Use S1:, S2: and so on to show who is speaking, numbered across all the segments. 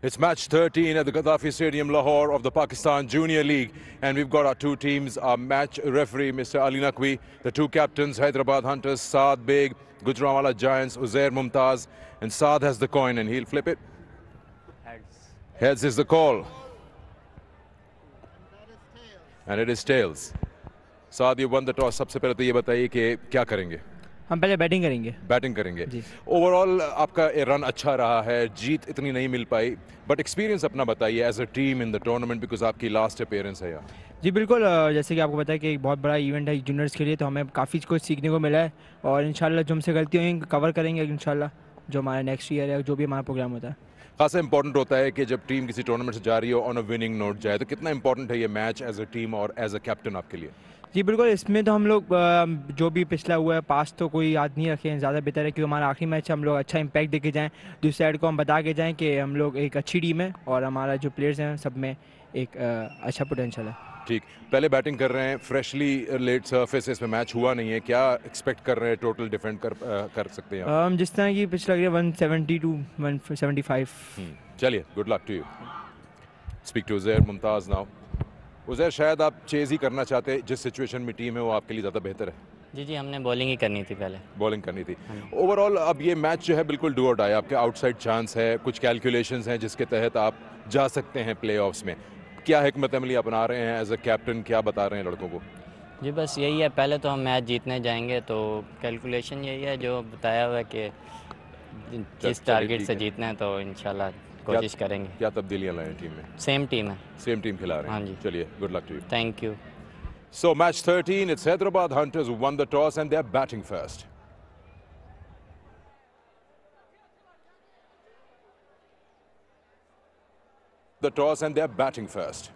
S1: It's match 13 at the Gaddafi Stadium, Lahore of the Pakistan Junior League. And we've got our two teams, our match referee, Mr. Ali Naqvi, the two captains, Hyderabad Hunters, Saad Beg, Gujranwala Giants, Uzair Mumtaz. And Saad has the coin and he'll flip it.
S2: Heads.
S1: Heads is the call. And it is tails. Saad, you won the toss. सबसे पहले तो ये बताइए कि क्या करेंगे?
S3: हम पहले बैटिंग करेंगे।
S1: बैटिंग करेंगे। ओवरऑल आपका रन अच्छा रहा है, जीत इतनी नहीं मिल पाई, बट एक्सपीरियंस अपना बताइए as a team in the tournament, because आपकी लास्ट अपीयरेंस है यहाँ।
S3: जी बिल्कुल, जैसे कि आपको पता है कि एक बहुत बड़ा इवेंट है जूनियर्स के लिए, तो हमें काफ़ी कुछ सीखने को मिला है और इंशाल्लाह जो हमसे गलती होंगी कवर करेंगे इंशाल्लाह, जो हमारा नेक्स्ट ईयर है, जो भी हमारा प्रोग्राम होता है।
S1: खासा इंपॉर्टेंट होता है कि जब टीम किसी टूर्नामेंट से जा रही हो ऑन अ विनिंग नोट जाए, तो कितना इंपॉर्टेंट है ये मैच एज अ टीम और एज अ कैप्टन आपके लिए?
S3: जी बिल्कुल, इसमें तो हम लोग जो भी पिछला हुआ है पास तो कोई याद नहीं रखें, ज़्यादा बेहतर है कि हमारा आखिरी मैच हम लोग अच्छा इंपैक्ट दे के जाएँ, दूसरी साइड को हम बता के जाएँ कि हम लोग एक अच्छी टीम है और हमारा जो प्लेयर्स हैं सब में एक अच्छा पोटेंशियल है।
S1: ठीक, पहले बैटिंग कर रहे हैं, फ्रेशली लेट सरफेस, इसमें मैच हुआ नहीं है, क्या एक्सपेक्ट कर रहे हैं टोटल डिफेंड कर सकते हैं आप?
S3: जिस तरह की पिच लग रही है 170 टू 175।
S1: चलिए, good luck to you. Speak to Uzair Mumtaz now. Uzair, शायद आप चेज़ ही करना चाहते हैं, जिस सिचुएशन में टीम है वो आपके लिए ज़्यादा बेहतर है।
S2: जी हमने बॉलिंग ही करनी थी पहले।
S1: बॉलिंग करनी थी। ओवरऑल अब ये मैच जो है बिल्कुल डू और डाई, आपके आउटसाइड चांस है, कुछ कैलकुलेशंस हैं जिसके तहत आप जा सकते हैं प्लेऑफ्स में। क्या हिकमत अमली अपना रहे हैं एज अ कैप्टन, क्या बता रहे हैं लड़कों को?
S2: जी बस यही है, पहले तो हम मैच जीतने जाएंगे, तो कैलकुलेशन यही है जो बताया हुआ है कि जिस टारगेट से जीतना है तो इंशाल्लाह कोशिश करेंगे।
S1: क्या तब्दीलियां लाएं टीम में?
S2: सेम टीम है।
S1: सेम टीम खिला रहे हैं?
S2: हाँ जी।
S1: चलिए, good luck to you.
S2: Thank you.
S1: So match 13, it's Hyderabad Hunters who won the toss and they're batting first. The toss and they're batting first.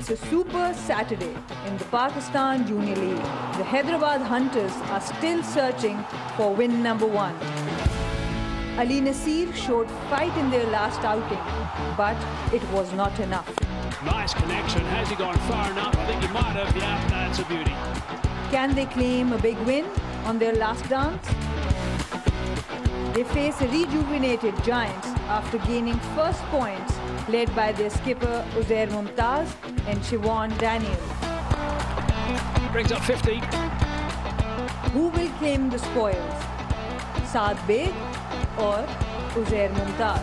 S4: It's a super Saturday in the Pakistan Junior League. The Hyderabad Hunters are still searching for win number 1. Ali Nasir showed fight in their last outing, but it was not enough.
S5: Nice connection. Has he gone far enough? I think he might have. Yeah, that's a beauty.
S4: Can they claim a big win on their last dance? They face a rejuvenated Giants after gaining first points, led by their skipper Uzair Mumtaz and Siobhan Daniel.
S5: Brings up 50.
S4: Who will claim the spoils? Saad Beg or Uzair Mumtaz?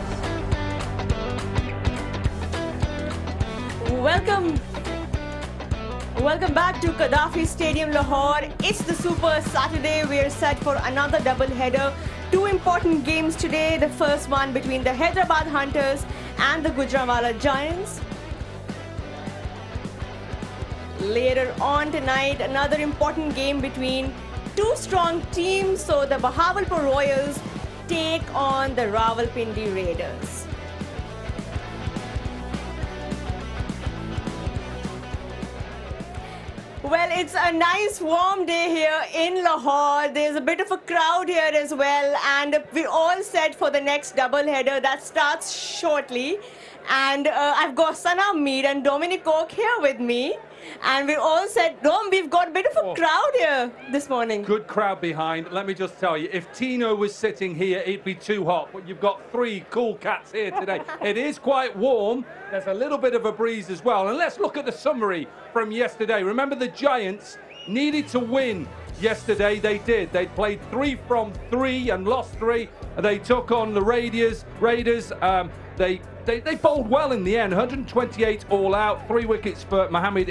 S6: Welcome back to Gaddafi Stadium, Lahore. It's the Super Saturday. We're set for another double header. 2 important games today. The first one between the Hyderabad Hunters and the Gujranwala Giants. Later on tonight, another important game between 2 strong teams. So the Bahawalpur Royals take on the Rawalpindi Raiders. Well, it's a nice warm day here in Lahore. There's a bit of a crowd here as well, and we're all set for the next double header that starts shortly. And I've got Sana Mead and Dominic Cook here with me. And we're all set. Dom, we've got a bit of a crowd here this morning.
S7: Good crowd behind. Let me just tell you, if Tino was sitting here, it'd be too hot. But you've got 3 cool cats here today. It is quite warm. There's a little bit of a breeze as well. And let's look at the summary from yesterday. Remember, the Giants needed to win yesterday. They did. They played 3 from 3 and lost 3. They took on the Raiders. They bowled well in the end. 128 all out. 3 wickets for Mohammed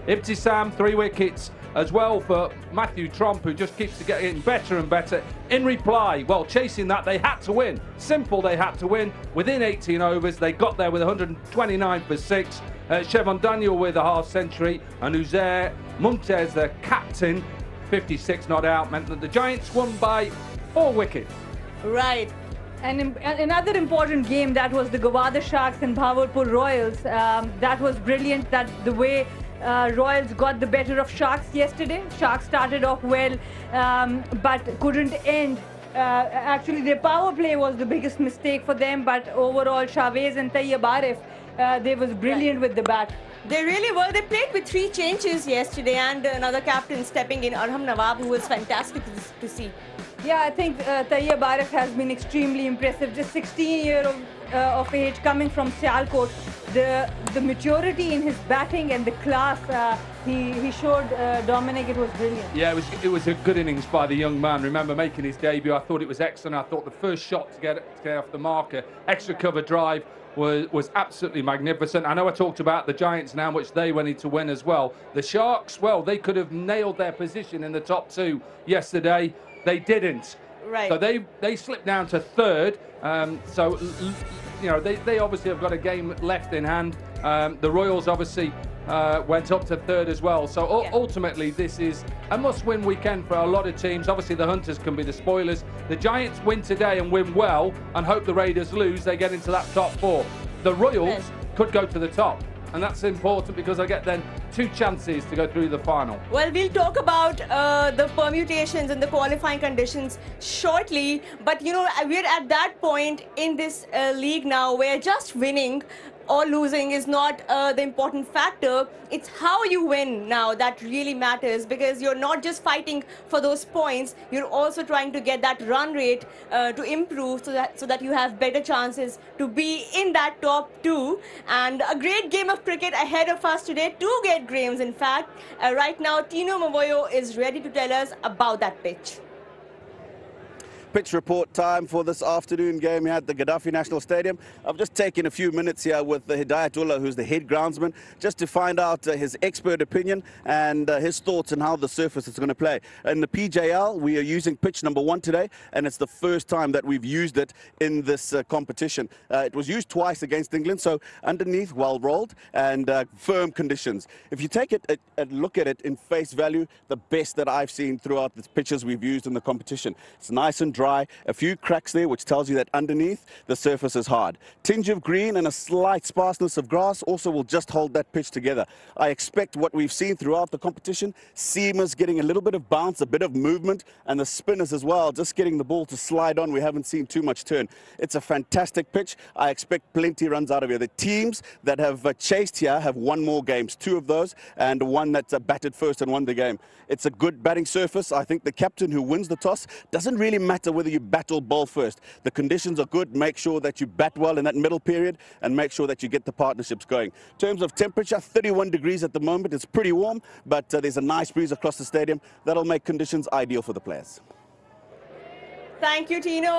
S7: Ibtisam. 3 wickets as well for Matthew Tromp, who just keeps getting better and better. In reply, well, chasing that, they had to win. Simple, they had to win. Within 18 overs, they got there with 129 for 6. Siobhan Daniel with a half century. And Uzair Mumtaz, the captain, 56 not out, meant that the Giants won by 4 wickets.
S6: Right.
S4: And another important game, that was the Gawada Sharks and Bahawalpur Royals. That was brilliant, that the way Royals got the better of Sharks yesterday. Sharks started off well, but couldn't end. Actually, their power play was the biggest mistake for them, but overall, Chavez and Tayyab Arif, they was brilliant with the bat.
S6: They really were. They played with 3 changes yesterday, and another captain stepping in, Arham Nawab, who was fantastic to see.
S4: Yeah, I think Tayyab Arif has been extremely impressive. Just 16 years of age, coming from Sialkot. The maturity in his batting and the class he showed, Dominic, it was brilliant.
S7: Yeah, it was a good innings by the young man. Remember, making his debut, I thought it was excellent. I thought the first shot to get off the marker, extra cover drive, was absolutely magnificent. I know I talked about the Giants now, which they wanted to win as well. The Sharks, well, they could have nailed their position in the top 2 yesterday. They didn't.
S6: Right.
S7: So they slipped down to 3rd. So, you know, they obviously have got a game left in hand. The Royals obviously went up to 3rd as well. So ultimately, this is a must-win weekend for a lot of teams. Obviously, the Hunters can be the spoilers. The Giants win today and win well and hope the Raiders lose. They get into that top 4. The Royals could go to the top. And that's important because I get then 2 chances to go through the final.
S6: Well, we'll talk about the permutations and the qualifying conditions shortly. But, you know, we're at that point in this league now where just winning or losing is not the important factor. It's how you win now that really matters, because you're not just fighting for those points, you're also trying to get that run rate to improve so that you have better chances to be in that top 2. And a great game of cricket ahead of us today. 2 great games, in fact. Right now, Tino Mavoyo is ready to tell us about that pitch.
S8: Pitch report time for this afternoon game here at the Gaddafi National Stadium. I've just taken a few minutes here with the Hidayatullah, who's the head groundsman, just to find out his expert opinion and his thoughts on how the surface is going to play. In the PJL, we are using pitch number 1 today, and it's the first time that we've used it in this competition. It was used twice against England, so underneath, well rolled and firm conditions. If you take it and look at it in face value, the best that I've seen throughout the pitches we've used in the competition. It's nice and dry. dry. A few cracks there, which tells you that underneath the surface is hard. Tinge of green and a slight sparseness of grass also will just hold that pitch together. I expect what we've seen throughout the competition, seamers getting a little bit of bounce, a bit of movement, and the spinners as well, just getting the ball to slide on. We haven't seen too much turn. It's a fantastic pitch. I expect plenty runs out of here. The teams that have chased here have won more games, 2 of those, and one that's batted first and won the game. It's a good batting surface. I think the captain who wins the toss, doesn't really matter whether you bat or bowl first. The conditions are good. Make sure that you bat well in that middle period and make sure that you get the partnerships going. In terms of temperature, 31 degrees at the moment. It's pretty warm, but there's a nice breeze across the stadium. That'll make conditions ideal for the players.
S6: Thank you, Tino.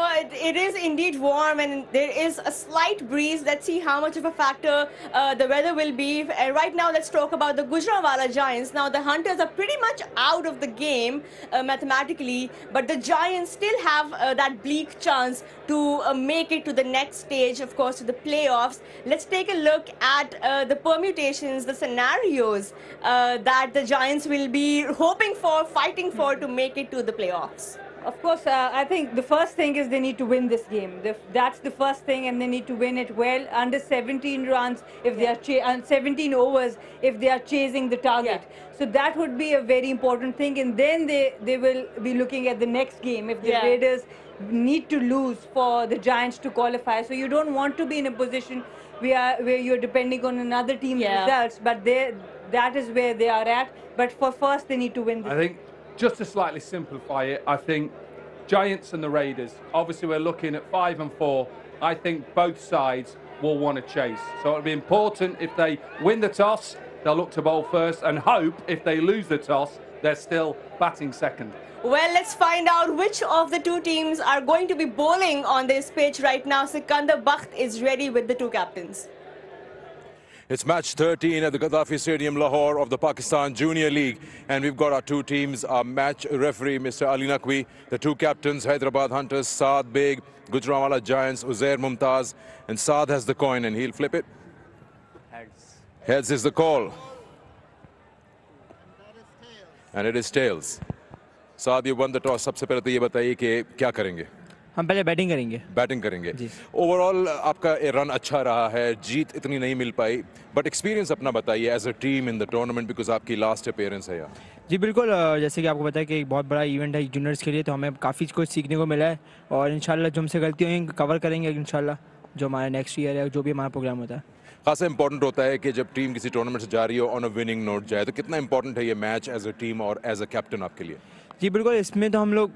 S6: It is indeed warm and there is a slight breeze. Let's see how much of a factor the weather will be. Right now, let's talk about the Gujranwala Giants. Now, the Hunters are pretty much out of the game mathematically, but the Giants still have that bleak chance to make it to the next stage, of course, to the playoffs. Let's take a look at the permutations, the scenarios that the Giants will be hoping for, fighting for to make it to the playoffs.
S4: Of course, I think the first thing is they need to win this game. That's the first thing, and they need to win it well. Under 17 runs, if they are 17 overs, if they are chasing the target. So that would be a very important thing, and then they will be looking at the next game. If the Raiders need to lose for the Giants to qualify, so you don't want to be in a position where you're depending on another team's results. But that is where they are at. But for first, they need to win this.
S7: I think, just to slightly simplify it, I think Giants and the Raiders, obviously we're looking at 5 and 4. I think both sides will want to chase. So it'll be important if they win the toss, they'll look to bowl first, and hope if they lose the toss, they're still batting second.
S6: Well, let's find out which of the 2 teams are going to be bowling on this pitch right now. Sikandar Bakht is ready with the 2 captains.
S1: It's match 13 at the Gaddafi Stadium, Lahore of the Pakistan Junior League. And we've got our 2 teams, our match referee, Mr. Ali Naqvi, the 2 captains, Hyderabad Hunters, Saad Beg, Gujranwala Giants, Uzair Mumtaz. And Saad has the coin and he'll flip it. Heads. Heads is the call. And it is tails. Saad, you won the toss. सबसे पहले तो ये बताइए कि क्या करेंगे?
S3: हम पहले बैटिंग करेंगे।
S1: बैटिंग करेंगे। ओवरऑल आपका रन अच्छा रहा है, जीत इतनी नहीं मिल पाई, बट एक्सपीरियंस अपना बताइए as a team in the tournament, because आपकी लास्ट अपीयरेंस है यहाँ।
S3: जी बिल्कुल, जैसे कि आपको पता है कि एक बहुत बड़ा इवेंट है जूनियर्स के लिए, तो हमें काफ़ी कुछ सीखने को मिला है और इंशाल्लाह जो हमसे गलती होंगी कवर करेंगे इंशाल्लाह, जो हमारा नेक्स्ट ईयर है, जो भी हमारा प्रोग्राम होता है।
S1: खासा इंपॉर्टेंट होता है कि जब टीम किसी टूर्नामेंट से जा रही हो ऑन अ विनिंग नोट जाए, तो कितना इंपॉर्टेंट है ये मैच एज अ टीम और एज अ कैप्टन आपके लिए?
S3: जी बिल्कुल, इसमें तो हम लोग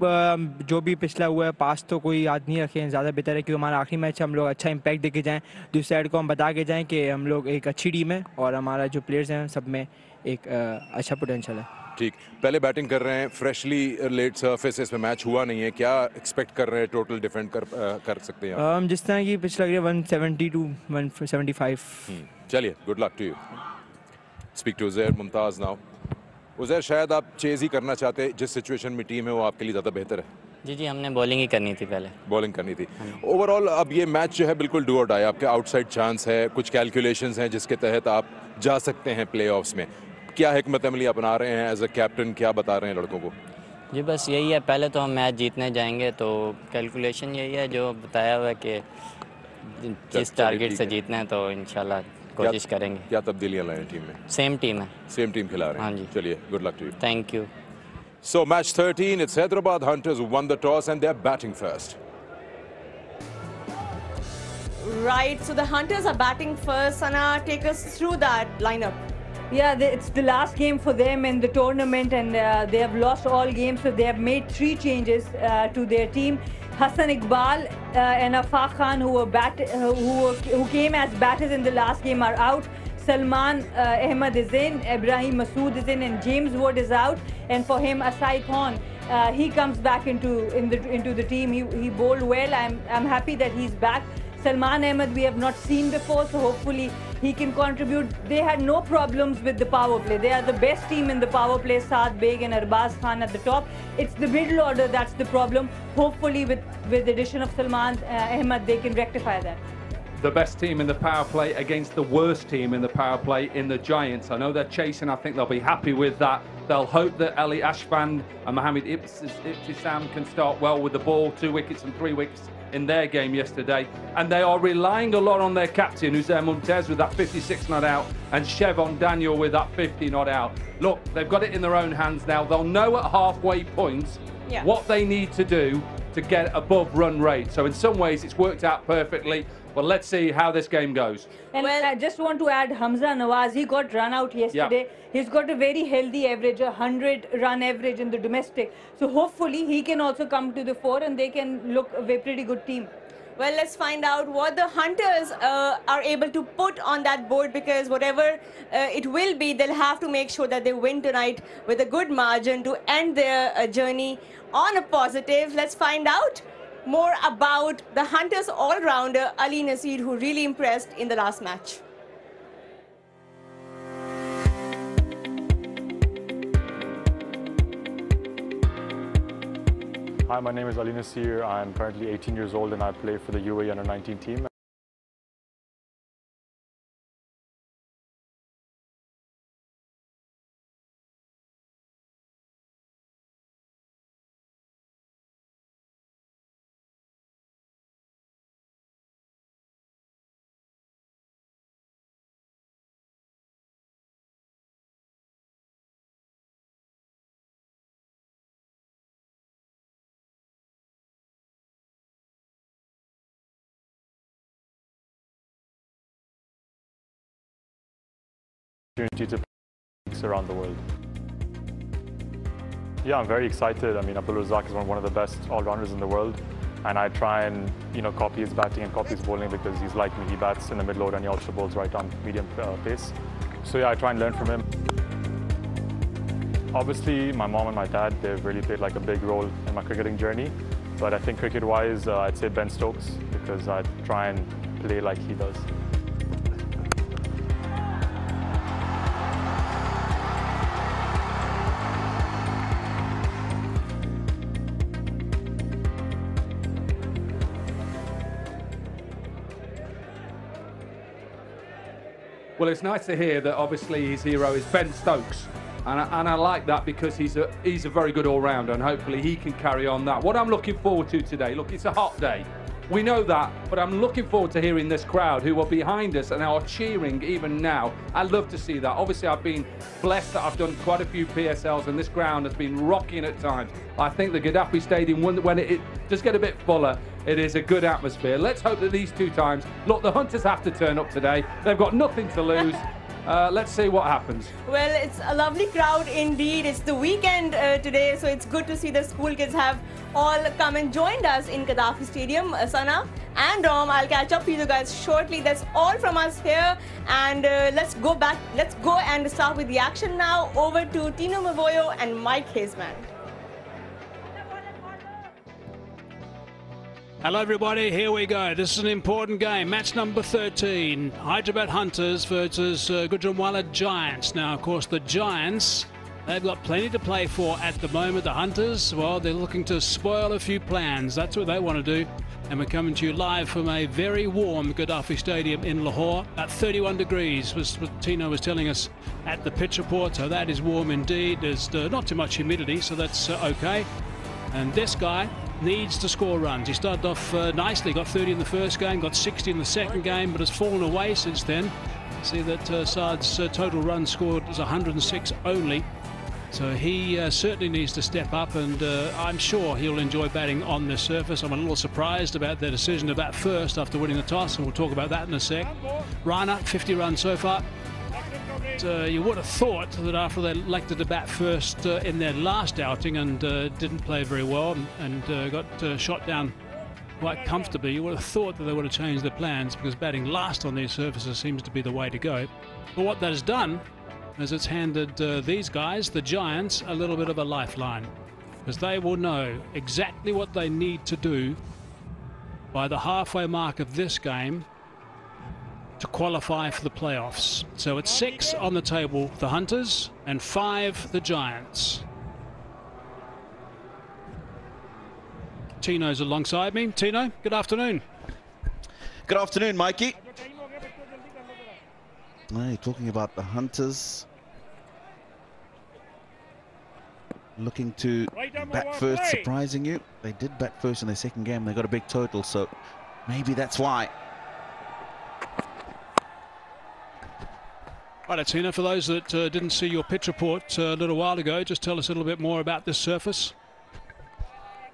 S3: जो भी पिछला हुआ है पास तो कोई याद नहीं रखें, ज़्यादा बेहतर है, क्योंकि हमारा आखिरी मैच हम लोग अच्छा इम्पैक्ट देके जाएं, दूसरी साइड को हम बता के जाएं कि हम लोग एक अच्छी टीम है और हमारा जो प्लेयर्स हैं सब में एक अच्छा पोटेंशियल है।
S1: ठीक, पहले बैटिंग कर रहे हैं, फ्रेशली लेट सरफेस, इसमें मैच हुआ नहीं है, क्या एक्सपेक्ट कर रहे हैं, टोटल डिफेंड कर सकते हैं?
S3: हम जिस तरह की पिच लग रही है 170 to 175।
S1: चलिए, good luck to you. Speak to Uzair Mumtaz now. Uzair, शायद आप चेज़ ही करना चाहते हैं, जिस सिचुएशन में टीम है वो आपके लिए ज़्यादा बेहतर है।
S2: जी हमने बॉलिंग ही करनी थी, पहले
S1: बॉलिंग करनी थी। ओवरऑल अब ये मैच जो है बिल्कुल डू और डाई, आपके आउटसाइड चांस है, कुछ कैलकुलेशंस हैं जिसके तहत आप जा सकते हैं प्लेऑफ्स में। क्या हिकमत अमली अपना रहे हैं एज अ कैप्टन, क्या बता रहे हैं लड़कों को?
S2: जी बस यही है, पहले तो हम मैच जीतने जाएंगे, तो कैलकुलेशन यही है जो बताया हुआ है कि जिस टारगेट से जीतना है तो इंशाल्लाह कोशिश करेंगे।
S1: क्या तब्दीलियां लाएं टीम में?
S2: सेम टीम है,
S1: सेम टीम खिला रहे हैं।
S2: हाँ जी,
S1: चलिए, good luck to you.
S2: Thank you.
S1: So match 13, it's Hyderabad Hunters who won the toss and they're batting first.
S6: Right, so the Hunters are batting first. Sana, take us through that lineup.
S4: Yeah, it's the last game for them in the tournament, and they have lost all games, so they have made 3 changes to their team. Hassan Iqbal and Afaq Khan, who came as batters in the last game, are out. Salman Ahmed is in, Ibrahim Masood is in, and James Wood is out. And for him, Asai Khan, he comes back into the team. He bowled well. I'm happy that he's back. Salman Ahmed we have not seen before, so hopefully he can contribute. They had no problems with the power play. They are the best team in the power play, Saad Beg and Arbaz Khan at the top. It's the middle order that's the problem. Hopefully with the addition of Salman Ahmed, they can rectify that.
S7: the best team in the power play against the worst team in the power play in the Giants. I know they're chasing. I think they'll be happy with that. They'll hope that Ali Ashfand and Mohamed Ibtisam can start well with the ball. 2 wickets and 3 wickets in their game yesterday. And they are relying a lot on their captain, Uzair Mumtaz, with that 56 not out, and Chevon Daniel with that 50 not out. Look, they've got it in their own hands now. They'll know at halfway points what they need to do to get above run rate. So in some ways, it's worked out perfectly. Well, let's see how this game goes.
S4: And I just want to add Hamza Nawaz, he got run out yesterday. He's got a very healthy average, 100 run average in the domestic. So hopefully he can also come to the fore and they can look a pretty good team.
S6: Well, let's find out what the Hunters are able to put on that board, because whatever it will be, they'll have to make sure that they win tonight with a good margin to end their journey on a positive. Let's find out more about the Hunters all-rounder Ali Nasir, who really impressed in the last match.
S9: Hi, my name is Ali Nasir. I'm currently 18 years old and I play for the UAE Under-19 team. Opportunity to play around the world. Yeah, I'm very excited. I mean, Abdul Razak is one of the best all-rounders in the world, and I try and copy his batting and copy his bowling because he's like me. He bats in the middle order and he also bowls right on medium pace. So yeah, I try and learn from him. Obviously, my mom and my dad, they've really played like a big role in my cricketing journey. But I think cricket-wise, I'd say Ben Stokes, because I try and play like he does.
S7: Well, it's nice to hear that obviously his hero is Ben Stokes. And I like that because he's a very good all-rounder, and hopefully he can carry on that. What I'm looking forward to today, look, it's a hot day. We know that, but I'm looking forward to hearing this crowd who are behind us and are cheering even now. I love to see that. Obviously, I've been blessed that I've done quite a few PSLs, and this ground has been rocking at times. I think the Gaddafi Stadium, when it does get a bit fuller, it is a good atmosphere. Let's hope that these 2 times, look, the Hunters have to turn up today. They've got nothing to lose. Let's see what happens.
S6: Well, it's a lovely crowd indeed. It's the weekend today, so it's good to see the school kids have all come and joined us in Gaddafi Stadium. Sana and Rom, I'll catch up with you guys shortly. That's all from us here, and let's go and start with the action now. Over to Tino Mavoyo and Mike Hazeman.
S5: Hello everybody, here we go. This is an important game. Match number 13. Hyderabad Hunters versus Gujranwala Giants. Now, of course, the Giants, they've got plenty to play for at the moment. The Hunters, well, they're looking to spoil a few plans. That's what they want to do. And we're coming to you live from a very warm Gaddafi Stadium in Lahore. At 31 degrees was what Tino was telling us at the pitch report. So that is warm indeed. There's not too much humidity, so that's okay. And this guy needs to score runs. He started off nicely, got 30 in the first game, got 60 in the second game, but has fallen away since then. See that Saad's total runs scored is 106 only. So he certainly needs to step up, and I'm sure he'll enjoy batting on this surface. I'm a little surprised about their decision to bat first after winning the toss, and we'll talk about that in a sec. Rana, 50 runs so far. You would have thought that after they elected to bat first in their last outing and didn't play very well and got shot down quite comfortably, you would have thought that they would have changed their plans, because batting last on these surfaces seems to be the way to go. But what that has done is it's handed these guys, the Giants, a little bit of a lifeline, because they will know exactly what they need to do by the halfway mark of this game to qualify for the playoffs. So it's 6 on the table, the Hunters, and 5 the Giants. Tino's alongside me. Tino, good afternoon.
S8: Good afternoon, Mikey. Hey, talking about the Hunters looking to bat first, surprising you. They did bat first in their second game. They got a big total, so maybe that's why.
S5: Right, Atina, for those that didn't see your pitch report a little while ago, just tell us a little bit more about this surface.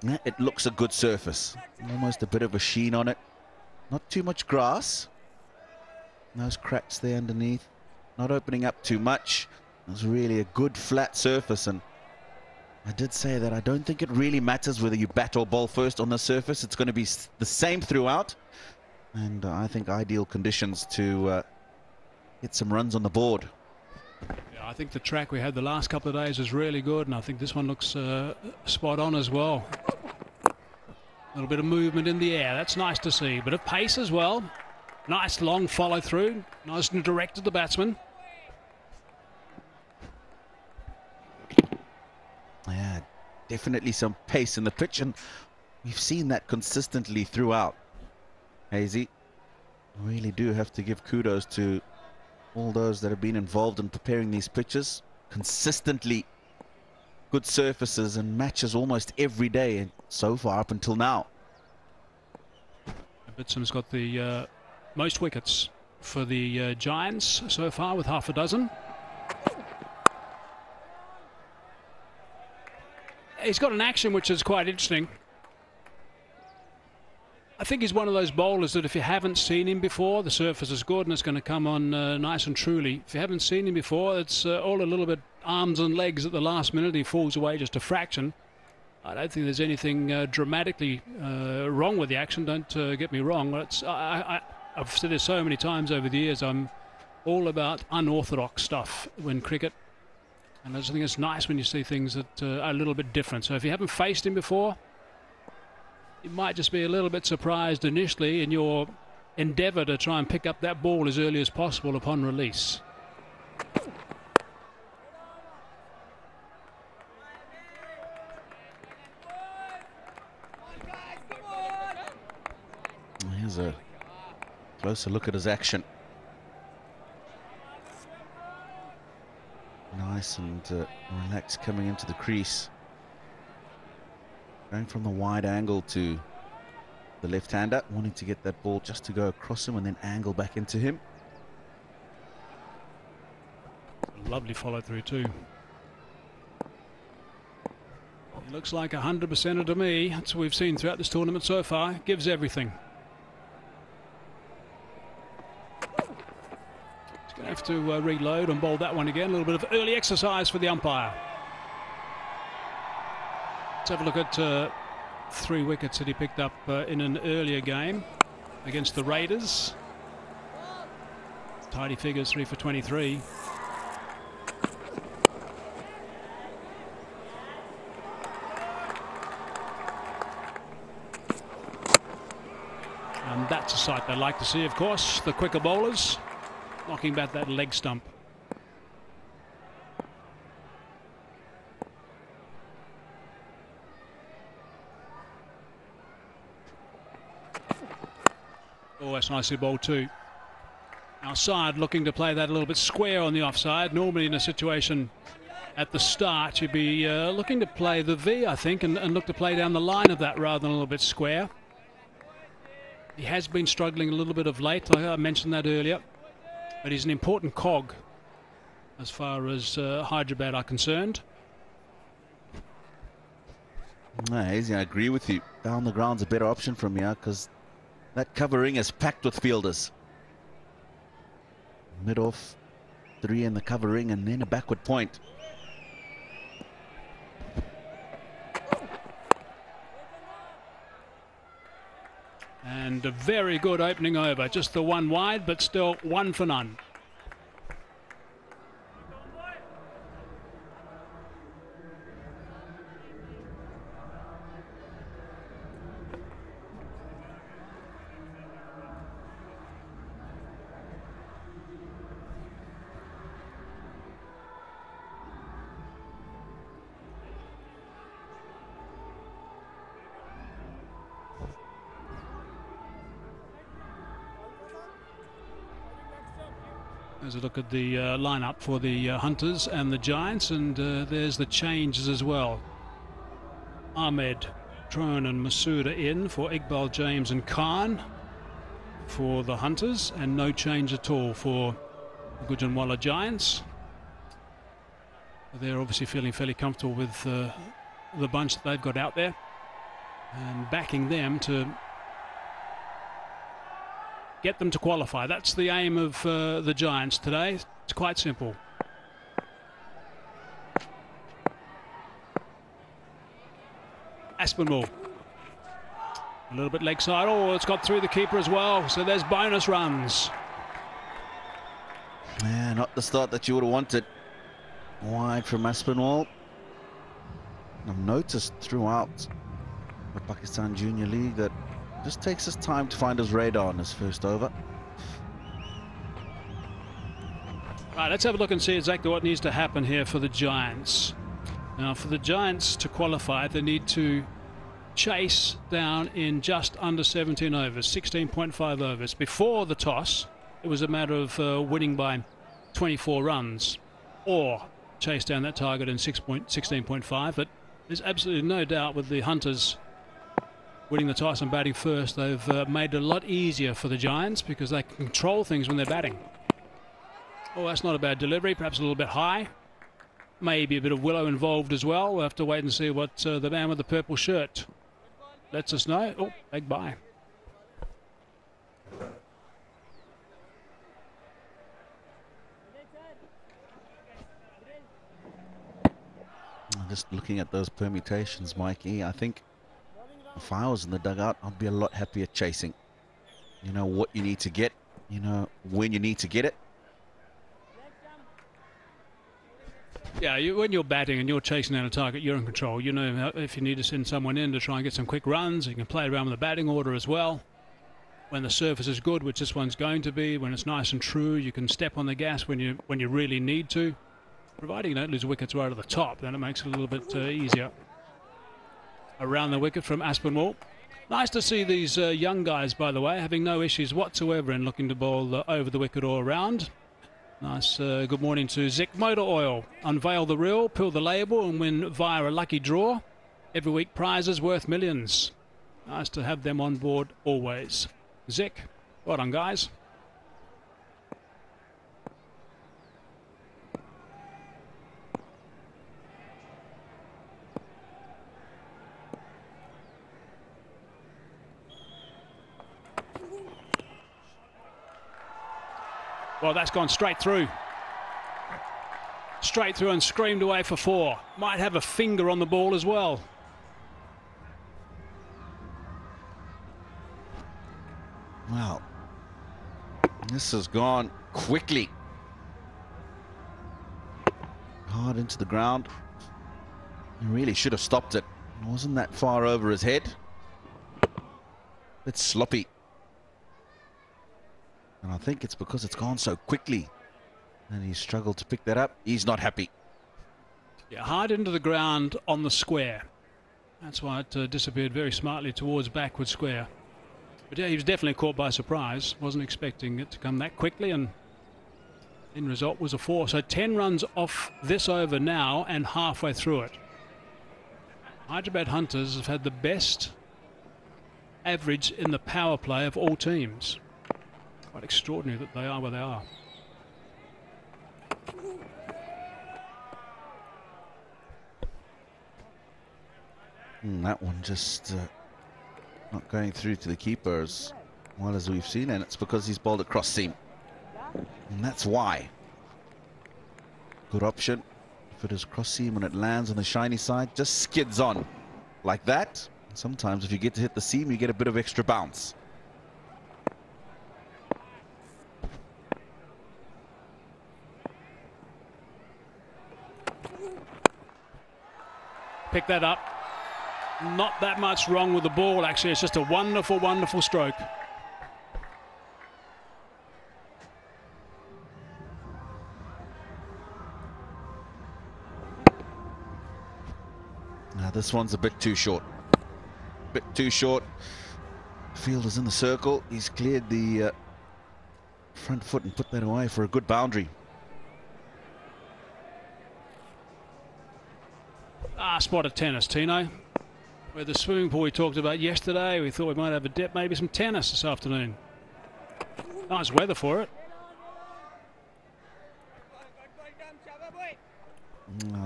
S8: Yeah, it looks a good surface. Almost a bit of a sheen on it. Not too much grass. Those cracks there underneath. Not opening up too much. It's really a good flat surface, and I did say that I don't think it really matters whether you bat or bowl first on the surface. It's going to be the same throughout, and I think ideal conditions to get some runs on the board.
S5: Yeah, I think the track we had the last couple of days was really good, and I think this one looks spot on as well. A little bit of movement in the air, that's nice to see. Bit of pace as well. Nice long follow through, nice and direct to the batsman.
S8: Yeah, definitely some pace in the pitch, and we've seen that consistently throughout. Hazy, really do have to give kudos to all those that have been involved in preparing these pitches. Consistently good surfaces and matches almost every day, and so far up until now.
S5: Bitson's got the most wickets for the Giants so far, with half a dozen. He's got an action which is quite interesting. I think he's one of those bowlers that if you haven't seen him before, the surface is good and it's going to come on nice and truly. If you haven't seen him before, it's all a little bit arms and legs at the last minute. He falls away just a fraction. I don't think there's anything dramatically wrong with the action, don't get me wrong. I've said this so many times over the years, I'm all about unorthodox stuff when cricket. And I just think it's nice when you see things that are a little bit different. So if you haven't faced him before, you might just be a little bit surprised initially in your endeavour to try and pick up that ball as early as possible upon release.
S8: Here's a closer look at his action. Nice and relaxed coming into the crease. Going from the wide angle to the left-hander, wanting to get that ball just to go across him and then angle back into him.
S5: Lovely follow through too. He looks like 100% to me. That's what we've seen throughout this tournament so far. Gives everything. He's going to have to reload and bowl that one again. A little bit of early exercise for the umpire. Let's have a look at 3 wickets that he picked up in an earlier game against the Raiders. Tidy figures, 3 for 23. And that's a sight they'd like to see, of course. The quicker bowlers knocking back that leg stump. Oh, that's nicely bowled too. Now Saad looking to play that a little bit square on the offside. Normally in a situation at the start you'd be looking to play the V, I think, and look to play down the line of that rather than a little bit square. He has been struggling a little bit of late, I mentioned that earlier, but he's an important cog as far as Hyderabad are concerned.
S8: Hazy, I agree with you. Down the ground's a better option from here because that covering is packed with fielders. Mid-off, 3 in the covering, and then a backward point.
S5: And a very good opening over. Just the one wide, but still 1 for none. There's a look at the lineup for the Hunters and the Giants, and there's the changes as well. Ahmed, Trone and Masuda in for Iqbal, James and Khan for the Hunters, and no change at all for the Gujranwala Giants. They're obviously feeling fairly comfortable with the bunch that they've got out there and backing them to get them to qualify. That's the aim of the Giants today. It's quite simple. Aspinwall. A little bit leg side. Oh, it's got through the keeper as well. So there's bonus runs.
S8: Yeah, not the start that you would have wanted. Wide from Aspinwall. I've noticed throughout the Pakistan Junior League that it just takes us time to find his radar on his first over.
S5: Right, let's have a look and see exactly what needs to happen here for the Giants. Now, for the Giants to qualify, they need to chase down in just under 17 overs, 16.5 overs. Before the toss, it was a matter of winning by 24 runs or chase down that target in 16.5. But there's absolutely no doubt with the Hunters winning the toss and batting first, they've made it a lot easier for the Giants because they can control things when they're batting. Oh, that's not a bad delivery, perhaps a little bit high. Maybe a bit of willow involved as well. We'll have to wait and see what the man with the purple shirt lets us know. Oh, big bye.
S8: Just looking at those permutations, Mikey, I think if I was in the dugout, I'd be a lot happier chasing. You know what you need to get, you know when you need to get it.
S5: Yeah, when you're batting and you're chasing down a target, you're in control. You know if you need to send someone in to try and get some quick runs, you can play around with the batting order as well. When the surface is good, which this one's going to be, when it's nice and true, you can step on the gas when you really need to. Providing you don't lose wickets right at the top, then it makes it a little bit easier. Around the wicket from Aspinwall. Nice to see these young guys, by the way, having no issues whatsoever in looking to bowl over the wicket or around. Nice good morning to Zik Motor Oil. Unveil the reel, pull the label and win via a lucky draw. Every week prizes worth millions. Nice to have them on board always. Zik, well done guys. Well, that's gone straight through. Straight through and screamed away for 4. Might have a finger on the ball as well.
S8: Well, this has gone quickly. Hard into the ground. He really should have stopped it. It wasn't that far over his head. It's sloppy. And I think it's because it's gone so quickly and he struggled to pick that up. He's not happy.
S5: Yeah, hard into the ground on the square. That's why it disappeared very smartly towards backward square. But yeah, he was definitely caught by surprise. Wasn't expecting it to come that quickly, and end result was a 4. So 10 runs off this over now and halfway through it. Hyderabad Hunters have had the best average in the power play of all teams. Quite extraordinary that they are where they are.
S8: That one just not going through to the keeper as well as we've seen, and it's because he's bowled across seam. And that's why. Good option. If it is cross seam and it lands on the shiny side, just skids on like that. Sometimes if you get to hit the seam, you get a bit of extra bounce.
S5: Pick that up. Not that much wrong with the ball, actually. It's just a wonderful, wonderful stroke.
S8: Now this one's a bit too short. Bit too short. Fielder's in the circle. He's cleared the front foot and put that away for a good boundary.
S5: Spot of tennis, Tino. Where the swimming pool we talked about yesterday, we thought we might have a dip, maybe some tennis this afternoon. Nice weather for it.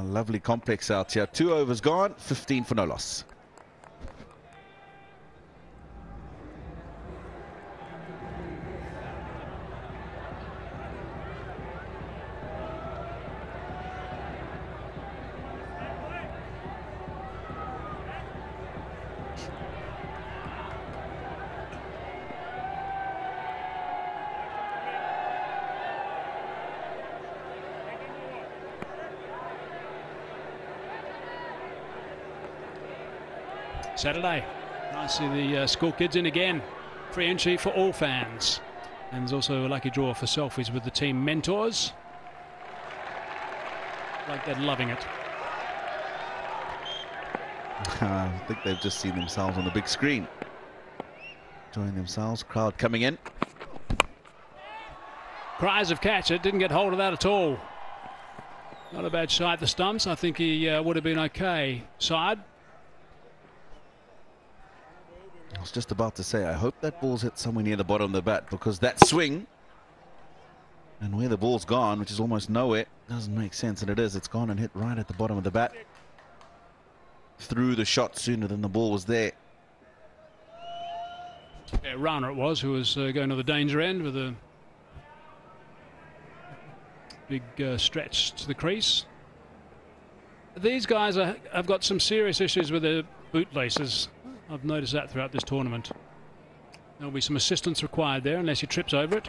S8: Lovely complex out here. 2 overs gone, 15 for no loss.
S5: Saturday. Nice to see the school kids in again. Free entry for all fans. And there's also a lucky draw for selfies with the team mentors. Like they're loving it.
S8: I think they've just seen themselves on the big screen. Enjoying themselves. Crowd coming in.
S5: Cries of catch it. Didn't get hold of that at all. Not a bad shot at the stumps. I think he would have been okay. Side.
S8: I was just about to say, I hope that ball's hit somewhere near the bottom of the bat, because that swing and where the ball's gone, which is almost nowhere, doesn't make sense. And it is. It's gone and hit right at the bottom of the bat. Threw the shot sooner than the ball was there.
S5: Yeah, Rana it was, who was going to the danger end with a big stretch to the crease. These guys have got some serious issues with their bootlaces. I've noticed that throughout this tournament. There'll be some assistance required there unless he trips over it.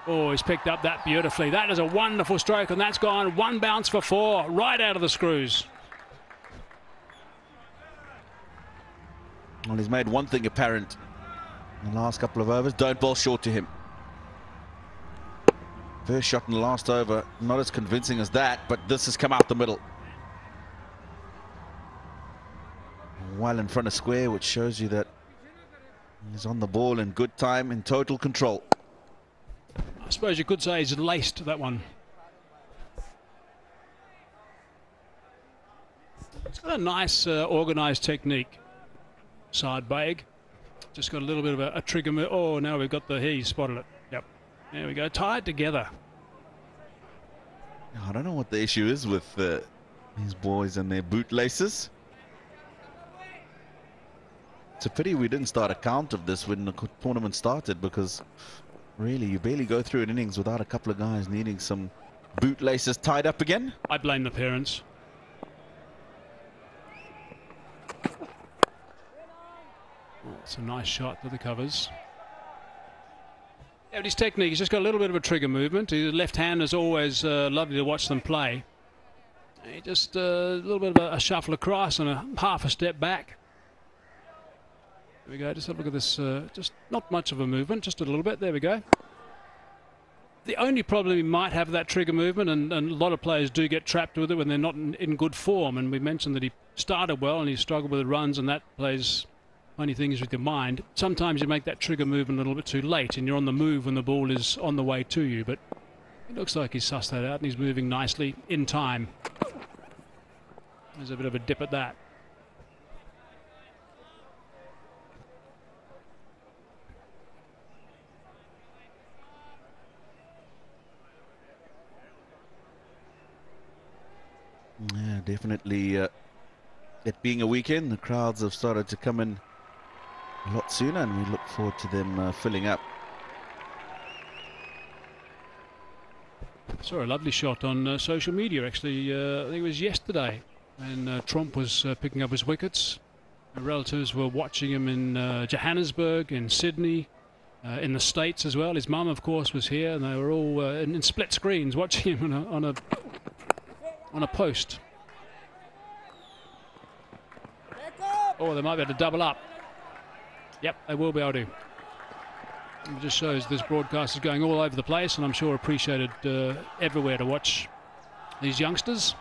S5: Oh, he's picked up that beautifully. That is a wonderful stroke, and that's gone. One bounce for 4, right out of the screws.
S8: Well, he's made one thing apparent in the last couple of overs. Don't bowl short to him. First shot in the last over, not as convincing as that, but this has come out the middle. Well in front of square, which shows you that he's on the ball in good time, in total control.
S5: I suppose you could say he's laced that one. It's got a nice organised technique. Side bag. Just got a little bit of a trigger move. Oh, now we've got the he spotted it. Yep. There we go. Tied together.
S8: I don't know what the issue is with these boys and their bootlaces. It's a pity we didn't start a count of this when the tournament started, because really you barely go through an innings without a couple of guys needing some bootlaces tied up again.
S5: I blame the parents. It's a nice shot to the covers. Yeah, but his technique, he's just got a little bit of a trigger movement. His left hand is always lovely to watch them play. He just a little bit of a shuffle across and a half a step back. There we go, just have a look at this, just not much of a movement, just a little bit, there we go. The only problem he might have that trigger movement, and a lot of players do get trapped with it when they're not in good form, and we mentioned that he started well and he struggled with the runs, and that plays funny things with your mind. Sometimes you make that trigger movement a little bit too late and you're on the move when the ball is on the way to you, but it looks like he's sussed that out and he's moving nicely in time. There's a bit of a dip at that.
S8: Yeah, definitely. It being a weekend, the crowds have started to come in a lot sooner, and we look forward to them filling up.
S5: Saw a lovely shot on social media, actually. I think it was yesterday, when Trump was picking up his wickets. Relatives were watching him in Johannesburg, in Sydney, in the States as well. His mum, of course, was here, and they were all in split screens watching him on a post. Oh, they might be able to double up. Yep, they will be able to. It just shows this broadcast is going all over the place, and I'm sure appreciated everywhere to watch these youngsters.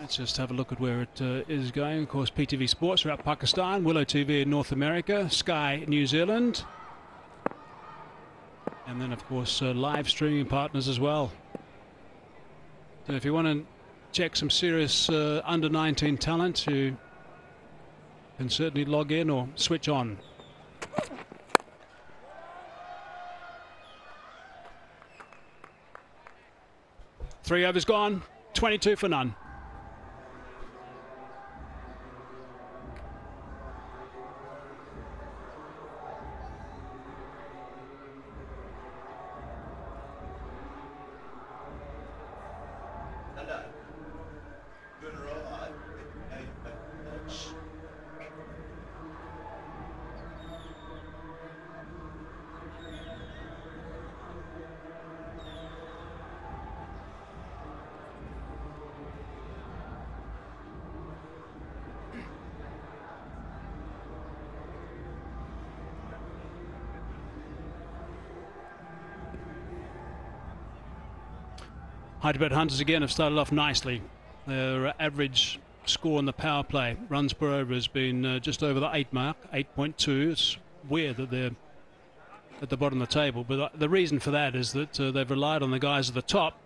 S5: Let's just have a look at where it is going. Of course, PTV Sports throughout Pakistan, Willow TV in North America, Sky New Zealand, and then of course live streaming partners as well. So if you want to check some serious under 19 talent, you can certainly log in or switch on. Three overs gone, 22 for none. Hyderabad Hunters again have started off nicely. Their average score on the power play, runs per over, has been just over the 8 mark, 8.2. It's weird that they're at the bottom of the table, but the reason for that is that they've relied on the guys at the top,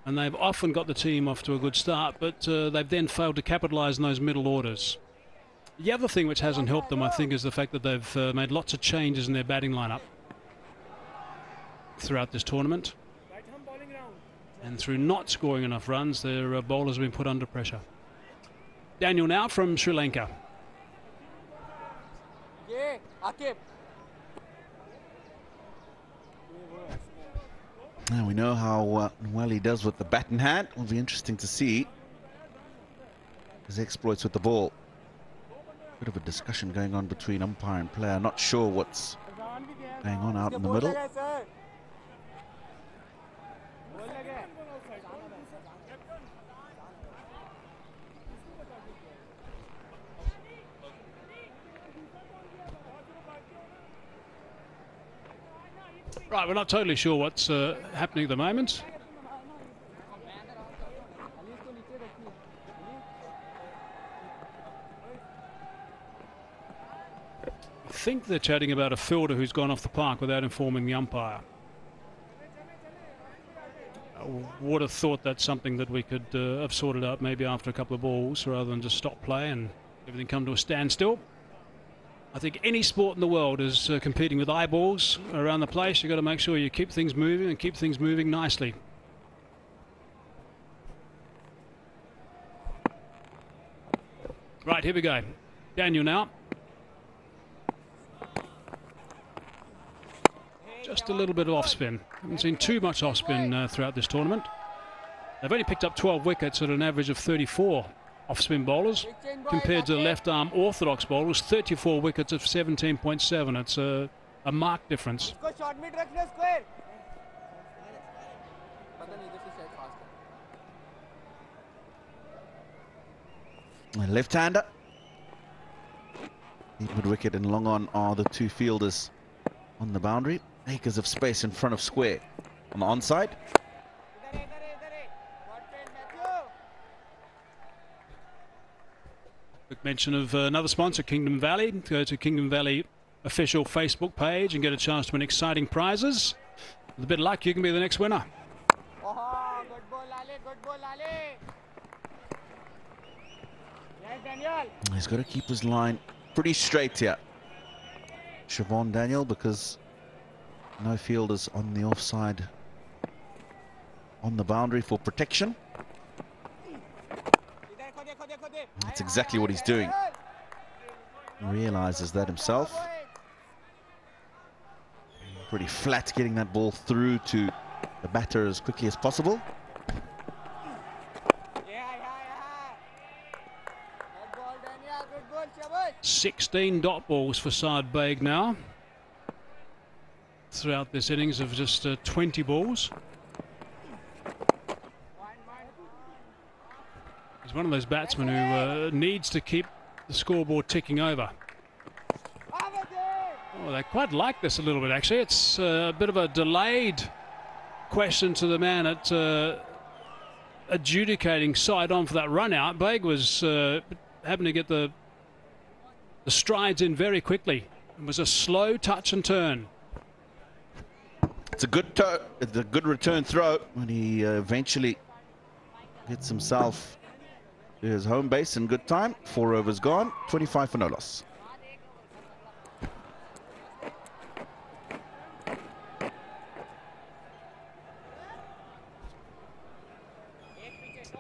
S5: and they've often got the team off to a good start, but they've then failed to capitalise in those middle orders. The other thing which hasn't helped them, I think, is the fact that they've made lots of changes in their batting lineup throughout this tournament. And through not scoring enough runs, their bowlers have been put under pressure. Daniel now from Sri Lanka.
S8: Now we know how well he does with the bat in hand. It'll be interesting to see his exploits with the ball. Bit of a discussion going on between umpire and player. Not sure what's going on out in the middle.
S5: Right, we're not totally sure what's happening at the moment. I think they're chatting about a fielder who's gone off the park without informing the umpire. I would have thought that's something that we could have sorted out maybe after a couple of balls rather than just stop play and everything come to a standstill. I think any sport in the world is competing with eyeballs around the place. You've got to make sure you keep things moving and keep things moving nicely. Right, here we go. Daniel now. Just a little bit of off spin. Haven't seen too much off spin throughout this tournament. They've only picked up 12 wickets at an average of 34 off-spin bowlers, compared to the left-arm orthodox bowlers, 34 wickets of 17.7. It's a marked difference.
S8: Left-hander. Mid-wicket and long on are the two fielders on the boundary. Acres of space in front of square on the onside.
S5: Quick mention of another sponsor, Kingdom Valley. Go to Kingdom Valley official Facebook page and get a chance to win exciting prizes. With a bit of luck, you can be the next winner.
S10: Oh, good ball, Ali, good ball, Ali. Yes, Daniel.
S8: He's got to keep his line pretty straight here, Siobhan Daniel, because no fielders on the offside on the boundary for protection. That's exactly what he's doing. He realizes that himself. Pretty flat, getting that ball through to the batter as quickly as possible.
S5: 16 dot balls for Saad Beg now. Throughout this innings of just 20 balls. He's one of those batsmen who needs to keep the scoreboard ticking over. Oh, they quite like this a little bit, actually. It's a bit of a delayed question to the man at adjudicating side on for that run out. Baig was having to get the strides in very quickly. It was a slow touch and turn.
S8: It's a good return throw when he eventually gets himself to his home base in good time. 4 overs gone, 25 for no loss.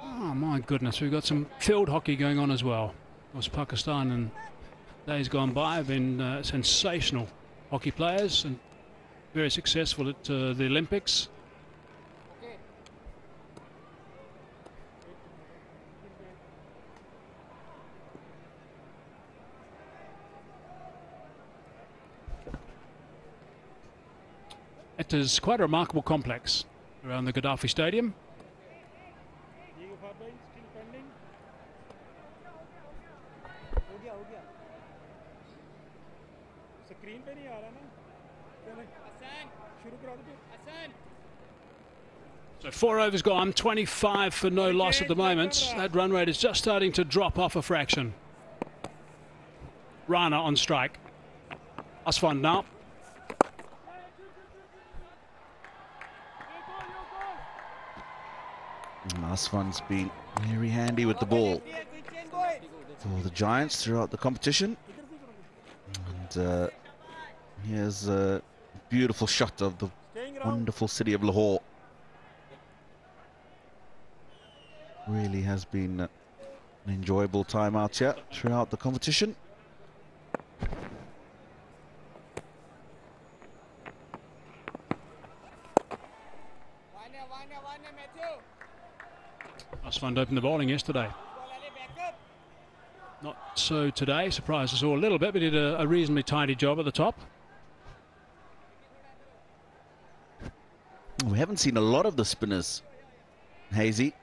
S5: Oh my goodness, we've got some field hockey going on as well. Of course, Pakistan in days gone by have been sensational hockey players and very successful at the Olympics. It is quite a remarkable complex around the Gaddafi Stadium. So 4 overs gone, 25 for no loss at the moment. That run rate is just starting to drop off a fraction. Rana on strike. Asfan now.
S8: Asfan's been very handy with the ball for the Giants throughout the competition. And here's a beautiful shot of the wonderful city of Lahore. Really has been an enjoyable time out here throughout the competition.
S5: Asfan opened the bowling yesterday. Not so today, surprised us all a little bit, but he did a reasonably tidy job at the top.
S8: We haven't seen a lot of the spinners, Hazy,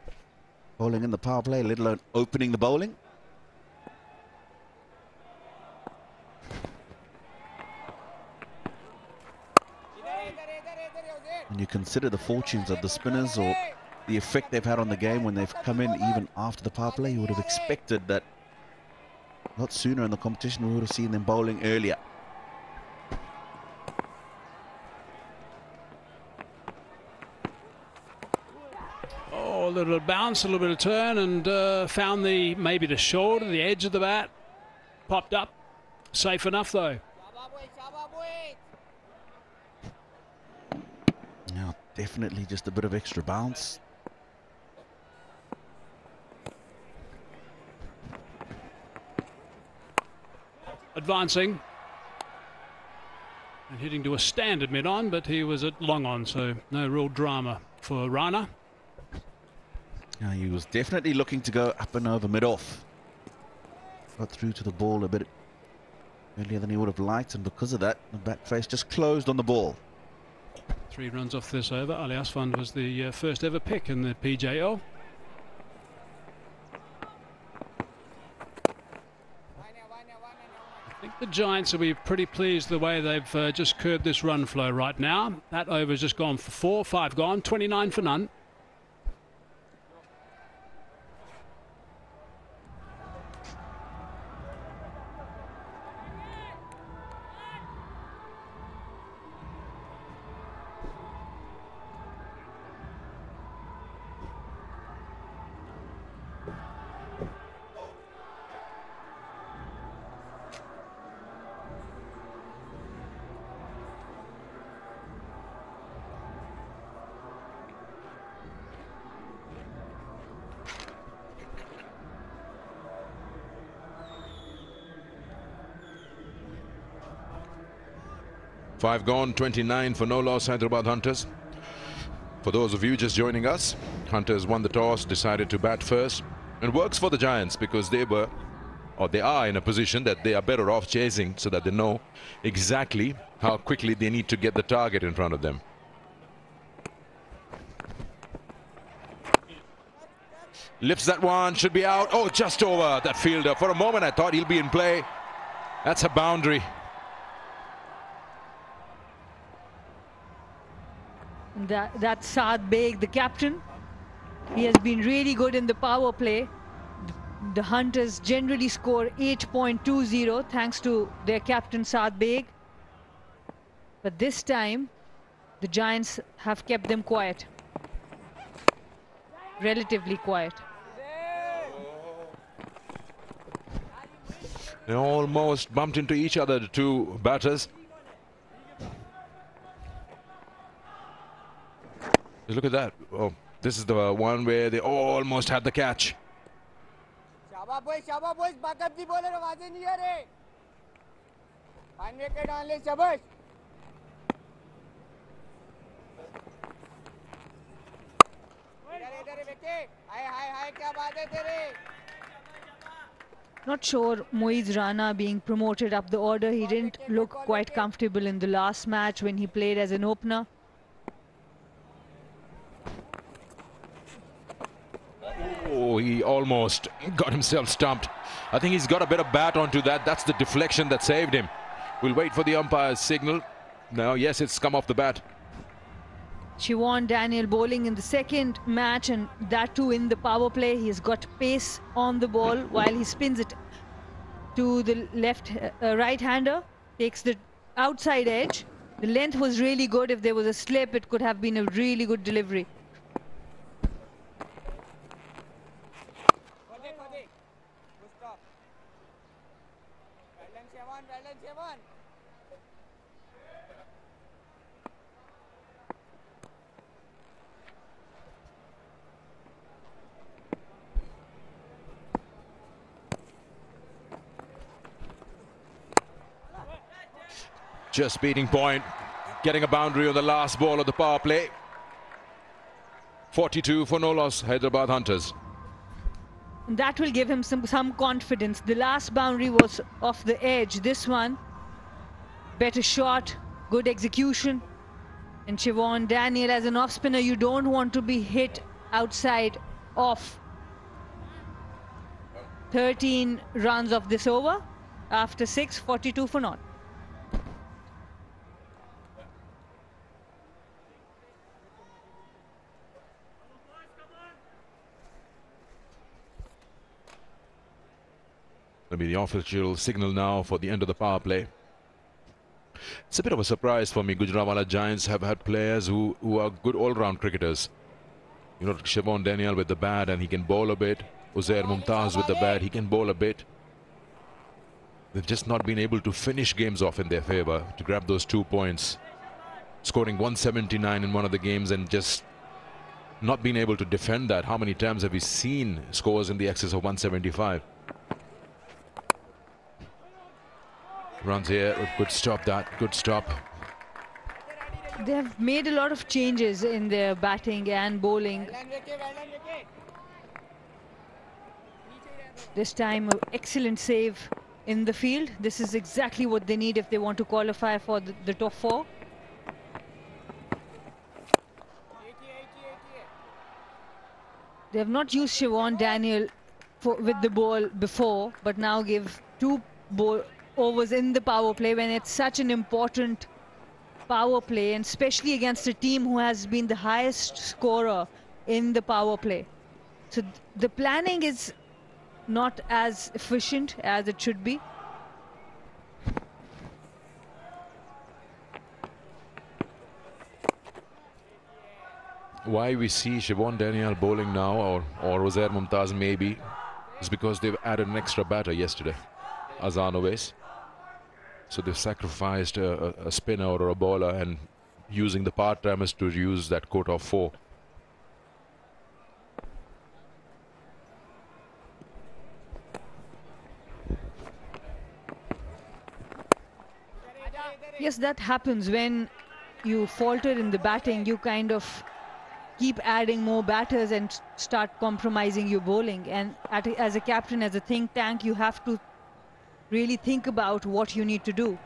S8: bowling in the power play, let alone opening the bowling. When you consider the fortunes of the spinners or the effect they've had on the game when they've come in even after the power play, you would have expected that a lot sooner in the competition we would have seen them bowling earlier.
S5: Oh, a little bounce, a little bit of turn, and found maybe the shoulder, the edge of the bat. Popped up. Safe enough though.
S8: Now, definitely just a bit of extra bounce.
S5: Advancing and hitting to a standard mid-on, but he was at long on, so no real drama for Rana.
S8: Now, he was definitely looking to go up and over mid-off. Got through to the ball a bit earlier than he would have liked, and because of that, the back face just closed on the ball.
S5: 3 runs off this over. Ali Asfand was the first ever pick in the PJL. I think the Giants will be pretty pleased the way they've just curbed this run flow right now. That over's just gone for 4, 5 gone, 29 for none.
S1: Five gone, 29 for no loss, Hyderabad Hunters. For those of you just joining us, Hunters won the toss, decided to bat first. And works for the Giants because they are in a position that they are better off chasing so that they know exactly how quickly they need to get the target in front of them. Lifts that one, should be out. Oh, just over that fielder. For a moment, I thought he'll be in play. That's a boundary.
S4: That's Saad Beg, the captain. He has been really good in the power play. The Hunters generally score 8.20 thanks to their captain Saad Beg. But this time, the Giants have kept them quiet. Relatively quiet.
S1: They almost bumped into each other, the two batters. Look at that. Oh, this is the one where they almost had the catch.
S10: शाबाश boys backup दी bowler आवाजें नहीं आ रहे 5 wicket only शाबाश इधर wicket हाय क्या बात है तेरे
S4: Not sure Moeed Rana being promoted up the order. He didn't look quite comfortable in the last match when he played as an opener.
S1: Oh, he almost got himself stumped. I think he's got a bit of bat onto that. That's the deflection that saved him. We'll wait for the umpire's signal. Now, yes, it's come off the bat.
S4: Siobhan Daniel bowling in the second match, and that too in the power play. He's got pace on the ball while he spins it to the right-hander, takes the outside edge. The length was really good. If there was a slip, it could have been a really good delivery.
S1: Just beating point, getting a boundary on the last ball of the power play. 42 for no loss, Hyderabad Hunters.
S4: That will give him some confidence. The last boundary was off the edge. This one, better shot, good execution. And Siobhan Daniel, as an off-spinner, you don't want to be hit outside off. 13 runs of this over. After 6, 42 for naught.
S1: Will be the official signal now for the end of the power play. It's a bit of a surprise for me. Gujranwala Giants have had players who are good all-round cricketers. You know, Siobhan Daniel with the bat, and he can bowl a bit. Uzair Mumtaz with the bat, he can bowl a bit. They've just not been able to finish games off in their favour to grab those 2 points. Scoring 179 in one of the games and just not being able to defend that. How many times have we seen scores in the excess of 175? Runs here, good stop that, good stop.
S4: They have made a lot of changes in their batting and bowling. This time, excellent save in the field. This is exactly what they need if they want to qualify for the top 4. They have not used Siobhan Daniel with the ball before, but now give 2 overs in the power play when it's such an important power play, and especially against a team who has been the highest scorer in the power play. So the planning is not as efficient as it should be.
S1: Why we see Siobhan Daniel bowling now, or Uzair Mumtaz maybe, is because they've added an extra batter yesterday, Azanoves. So they've sacrificed a spinner or a bowler and using the part-timers to use that quota of 4.
S4: Yes, that happens when you falter in the batting. You kind of keep adding more batters and start compromising your bowling. And as a captain, as a think tank, you have to really think about what you need to do,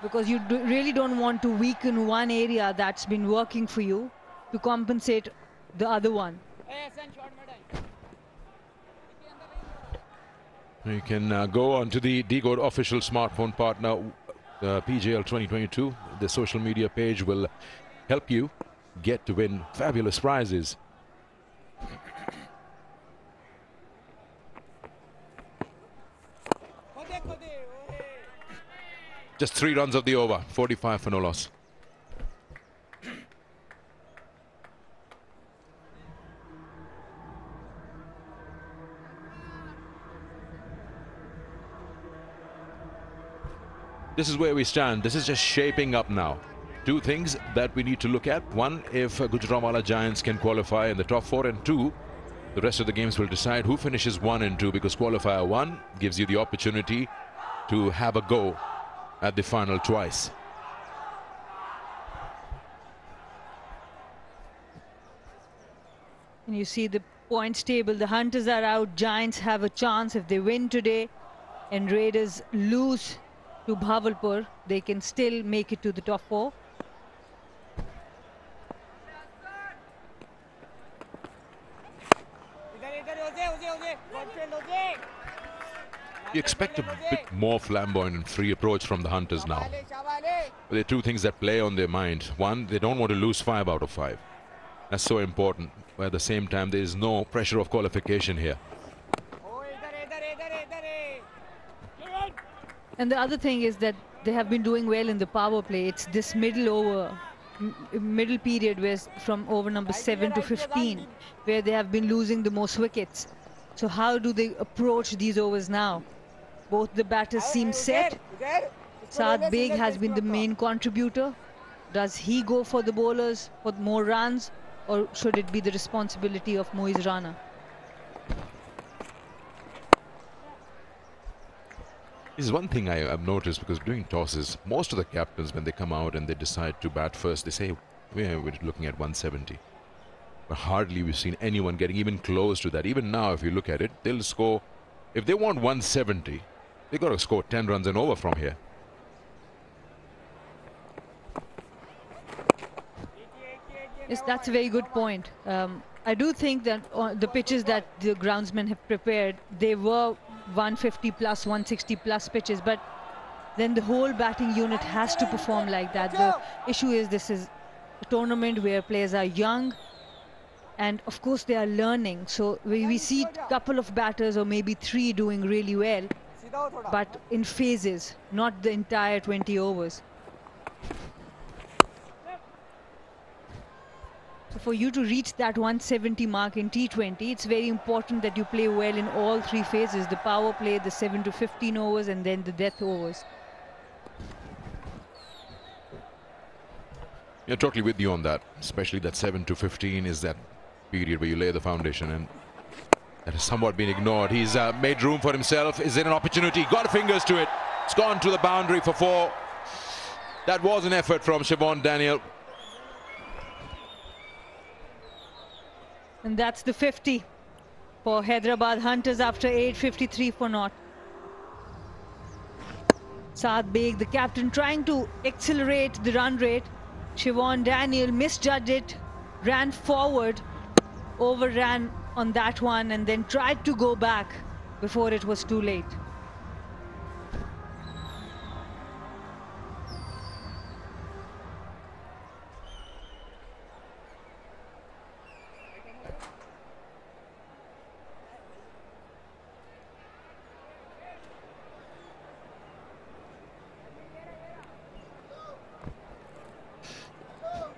S4: because you really don't want to weaken one area that's been working for you to compensate the other one.
S1: You can go on to the Decode official smartphone partner, PJL 2022. The social media page will help you get to win fabulous prizes. Just 3 runs of the over, 45 for no loss. This is where we stand. This is just shaping up now. 2 things that we need to look at. 1, if Gujranwala Giants can qualify in the top 4, and 2, the rest of the games will decide who finishes 1 and 2, because qualifier 1 gives you the opportunity to have a go at the final twice.
S4: And you see the points table. The Hunters are out. Giants have a chance if they win today and Raiders lose to Bhavalpur. They can still make it to the top 4.
S1: You expect a bit more flamboyant and free approach from the Hunters now. But there are 2 things that play on their mind. 1, they don't want to lose 5 out of 5. That's so important. But at the same time, there is no pressure of qualification here.
S4: And the other thing is that they have been doing well in the power play. It's this middle period where from over number 7 to 15, where they have been losing the most wickets. So how do they approach these overs now? Both the batters seem set. Saad Beg has been the main contributor. Does he go for the bowlers for more runs, or should it be the responsibility of Moiz Rana?
S1: This is one thing I've noticed, because doing tosses, most of the captains, when they come out and they decide to bat first, they say, we're looking at 170. But hardly we've seen anyone getting even close to that. Even now, if you look at it, they'll score. If they want 170, they've got to score 10 runs and over from here.
S4: Yes, that's a very good point. I do think that the pitches that the groundsmen have prepared, they were 150 plus, 160 plus pitches, but then the whole batting unit has to perform like that. The issue is this is a tournament where players are young, and of course they are learning. So we see a couple of batters or maybe 3 doing really well, but in phases, not the entire 20 overs. So for you to reach that 170 mark in T20, it's very important that you play well in all 3 phases: the power play, the 7 to 15 overs, and then the death overs.
S1: You're totally with you on that. Especially that 7 to 15 is that period where you lay the foundation, and that has somewhat been ignored. He's made room for himself. Is it an opportunity? Got fingers to it. It's gone to the boundary for 4. That was an effort from Siobhan Daniel.
S4: And that's the 50 for Hyderabad Hunters after 8:53 for naught. Saad Beg, the captain, trying to accelerate the run rate. Siobhan Daniel misjudged it, ran forward, overran on that one, and then tried to go back before it was too late.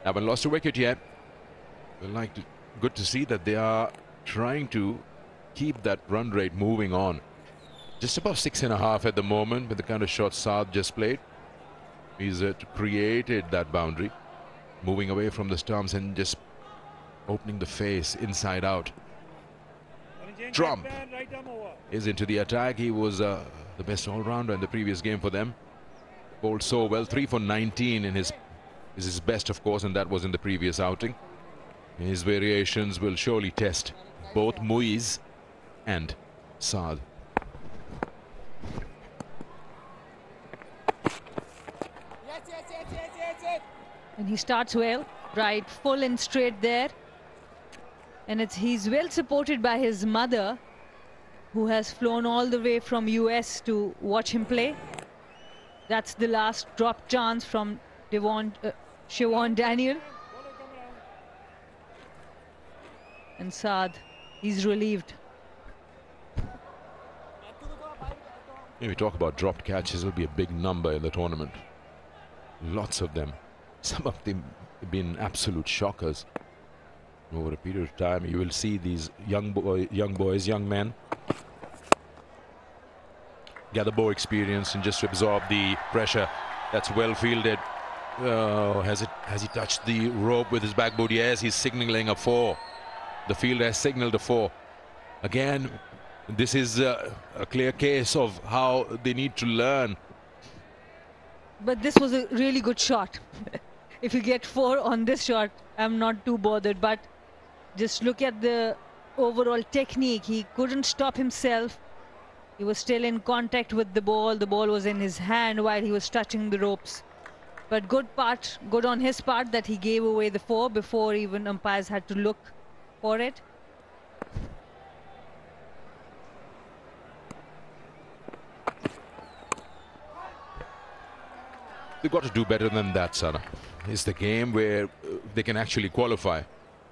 S1: Haven't lost a wicket yet. Good to see that they are trying to keep that run rate moving on. Just above 6.5 at the moment with the kind of shot Saad just played. He's created that boundary, moving away from the stumps and just opening the face inside out. Trump is into the attack. He was the best all-rounder in the previous game for them. Bowled so well, 3 for 19 in his best, of course, and that was in the previous outing. His variations will surely test both Moiz and Saad.
S4: And he starts well, right, full and straight there. And he's well supported by his mother, who has flown all the way from US to watch him play. That's the last drop chance from Siobhan Daniel. And Saad, he's relieved.
S1: When we talk about dropped catches, it'll be a big number in the tournament. Lots of them. Some of them have been absolute shockers. Over a period of time, you will see these young boys, young men gather more experience and just absorb the pressure. That's well fielded. Oh, has he touched the rope with his backboard? Yes, he's signaling a 4. The fielder has signaled a 4. Again, this is a clear case of how they need to learn.
S4: But this was a really good shot. If you get 4 on this shot, I'm not too bothered. But just look at the overall technique. He couldn't stop himself. He was still in contact with the ball. The ball was in his hand while he was touching the ropes. But good on his part that he gave away the 4 before even umpires had to look for it.
S1: They've got to do better than that, Sana. It's the game where they can actually qualify.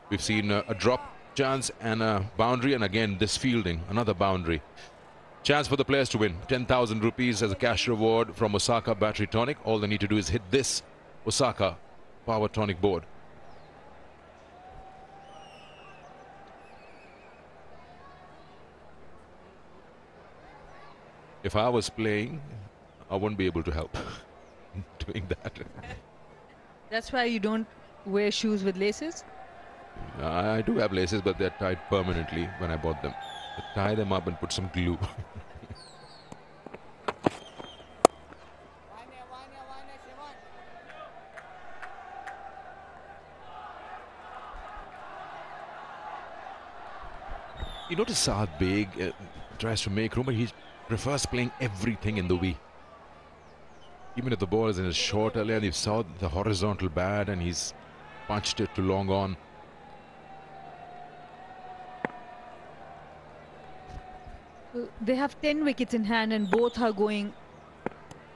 S1: We've seen a drop chance and a boundary, and again this fielding, another boundary. Chance for the players to win. 10,000 rupees as a cash reward from Osaka Battery Tonic. All they need to do is hit this Osaka Power Tonic board. If I was playing, I wouldn't be able to help doing that.
S4: That's why you don't wear shoes with laces?
S1: I do have laces, but they're tied permanently when I bought them. I tie them up and put some glue. You notice Saad Beg tries to make room, but he prefers playing everything in the V. Even if the ball is in his short earlier, you saw the horizontal bat and he's punched it to long on.
S4: They have 10 wickets in hand and both are going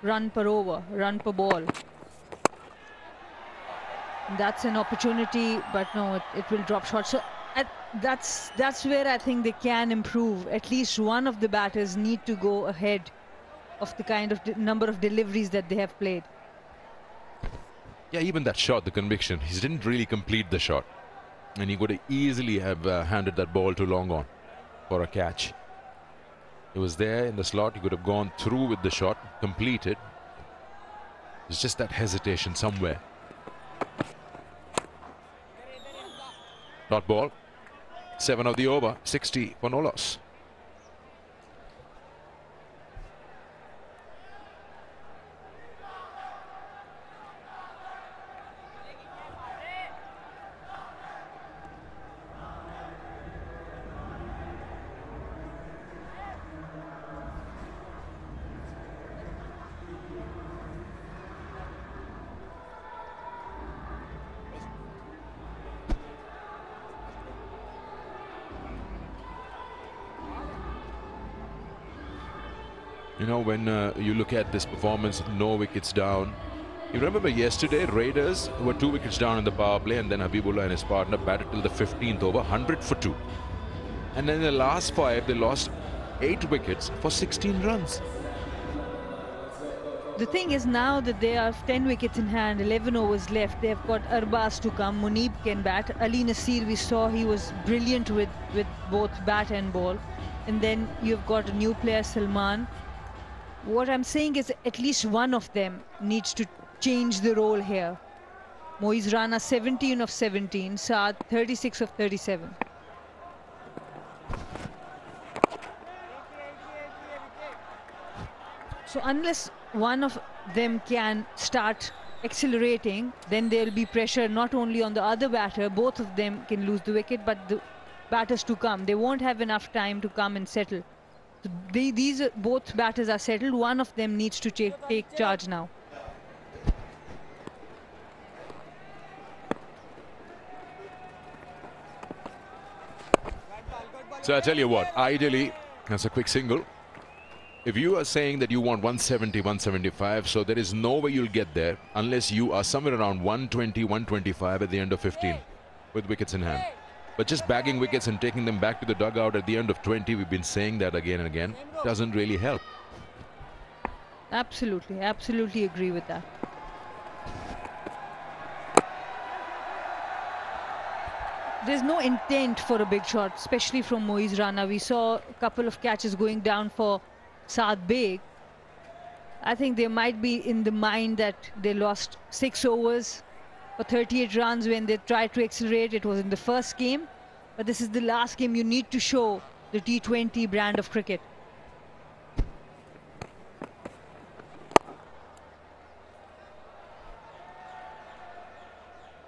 S4: run per over, run per ball. That's an opportunity, but no, it will drop short. So that's where I think they can improve. At least one of the batters need to go ahead of the kind of number of deliveries that they have played.
S1: Yeah, even that shot, the conviction, he didn't really complete the shot. And he could easily have handed that ball to long on for a catch. It was there in the slot. He could have gone through with the shot, completed. It's just that hesitation somewhere. Dot ball. 7 of the over. 60 for no loss. You know, when you look at this performance, no wickets down. You remember yesterday, Raiders were 2 wickets down in the power play, and then Habibullah and his partner batted till the 15th over, 100 for 2. And then in the last 5, they lost 8 wickets for 16 runs.
S4: The thing is, now that they have 10 wickets in hand, 11 overs left, they have got Arbaz to come, Munib can bat. Ali Nasir, we saw he was brilliant with both bat and ball. And then you've got a new player, Salman. What I'm saying is at least one of them needs to change the role here. Moiz Rana 17 of 17, Saad 36 of 37. So unless one of them can start accelerating, then there will be pressure not only on the other batter, both of them can lose the wicket, but the batters to come. They won't have enough time to come and settle. So both batters are settled. One of them needs to take charge now.
S1: So I tell you what, ideally, that's a quick single. If you are saying that you want 170, 175, so there is no way you'll get there unless you are somewhere around 120, 125 at the end of 15 with wickets in hand. But just bagging wickets and taking them back to the dugout at the end of 20, we've been saying that again and again, doesn't really help.
S4: Absolutely, absolutely agree with that. There's no intent for a big shot, especially from Moiz Rana. We saw a couple of catches going down for Saad Beg. I think they might be in the mind that they lost 6 overs for 38 runs when they tried to accelerate. It was in the first game, but this is the last game. You need to show the T20 brand of cricket.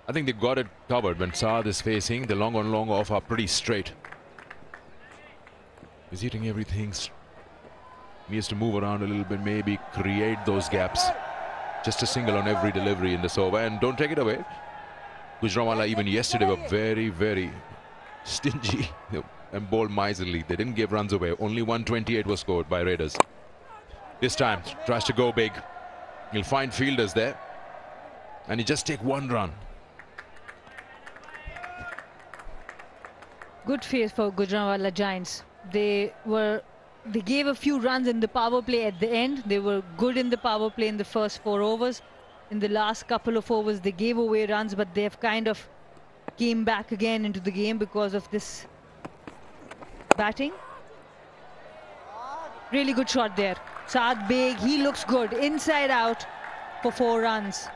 S1: I think they got it covered when Saad is facing. The long on long off are pretty straight. He's hitting everything. Needs to move around a little bit, maybe create those gaps. Just a single on every delivery in this over, and don't take it away. Gujranwala even yesterday were very, very stingy and bowled miserly. They didn't give runs away. Only 128 was scored by Raiders. This time tries to go big. He'll find fielders there, and he just take 1 run.
S4: Good face for Gujranwala Giants. They gave a few runs in the power play at the end. They were good in the power play in the first 4 overs. In the last couple of overs, they gave away runs, but they have kind of came back again into the game because of this batting. Really good shot there. Saad Beg, he looks good. Inside out for 4 runs.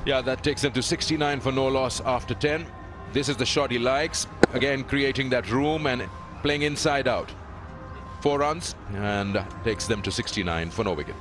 S1: Yeah, that takes them to 69 for no loss after 10. This is the shot he likes. Again, creating that room and playing inside out. 4 runs and takes them to 69 for no wicket.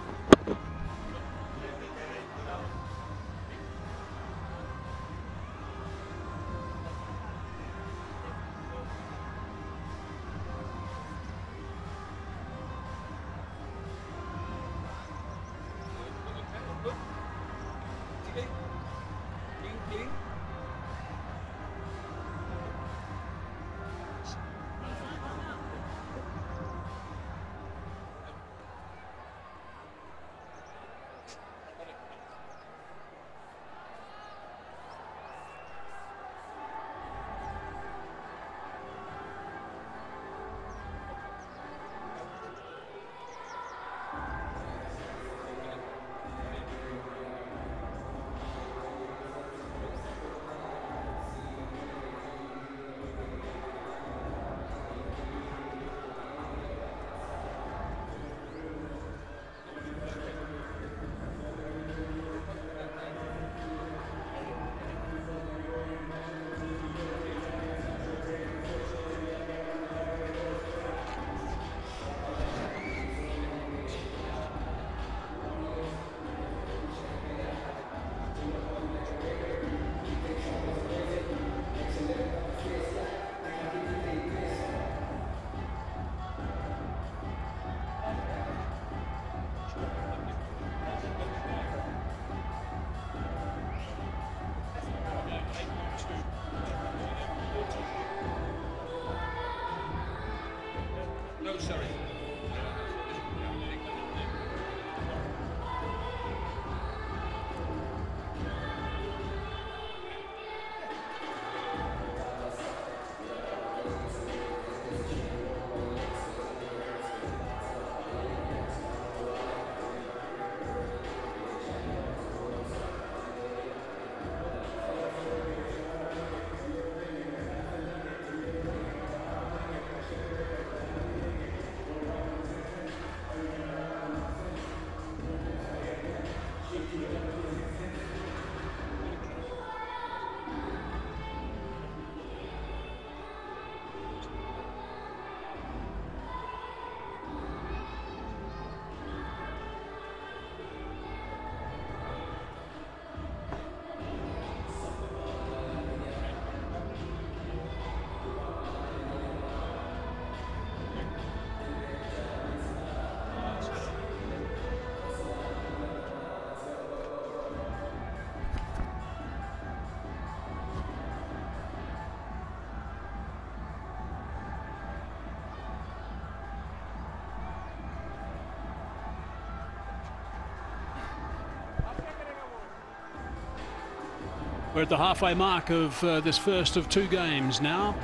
S5: We're at the halfway mark of this first of 2 games now,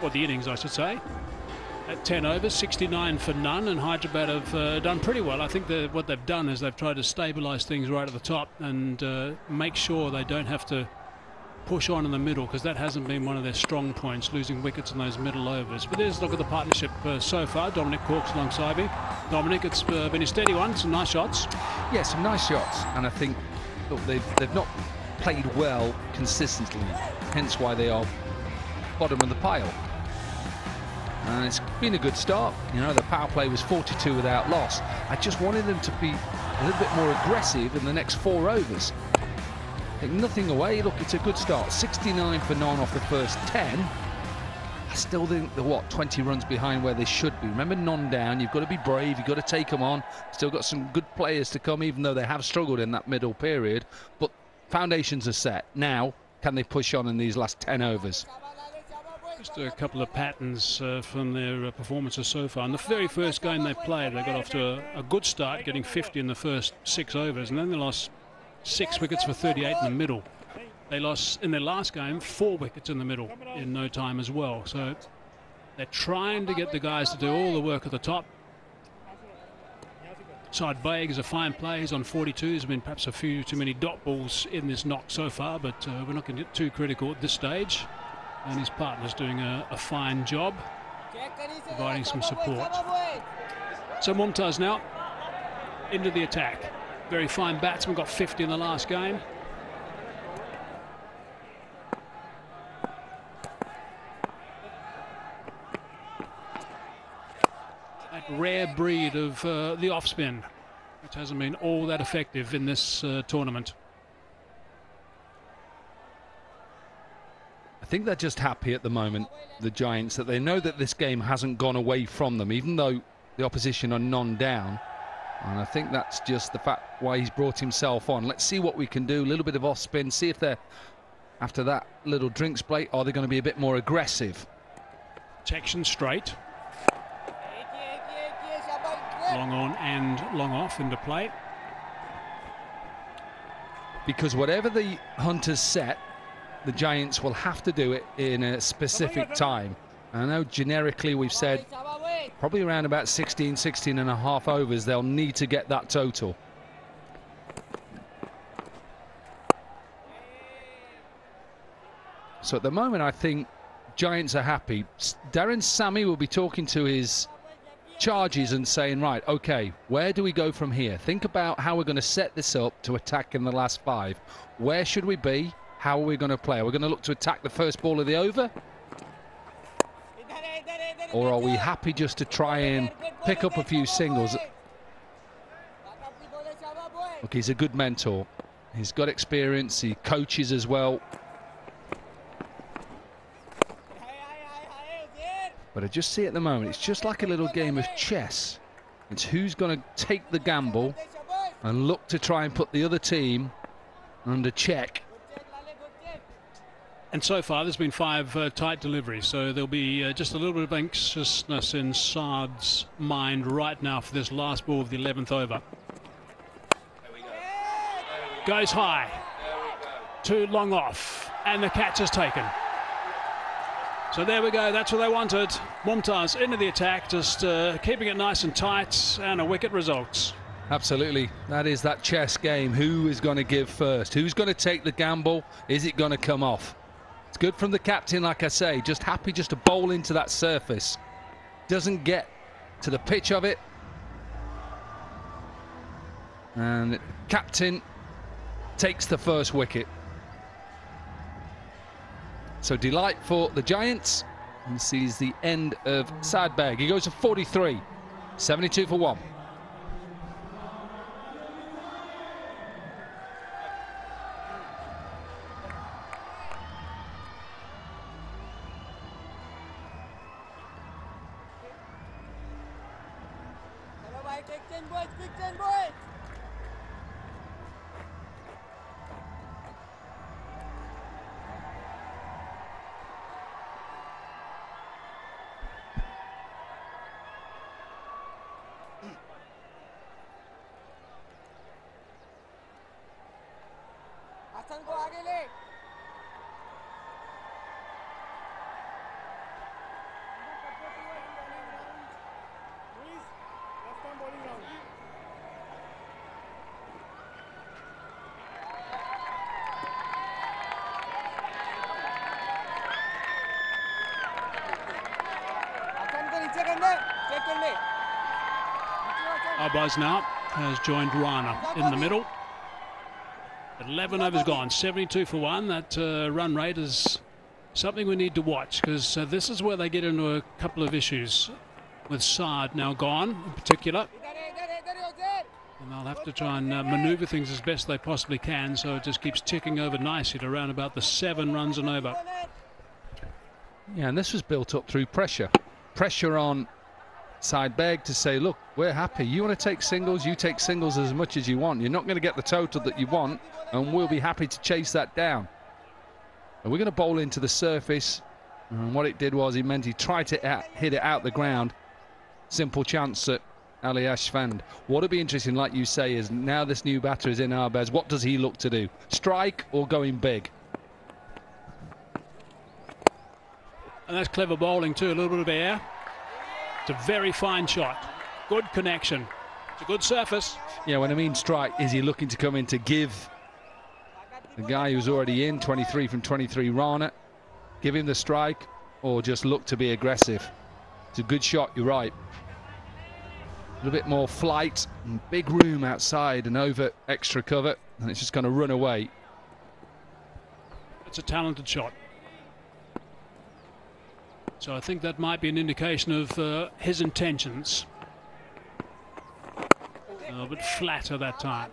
S5: or the innings I should say. At 10 overs, 69 for none, and Hyderabad have done pretty well. I think what they've done is they've tried to stabilise things right at the top and make sure they don't have to push on in the middle, because that hasn't been one of their strong points, losing wickets in those middle overs. But there's a look at the partnership so far. Dominic Corks alongside me. Dominic, it's been a steady one, some nice shots.
S7: Yeah, some nice shots, and I think, look, they've not played well consistently, hence why they are bottom of the pile. And it's been a good start. You know, the power play was 42 without loss. I just wanted them to be a little bit more aggressive in the next 4 overs. Take nothing away. Look, it's a good start. 69 for none off the first 10. I still think they're 20 runs behind where they should be. Remember, none down. You've got to be brave. You've got to take them on. Still got some good players to come, even though they have struggled in that middle period. But foundations are set. Now, can they push on in these last 10 overs?
S5: Just a couple of patterns from their performances so far. In the very first game they played, they got off to a good start, getting 50 in the first 6 overs, and then they lost 6 wickets for 38 in the middle. They lost in their last game 4 wickets in the middle in no time as well. So they're trying to get the guys to do all the work at the top. Saad Beg is a fine play. He's on 42. There's been perhaps a few too many dot balls in this knock so far, but we're not going to get too critical at this stage. And his partner's doing a fine job, providing some support. So Mumtaz now into the attack. Very fine batsman, got 50 in the last game. That rare breed of the off spin, which hasn't been all that effective in this tournament.
S7: I think they're just happy at the moment, the Giants, that they know that this game hasn't gone away from them, even though the opposition are none down. And I think that's just the fact why he's brought himself on. Let's see what we can do. A little bit of off spin. See if they're, after that little drinks break, are they going to be a bit more aggressive?
S5: Protection straight. Long on and long off into play. Because
S7: whatever the Hunters set, the Giants will have to do it in a specific time. I know generically we've said probably around about 16 and a half overs they'll need to get that total. So at the moment I think Giants are happy. Darren Sammy will be talking to his charges and saying, right, okay, where do we go from here? Think about how we're going to set this up to attack in the last 5. Where should we be? How are we going to play? Are we going to look to attack the first ball of the over? Or are we happy just to try and pick up a few singles? Look, he's a good mentor. He's got experience. He coaches as well. But I just see at the moment, it's just like a little game of chess. It's who's going to take the gamble and look to try and put the other team under check.
S5: And so far there's been 5 tight deliveries, so there'll be just a little bit of anxiousness in Saad's mind right now for this last ball of the 11th over. Goes high, too long off, and the catch is taken. So there we go, that's what they wanted. Mumtaz into the attack, just keeping it nice and tight, and a wicket results.
S7: Absolutely, that is that chess game. Who is going to give first? Who's going to take the gamble? Is it going to come off? It's good from the captain, like I say, just happy just to bowl into that surface. Doesn't get to the pitch of it. And captain takes the first wicket. So delight for the Giants, and sees the end of Saad Beg. He goes to 43, 72 for 1.
S5: Arbaz now has joined Rana in the middle. 11 overs gone, 72 for 1. That run rate is something we need to watch, because this is where they get into a couple of issues, with Saad now gone in particular. And they'll have to try and manoeuvre things as best they possibly can, so it just keeps ticking over nicely to around about the 7 runs and over.
S7: Yeah, and this was built up through pressure. Pressure on Saad Beg to say, look, we're happy. You want to take singles, you take singles as much as you want. You're not going to get the total that you want, and we'll be happy to chase that down. And we're going to bowl into the surface. And what it did was he tried to hit it out the ground. Simple chance at Ali Ashfand. What'll be interesting, like you say, is now this new batter is in Arbaz. What does he look to do? Strike or going big?
S5: And that's clever bowling too, a little bit of air. It's a very fine shot. Good connection. It's a good surface.
S7: Yeah, when I mean strike, is he looking to come in to give the guy who's already in, 23 from 23, Rana, give him the strike, or just look to be aggressive? It's a good shot, you're right. A little bit more flight and big room outside and over extra cover, and it's just going to run away.
S5: It's a talented shot. So I think that might be an indication of his intentions. A little bit flatter that time.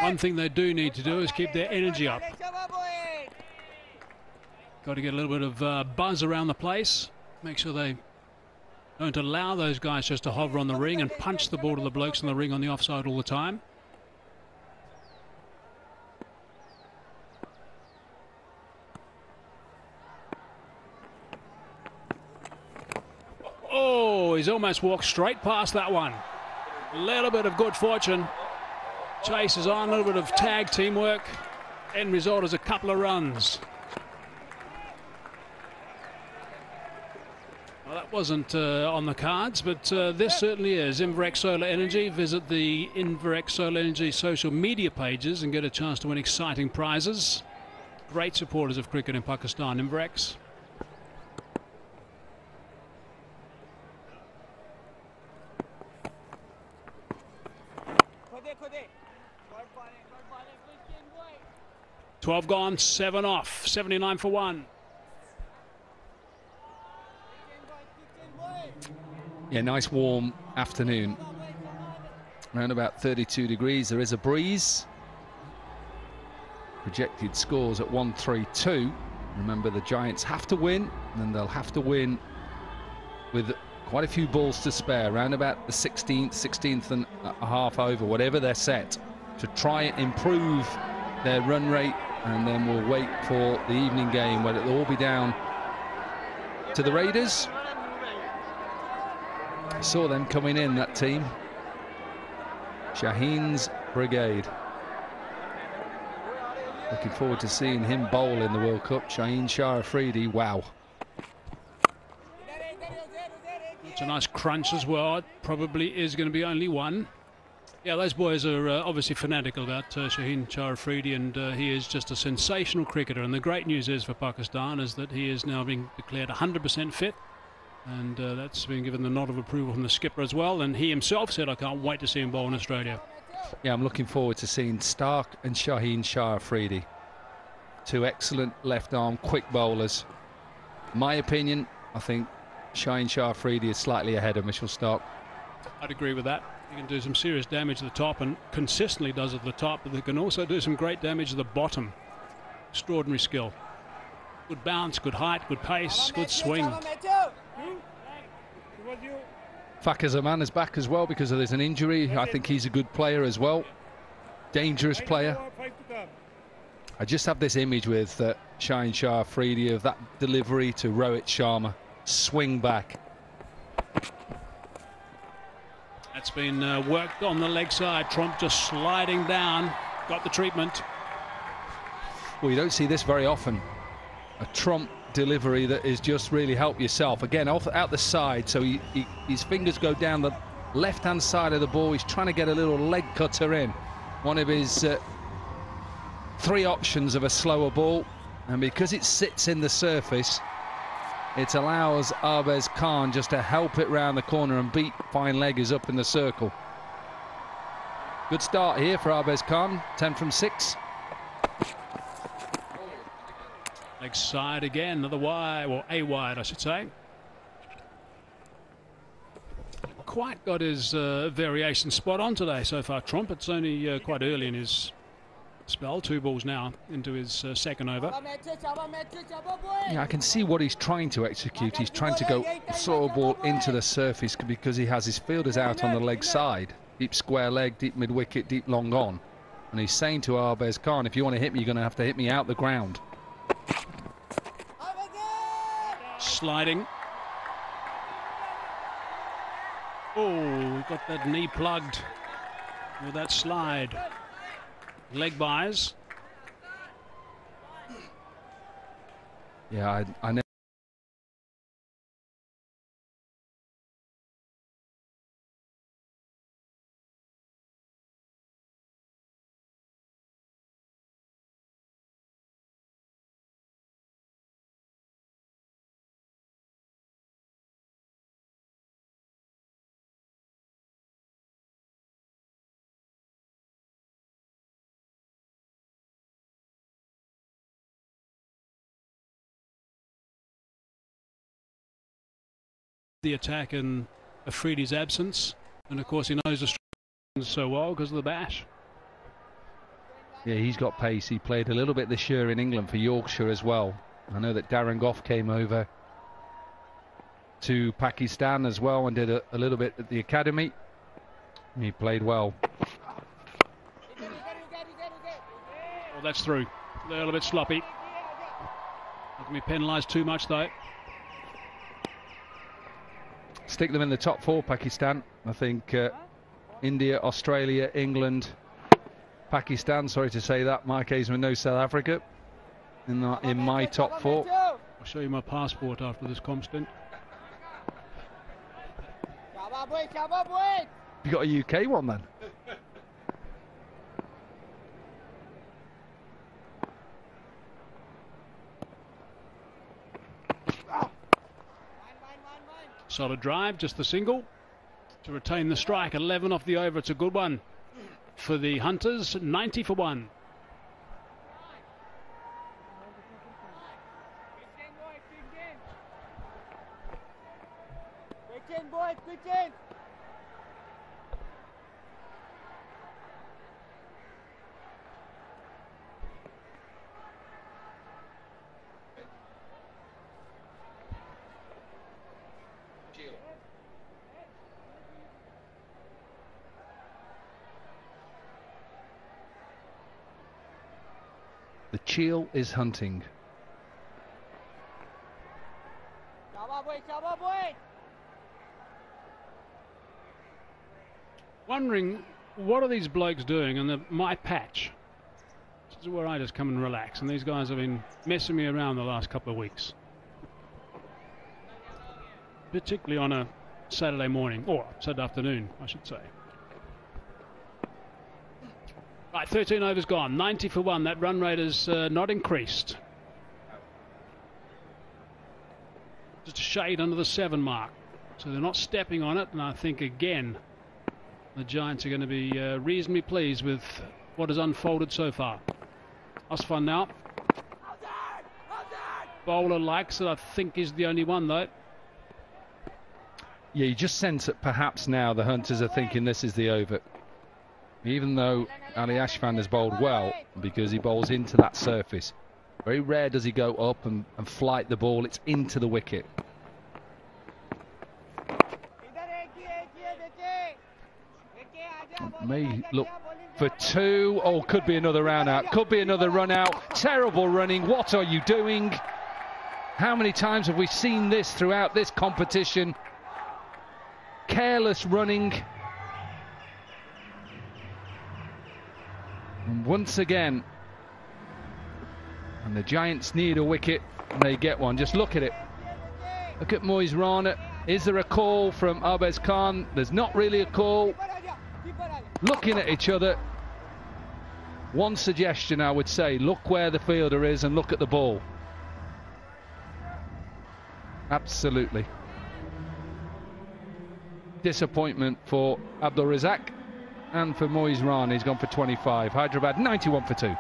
S5: One thing they do need to do is keep their energy up. Got to get a little bit of buzz around the place. Make sure they don't allow those guys just to hover on the ring and punch the ball to the blokes in the ring on the offside all the time. Oh, he's almost walked straight past that one. A little bit of good fortune. Chase is on, a little bit of tag teamwork. End result is a couple of runs. Well, that wasn't on the cards, but this certainly is. Inverex Solar Energy. Visit the Inverex Solar Energy social media pages and get a chance to win exciting prizes. Great supporters of cricket in Pakistan, Inverex. "12 gone, 7 off, 79 for 1.
S7: Yeah, nice warm afternoon. Around about 32 degrees. There is a breeze. Projected scores at 132. Remember, the Giants have to win, and they'll have to win with quite a few balls to spare. Around about the 16th and a half over, whatever they're set, to try and improve their run rate. And then we'll wait for the evening game where it'll all be down to the Raiders. I saw them coming in, that team. Shaheen's brigade. Looking forward to seeing him bowl in the World Cup. Shaheen Shah Afridi, wow.
S5: It's a nice crunch as well. It probably is going to be only one. Yeah, those boys are obviously fanatical about Shaheen Shah Afridi, and he is just a sensational cricketer. And the great news is for Pakistan is that he is now being declared 100% fit, and that's been given the nod of approval from the skipper as well. And he himself said, "I can't wait to see him bowl in Australia."
S7: Yeah, I'm looking forward to seeing Stark and Shaheen Shah Afridi. Two excellent left-arm quick bowlers. My opinion, I think Shaheen Shah Afridi is slightly ahead of Mitchell Stark.
S5: I'd agree with that. He can do some serious damage at the top, and consistently does at the top, but they can also do some great damage at the bottom. Extraordinary skill. Good bounce, good height, good pace, good swing.
S7: Fakhar Zaman is back as well because there's an injury. I think he's a good player as well. Dangerous player. I just have this image with Shaheen Shah Afridi of that delivery to Rohit Sharma. Swing back.
S5: That's been worked on the leg side. Trump just sliding down. Got the treatment.
S7: Well, you don't see this very often. A Trump delivery that is just really help yourself. Again, out the side, so his fingers go down the left-hand side of the ball. He's trying to get a little leg cutter in. One of his 3 options of a slower ball, and because it sits in the surface, it allows Arbez Khan just to help it round the corner and beat fine leggers up in the circle. Good start here for Arbez Khan, 10 from 6.
S5: Leg side again, another wide, or a wide I should say. Quite got his variation spot on today so far, Trump. It's only quite early in his spell, 2 balls now into his second over.
S7: Yeah, I can see what he's trying to execute. He's trying to go slow ball into the surface because he has his fielders out on the leg side. Deep square leg, deep mid wicket, deep long on. And he's saying to Arbez Khan, if you want to hit me, you're going to have to hit me out the ground.
S5: Sliding. Oh, got that knee plugged with that slide. Leg buys.
S7: Yeah, I know.
S5: The attack in Afridi's absence, and of course he knows the Australians so well because of the bash.
S7: Yeah, he's got pace. He played a little bit this year in England for Yorkshire as well. I know that Darren Goff came over to Pakistan as well and did a little bit at the academy. He played well.
S5: Well, that's through. A little bit sloppy. Not going to be penalised too much though.
S7: Stick them in the top 4, Pakistan. I think India, Australia, England, Pakistan, sorry to say that, Mark Aisman, no South Africa in my top 4.
S5: I'll show you my passport after this comp stint.
S7: You got a UK one then?
S5: Solid drive, just the single to retain the strike. 11 off the over. It's a good one for the Hunters. 90 for 1.
S7: The Cheel is hunting.
S5: Wondering what are these blokes doing in my patch. This is where I just come and relax, and these guys have been messing me around the last couple of weeks, particularly on a Saturday morning, or Saturday afternoon I should say. Right, 13 overs gone, 90 for 1. That run rate is not increased. Just a shade under the 7 mark. So they're not stepping on it, and I think again the Giants are going to be reasonably pleased with what has unfolded so far. Osfan now. Bowler likes it, I think he's the only one though.
S7: Yeah, you just sense that perhaps now the Hunters are thinking this is the over. Even though Ali Ashfan has bowled well, because he bowls into that surface. Very rare does he go up and flight the ball, it's into the wicket. May look for 2, or could be another run out, could be another run out. Terrible running, what are you doing? How many times have we seen this throughout this competition? Careless running. And once again, And the Giants need a wicket, and they get one. Just look at it. Look at Moiz Rana. Is there a call from Arbez Khan? There's not really a call. Looking at each other. One suggestion I would say, look where the fielder is and look at the ball. Absolutely. Disappointment for Abdul Razak and for Moiz Rana. He's gone for 25. Hyderabad 91 for 2.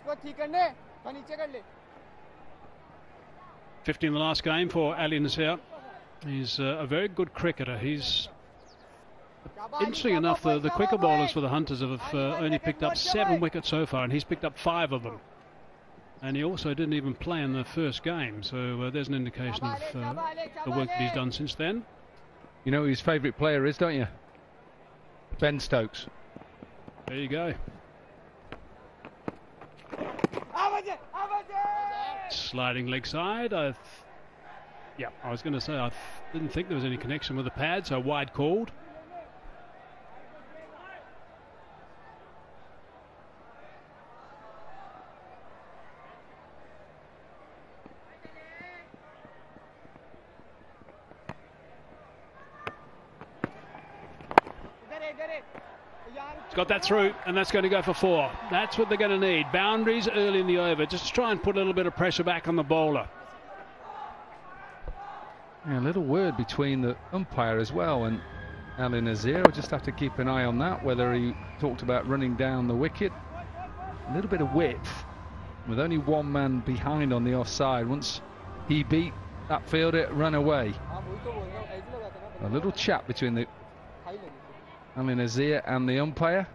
S10: इसको ठीक करने तो नीचे कर ले
S5: 50 in the last game for Ali Nasir. He's a very good cricketer. He's interesting enough, the quicker bowlers for the Hunters have only picked up 7 wickets so far, and he's picked up 5 of them. And he also didn't even play in the first game, so there's an indication of the work that he's done since then.
S7: You know who his favourite player is, don't you? Ben Stokes.
S5: There you go. Sliding leg side. I was going to say I didn't think there was any connection with the pad, so wide called. Got that through, and that's going to go for 4. That's what they're going to need. Boundaries early in the over, just to try and put a little bit of pressure back on the bowler.
S7: Yeah, a little word between the umpire as well and Ali Nasir. We'll just have to keep an eye on that, whether he talked about running down the wicket. A little bit of width, with only one man behind on the offside. Once he beat that fielder, run away. A little chat between the Ali Nasir and the umpire.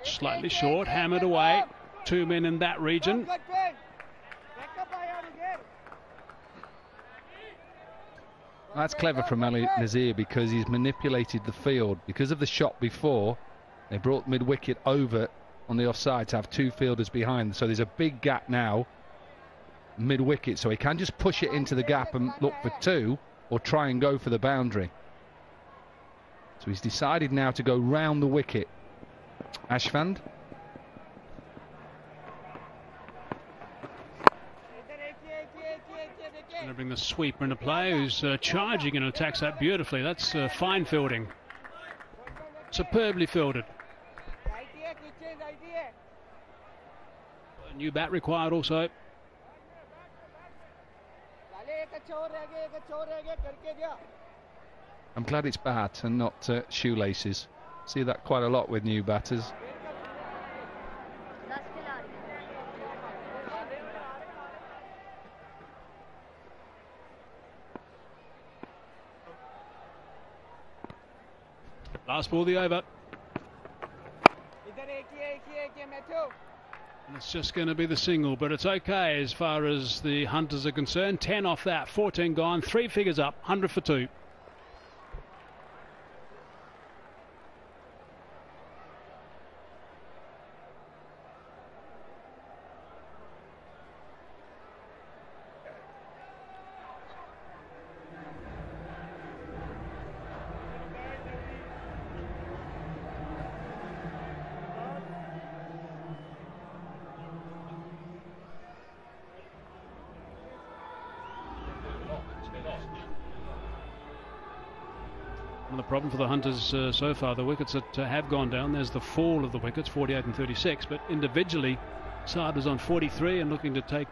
S5: Slightly short, hammered away. 2 men in that region.
S7: That's clever from Ali Nasir, because he's manipulated the field. Because of the shot before, they brought mid-wicket over on the offside to have 2 fielders behind. So there's a big gap now, mid-wicket. So he can just push it into the gap and look for 2, or try and go for the boundary. So he's decided now to go round the wicket. Ashfand.
S5: Going to bring the sweeper into play, who's charging and attacks that beautifully. That's fine fielding. Superbly fielded. A new bat required also.
S7: I'm glad it's bat and not shoelaces. See that quite a lot with new batters.
S5: Last ball of the over. And it's just going to be the single, but it's okay as far as the Hunters are concerned. 10 off that, 14 gone, 3 figures up, 100 for 2. The problem for the Hunters so far, the wickets that have gone down, there's the fall of the wickets, 48 and 36, but individually, Saad is on 43 and looking to take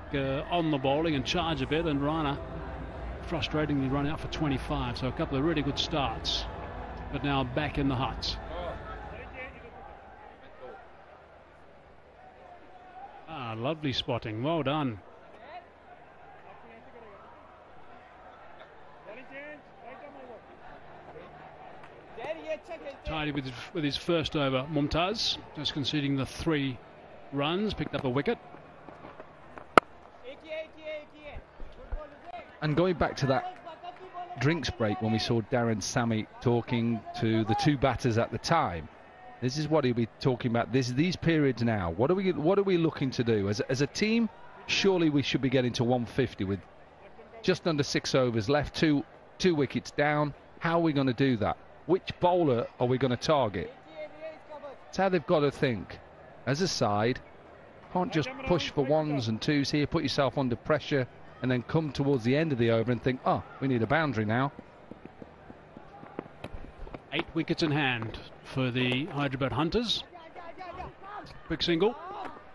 S5: on the bowling and charge a bit, and Rana frustratingly run out for 25, so a couple of really good starts, but now back in the huts. Ah, lovely spotting, well done. Tidy with his first over, Mumtaz, just conceding the 3 runs, picked up a wicket.
S11: And going back to that drinks break when we saw Darren Sammy talking to the 2 batters at the time, this is what he'll be talking about. These periods now. What are we looking to do as a team? Surely we should be getting to 150 with just under 6 overs left, two wickets down. How are we going to do that? Which bowler are we going to target? That's how they've got to think. As a side, can't just push for 1s and 2s here, put yourself under pressure, and then come towards the end of the over and think, oh, we need a boundary now.
S5: 8 wickets in hand for the Hyderabad Hunters. Quick single,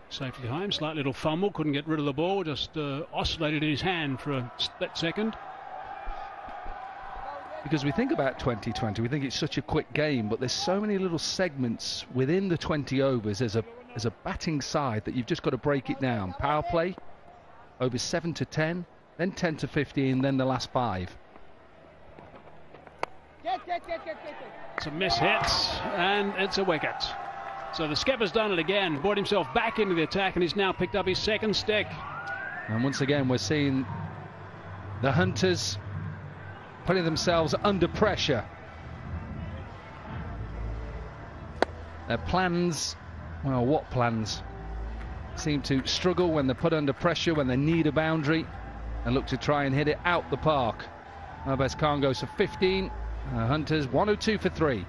S5: safely home, slight little fumble, couldn't get rid of the ball, just oscillated in his hand for a split second.
S11: Because we think about 2020, we think it's such a quick game, but there's so many little segments within the 20 overs as a batting side that you've just got to break it down. Power play, over 7 to 10, then 10 to 15, then the last 5.
S5: It's a miss hit, and it's a wicket. So the skipper's done it again, brought himself back into the attack, and he's now picked up his 2nd stick.
S11: And once again, we're seeing the Hunters putting themselves under pressure. Their plans, well, what plans? Seem to struggle when they're put under pressure, when they need a boundary, and look to try and hit it out the park. Mobes Khan goes for 15. Hunters 102 for 3.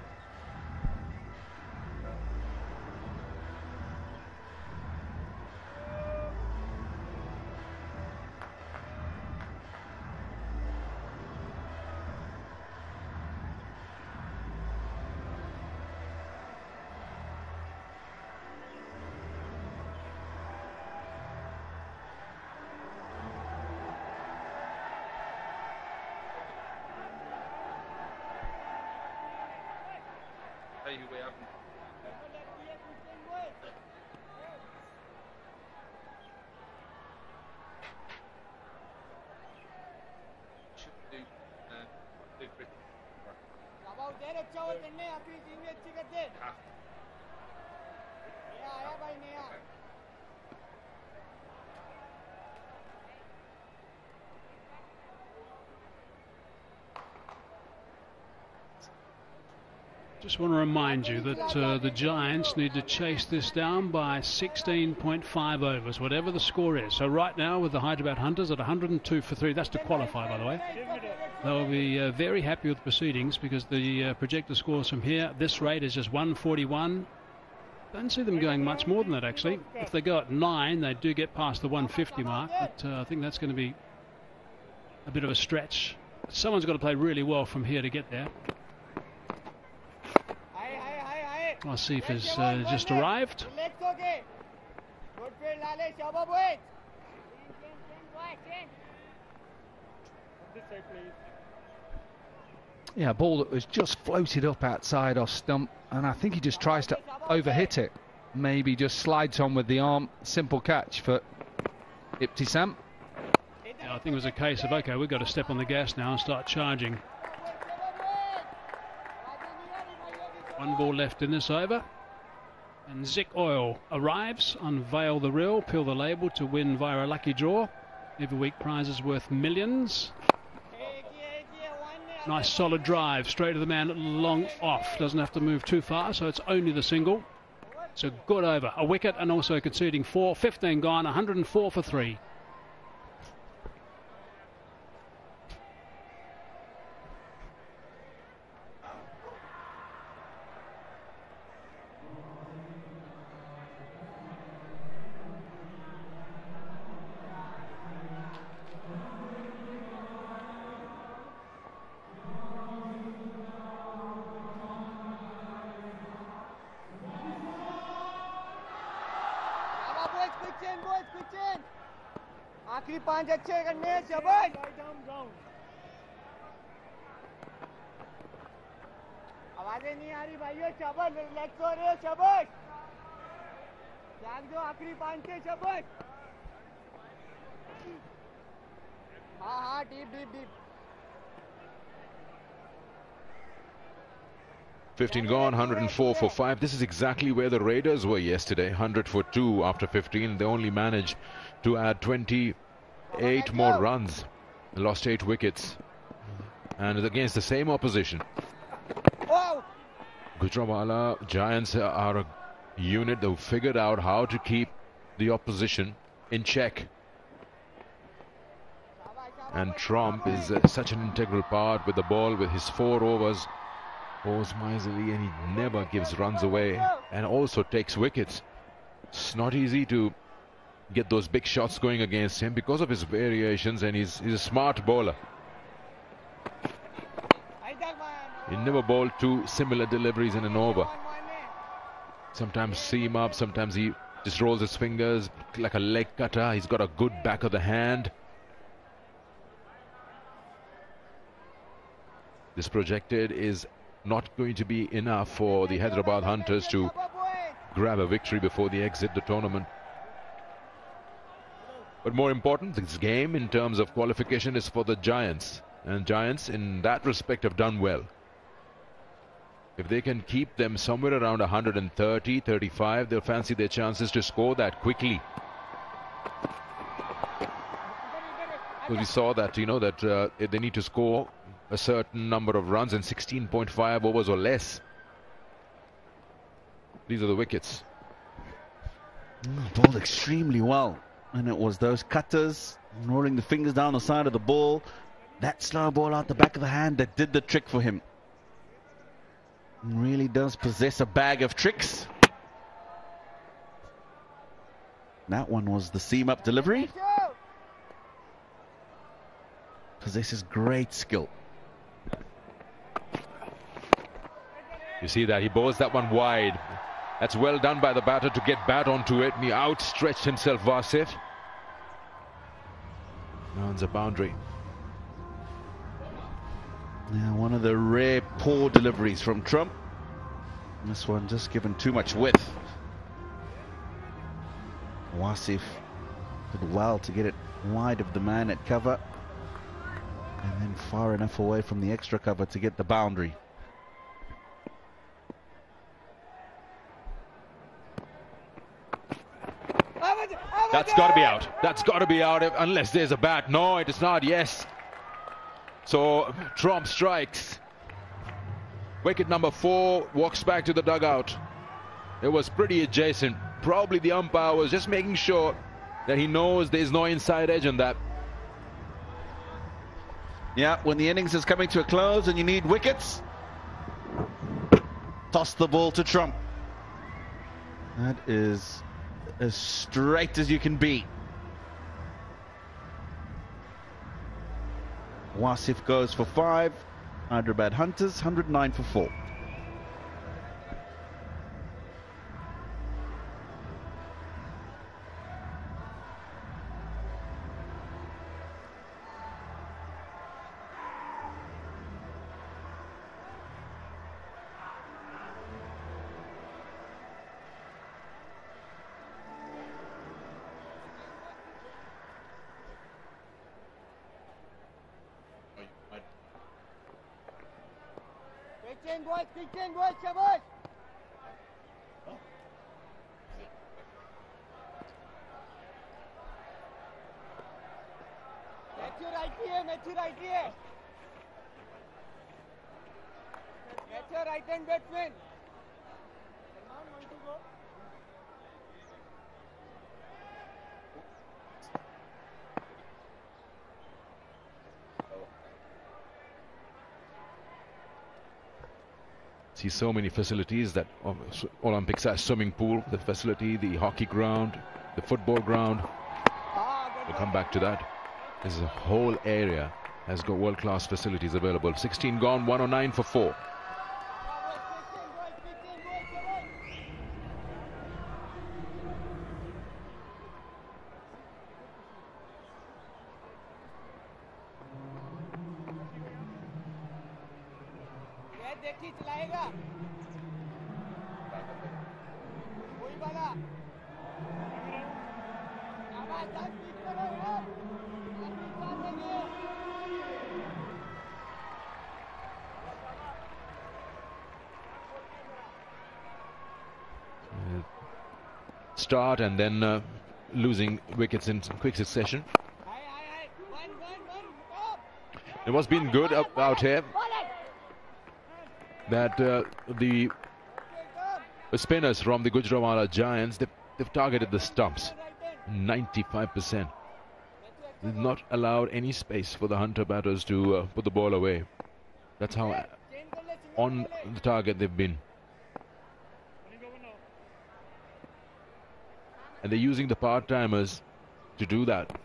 S5: Just want to remind you that the Giants need to chase this down by 16.5 overs, whatever the score is. So right now with the Hyderabad Hunters at 102 for 3, that's to qualify, by the way. They'll be very happy with proceedings because the projected scores from here, this rate is just 141. Don't see them going much more than that, actually. If they go at 9, they do get past the 150 mark, but I think that's going to be a bit of a stretch. Someone's got to play really well from here to get there. Asif has just arrived.
S11: Yeah, a ball that was just floated up outside off stump, and I think he just tries to overhit it. Maybe just slides on with the arm. Simple catch for Ibtisam.
S5: Yeah, I think it was a case of, okay, we've got to step on the gas now and start charging. 1 ball left in this over, and Zik Oil arrives, unveil the reel, peel the label to win via a lucky draw. Every week prizes worth millions. Nice solid drive, straight to the man, long off, doesn't have to move too far, so it's only the single. It's a good over, a wicket, and also conceding 4, 15 gone, 104 for 3.
S10: आखिरी 5 अच्छे करने हैं शाबाश आवाजें नहीं आ रही भाइयों शाबाश रिलैक्स हो रहे हो शाबाश जाग दो आखिरी 5 के शाबाश हाँ हाँ deep deep deep
S1: 15 gone, 104 for 5. This is exactly where the Raiders were yesterday. 100 for 2 after 15. They only managed to add 28 more runs. They lost 8 wickets. And it's against the same opposition. Gujranwala Giants are a unit that figured out how to keep the opposition in check. And Trump is such an integral part with the ball, with his 4 overs. Goes miserly and he never gives runs away and also takes wickets. It's not easy to get those big shots going against him because of his variations, and he's a smart bowler. He never bowled 2 similar deliveries in an over. Sometimes seam up, sometimes he just rolls his fingers like a leg cutter. He's got a good back of the hand. This projected is not going to be enough for the Hyderabad Hunters to grab a victory before they exit the tournament. But more important, this game in terms of qualification is for the Giants. And Giants in that respect have done well. If they can keep them somewhere around 130, 35, they'll fancy their chances to score that quickly. Because we saw that, you know, that they need to score a certain number of runs in 16.5 overs or less. These are the wickets.
S8: Bowled extremely well. And it was those cutters rolling the fingers down the side of the ball. That slow ball out the back of the hand that did the trick for him. Really does possess a bag of tricks. That one was the seam up delivery. Possesses great skill.
S1: You see that he bowls that one wide. That's well done by the batter to get bat onto it. He outstretched himself, Wasif. Earns a boundary.
S8: Yeah, one of the rare poor deliveries from Trump. This one just given too much width. Wasif did well to get it wide of the man at cover. And then far enough away from the extra cover to get the boundary.
S1: That's got to be out. That's got to be out unless there's a bat. No, it is not. Yes. So Trump strikes. Wicket number 4 walks back to the dugout. It was pretty adjacent. Probably the umpire was just making sure that he knows there's no inside edge on that.
S8: Yeah, when the innings is coming to a close and you need wickets, toss the ball to Trump. That is as straight as you can be. Wasif goes for 5. Hyderabad Hunters 109 for 4.
S10: Kitchen boys, shabash. Matthew right here, Matthew right here. Matthew right hand batsman. Salman want to go?
S1: See so many facilities that Olympics has: swimming pool, the facility, the hockey ground, the football ground. We'll come back to that. This is a whole area has got world-class facilities available. 16 gone, 109 for 4.
S10: देखी चलाएगा वही वाला आवाज आप speed करो यार आदमी चार लगे
S1: Start and then losing wickets in quick succession. It was been good out here that the spinners from the Gujranwala Giants, they've targeted the stumps 95%. They've not allowed any space for the Hunter batters to put the ball away. That's how on the target they've been. And they're using the part-timers to do that.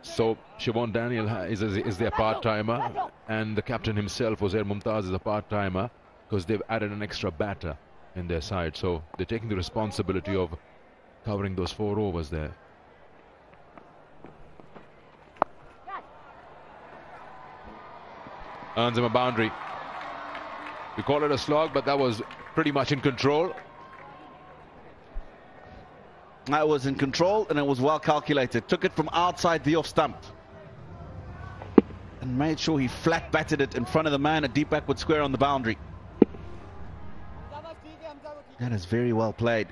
S1: So Siobhan Daniel is their part-timer, and the captain himself, Uzair Mumtaz, is a part-timer because they've added an extra batter in their side. So they're taking the responsibility of covering those 4 overs there. Earns him a boundary. We call it a slog, but that was pretty much in control.
S8: That was in control and it was well calculated. Took it from outside the off stump and made sure he flat batted it in front of the man, a deep backward square on the boundary. That is very well played.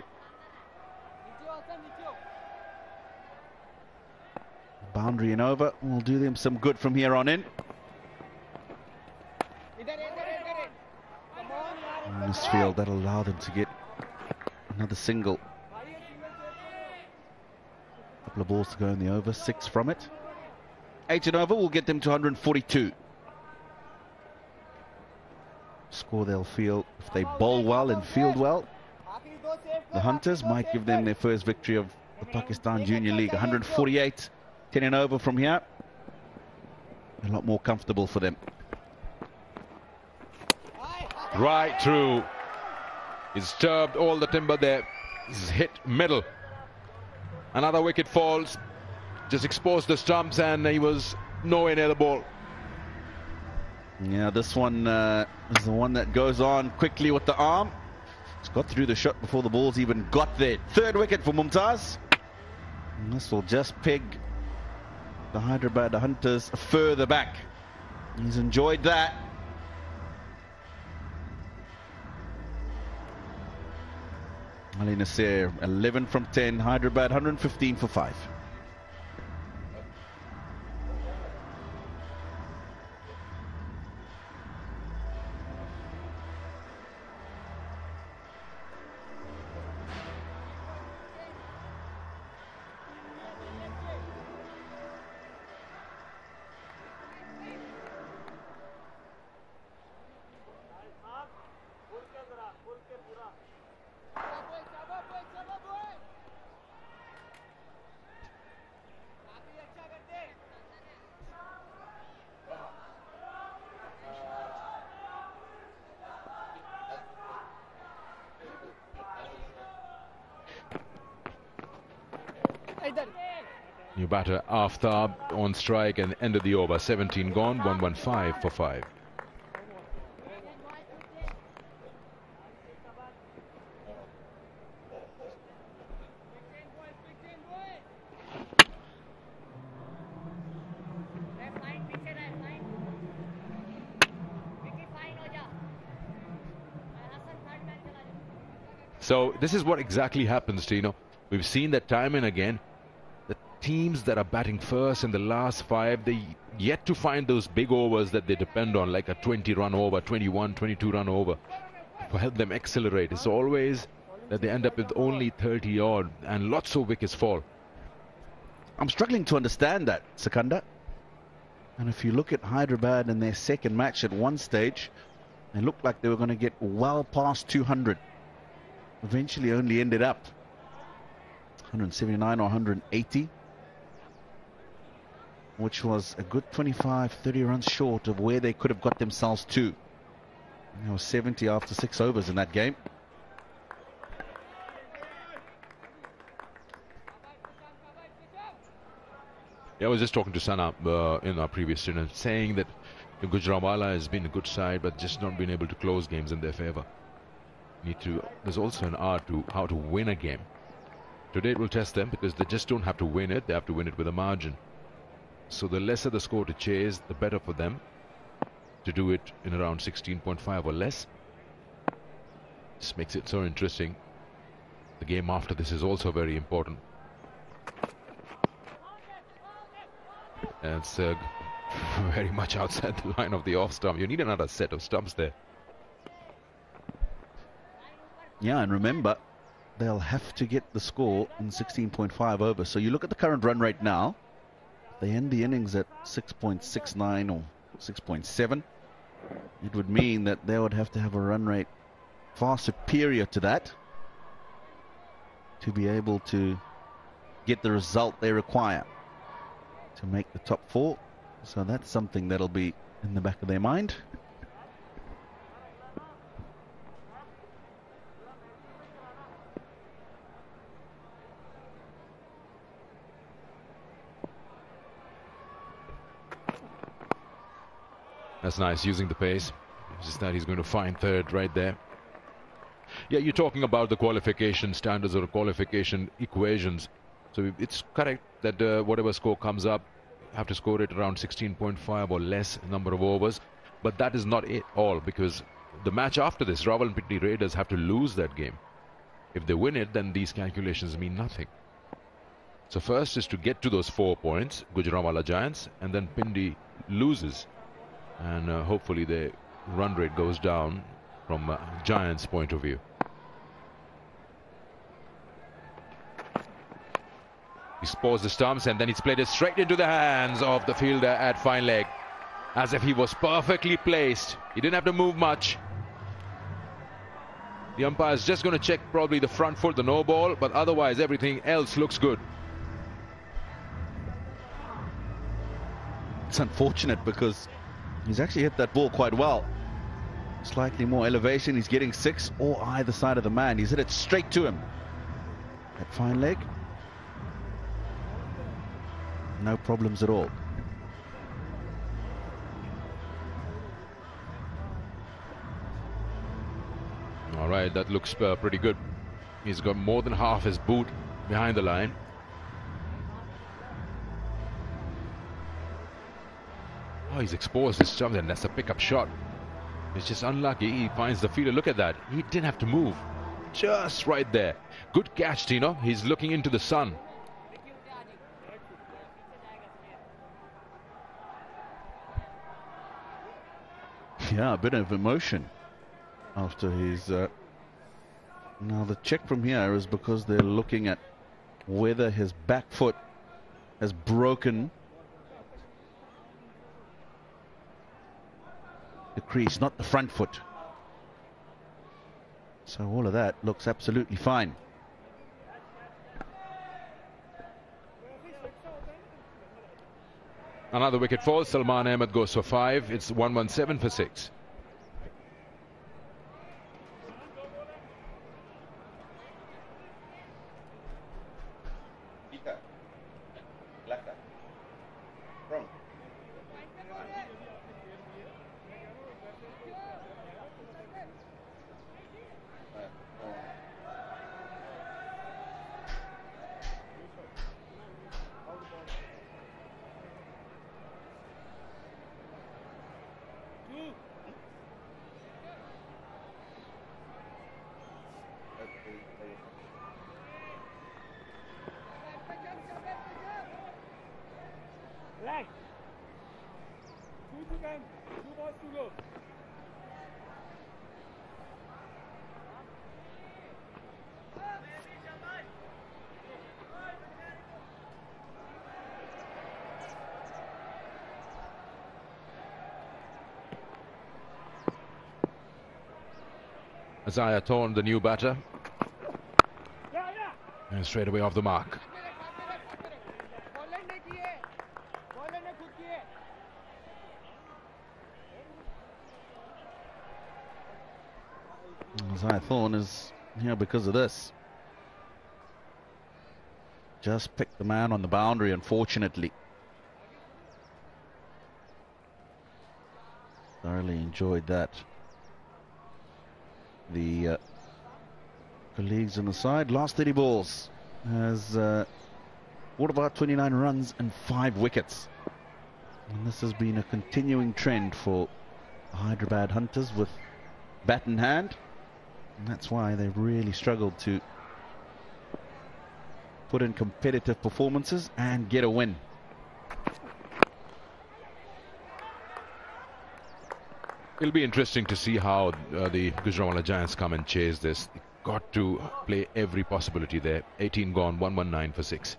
S8: Boundary and over will do them some good from here on in. In this field, that'll allow them to get another single. Couple of balls to go in the over, 6 from it. 8 and over will get them to 142. Score they'll feel if they bowl well and field well. The Hunters might give them their first victory of the Pakistan Junior League. 148, 10 and over from here. A lot more comfortable for them.
S1: Right through. He's disturbed all the timber there. He's hit middle. Another wicket falls. Just exposed the stumps and he was nowhere near the ball.
S8: Yeah, this one is the one that goes on quickly with the arm. It's got through the shot before the ball's even got there. 3rd wicket for Mumtaz. And this will just peg the Hyderabad Hunters further back. He's enjoyed that. Ali Nasir, 11 from 10. Hyderabad, 115 for 5.
S1: New batter Aftab on strike and end of the over. 17 gone, 115 for 5. So this is what exactly happens to, we've seen that time and again. The teams that are batting first in the last 5, they yet to find those big overs that they depend on, like a 20-run over, 21, 22-run over, to help them accelerate. It's always that they end up with only 30 odd and lots of wickets fall.
S8: I'm struggling to understand that, Sikandar. And if you look at Hyderabad in their second match at one stage, they looked like they were going to get well past 200. Eventually only ended up 179 or 180, which was a good 25-30 runs short of where they could have got themselves to. 70 after 6 overs in that game.
S1: Yeah, I was just talking to Sana in our previous dinner, saying that Gujranwala has been a good side, but just not been able to close games in their favour. There's also an art to how to win a game. Today it will test them because they just don't have to win it, they have to win it with a margin. So the lesser the score to chase, the better for them to do it in around 16.5 or less. This makes it so interesting. The game after this is also very important. And it's very much outside the line of the off stump. You need another set of stumps there.
S12: Yeah, and remember, they'll have to get the score in 16.5 overs. So you look at the current run rate now. They end the innings at 6.69 or 6.7. It would mean that they would have to have a run rate far superior to that to be able to get the result they require to make the top 4. So that's something that'll be in the back of their mind.
S1: That's nice, using the pace. It's just that he's going to find third right there. Yeah, you're talking about the qualification standards or qualification equations. So it's correct that whatever score comes up, you have to score it around 16.5 or less number of overs. But that is not it all, because the match after this, Rawalpindi Raiders have to lose that game. If they win it, then these calculations mean nothing. So first is to get to those 4 points, Gujranwala Giants, and then Pindi loses. And hopefully the run rate goes down from Giants' point of view. He spores the stumps and then he's played it straight into the hands of the fielder at fine leg, as if he was perfectly placed. He didn't have to move much. The umpire's just going to check probably the front foot, the no ball, but otherwise everything else looks good.
S12: It's unfortunate because he's actually hit that ball quite well. Slightly more elevation. He's getting 6 or either side of the man. He's hit it straight to him. At fine leg. No problems at all.
S1: All right, that looks pretty good. He's got more than half his boot behind the line. Oh, he's exposed his jump, and that's a pickup shot. It's just unlucky. He finds the fielder. Look at that. He didn't have to move. Just right there. Good catch, Tino. He's looking into the sun.
S12: Yeah, a bit of emotion after his... Now the check from here is because they're looking at whether his back foot has broken the crease, not the front foot. So all of that looks absolutely fine.
S1: Another wicket falls. Salman Ahmed goes for 5. It's 117 for 6. Isaiah Thorne, the new batter, and straight away off the mark.
S12: Isaiah Thorne is here because of this. Just picked the man on the boundary, unfortunately. Thoroughly enjoyed that. The colleagues on the side, last 30 balls has what about 29 runs and 5 wickets. And this has been a continuing trend for Hyderabad Hunters with bat in hand. And that's why they've really struggled to put in competitive performances and get a win.
S1: It'll be interesting to see how the Gujranwala Giants come and chase this. Got to play every possibility there. 18 gone, 119 for 6.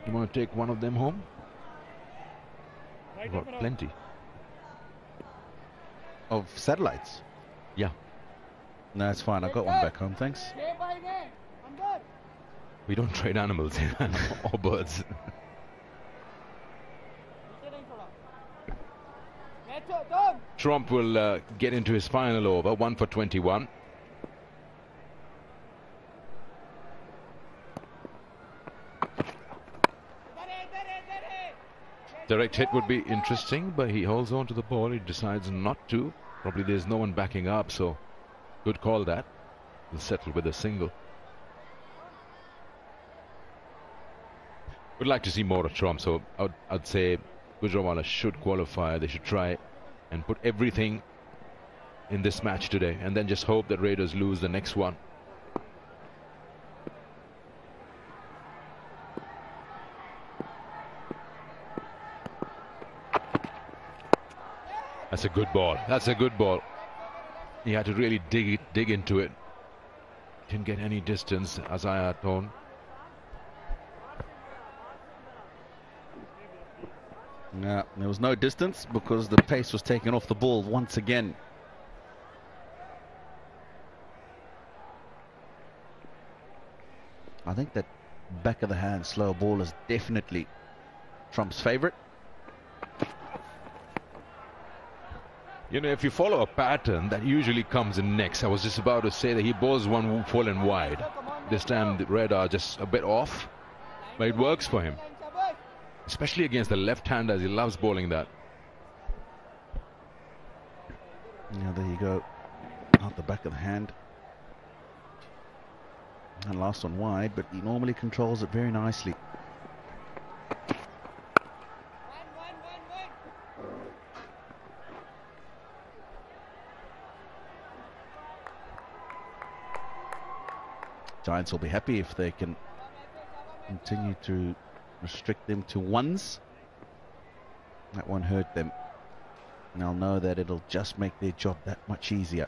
S1: You want to take one of them home? I've got plenty.
S12: Of satellites?
S1: Yeah.
S12: No, it's fine. I got one back home, thanks.
S1: We don't trade animals or birds. Trump will get into his final over, 1 for 21. Direct hit would be interesting, but he holds on to the ball. He decides not to. Probably there's no one backing up, so good call that. He'll settle with a single. Would like to see more of Trump, so I'd say Gujranwala should qualify. They should try and put everything in this match today, and then just hope that Raiders lose the next one. That's a good ball. That's a good ball. He had to really dig into it. Didn't get any distance, as I had known.
S12: Yeah, there was no distance because the pace was taken off the ball once again. I think that back of the hand slow ball is definitely Trump's favorite.
S1: You know, if you follow a pattern, that usually comes in next. I was just about to say that he bowls one full and wide. This time the red are just a bit off, but it works for him. Especially against the left-handers, he loves bowling that.
S12: Yeah, there you go. Out the back of the hand. And last one wide, but he normally controls it very nicely. Giants will be happy if they can continue to restrict them to ones. That won't hurt them. And they'll know that it'll just make their job that much easier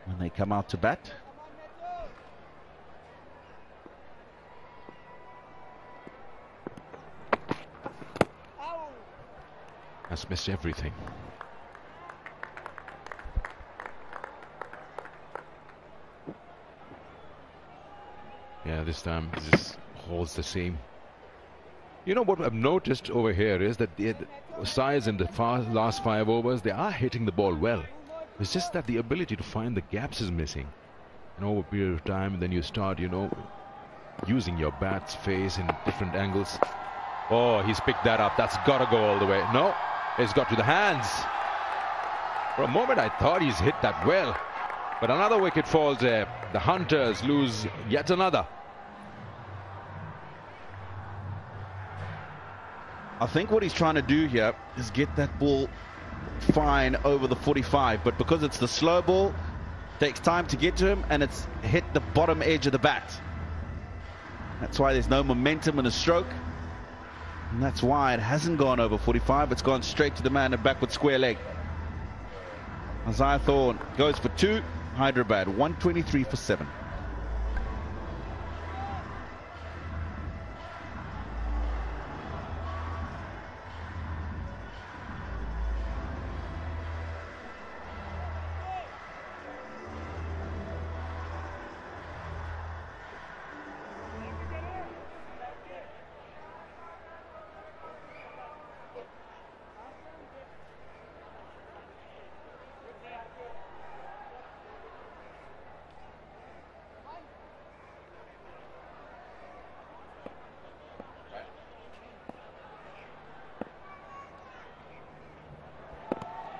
S12: when they come out to bat.
S1: Has missed everything. Yeah, this time this holds the same. You know what I've noticed over here is that the size in the last 5 overs, they are hitting the ball well. It's just that the ability to find the gaps is missing. And over a period of time, then you start, you know, using your bat's face in different angles. Oh, he's picked that up. That's got to go all the way. No, it's got to the hands. For a moment, I thought he's hit that well. But another wicket falls there. The Hunters lose yet another.
S12: I think what he's trying to do here is get that ball fine over the 45, but because it's the slow ball, it takes time to get to him, and it's hit the bottom edge of the bat. That's why there's no momentum in the stroke, and that's why it hasn't gone over 45. It's gone straight to the man, a backward square leg. Isaiah Thorne goes for 2. Hyderabad 123 for 7.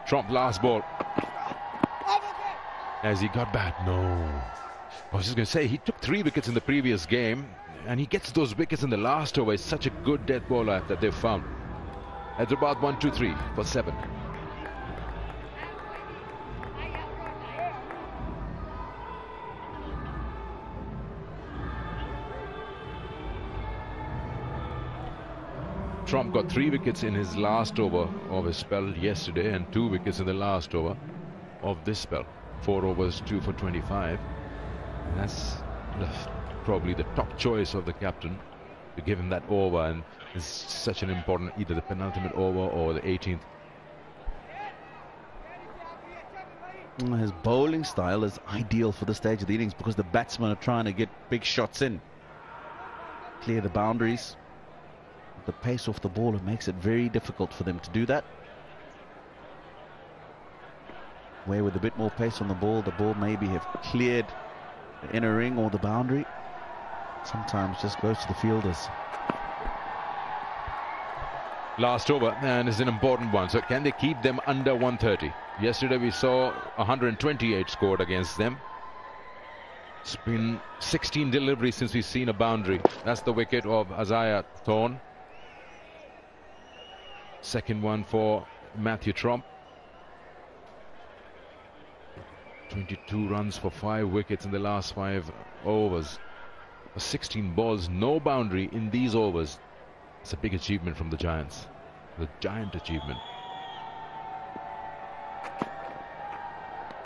S1: Trump last ball. As he got back, no. I was just going to say, he took 3 wickets in the previous game, and he gets those wickets in the last over. It's such a good death bowler that they've found. Hyderabad 1, 2, 3 for 7. Trump got 3 wickets in his last over of his spell yesterday and 2 wickets in the last over of this spell. 4 overs, 2 for 25. And that's probably the top choice of the captain to give him that over, and it's such an important, either the penultimate over or the 18th.
S12: His bowling style is ideal for this stage of the innings because the batsmen are trying to get big shots in, clear the boundaries. The pace off the ball, it makes it very difficult for them to do that. Where with a bit more pace on the ball maybe have cleared the inner ring or the boundary. Sometimes just goes to the fielders.
S1: Last over, and it's an important one. So can they keep them under 130? Yesterday we saw 128 scored against them. It's been 16 deliveries since we've seen a boundary. That's the wicket of Isaiah Thorne. Second one for Matthew Trump. 22 runs for 5 wickets in the last 5 overs. 16 balls, no boundary in these overs. It's a big achievement from the Giants. The giant achievement.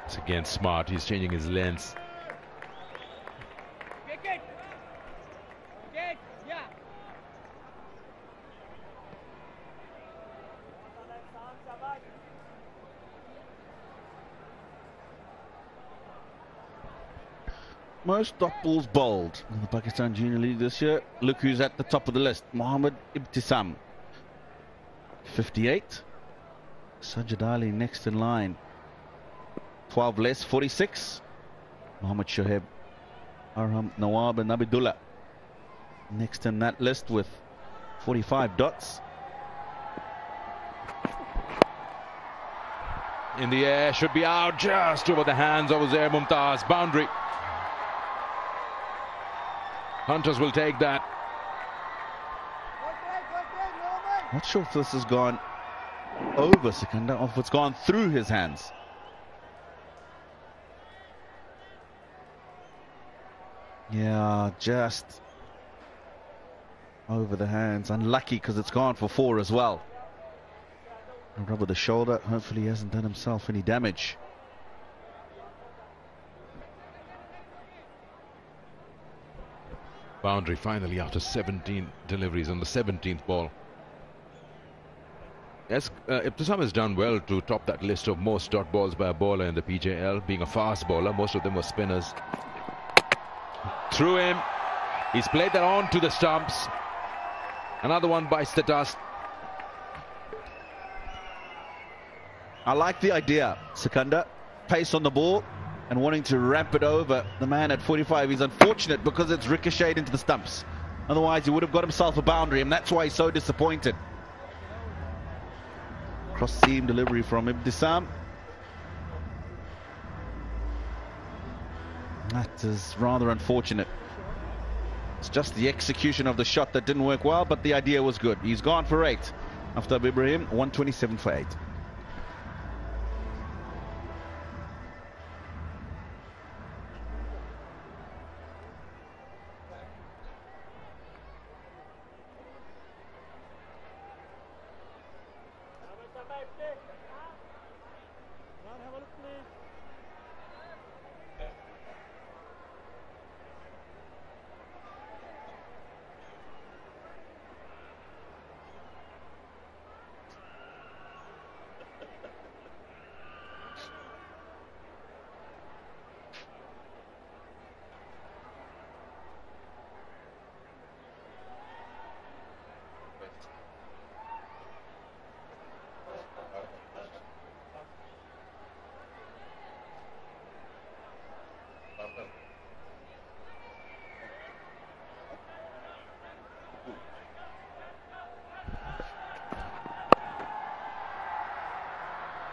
S1: It's again smart. He's changing his length.
S12: Most dot balls bowled in the Pakistan Junior League this year. Look who's at the top of the list. Mohammad Ibtisam, 58. Sajid Ali next in line, 12 less, 46. Mohammad Shoaib, Arham, Nawab and Abidullah next in that list with 45 dots.
S1: In the air, should be out, just over the hands of Uzair Mumtaz. Boundary. Hunters will take that.
S12: Not sure if this has gone over Sikandar or if it's gone through his hands. Yeah, just over the hands. Unlucky because it's gone for 4 as well. Rub with the shoulder. Hopefully he hasn't done himself any damage.
S1: Boundary finally after 17 deliveries on the 17th ball. Yes, Ibtisam has done well to top that list of most dot balls by a bowler in the PJL, being a fast bowler. Most of them were spinners. Through him. He's played that on to the stumps. Another one bites the dust.
S12: I like the idea, Sikandar. Pace on the ball and wanting to ramp it over the man at 45. He's unfortunate because it's ricocheted into the stumps. Otherwise he would have got himself a boundary, and that's why he's so disappointed. Cross seam delivery from Ibtisam. That is rather unfortunate. It's just the execution of the shot that didn't work well, but the idea was good. He's gone for 8 after Ibrahim, 127 for 8.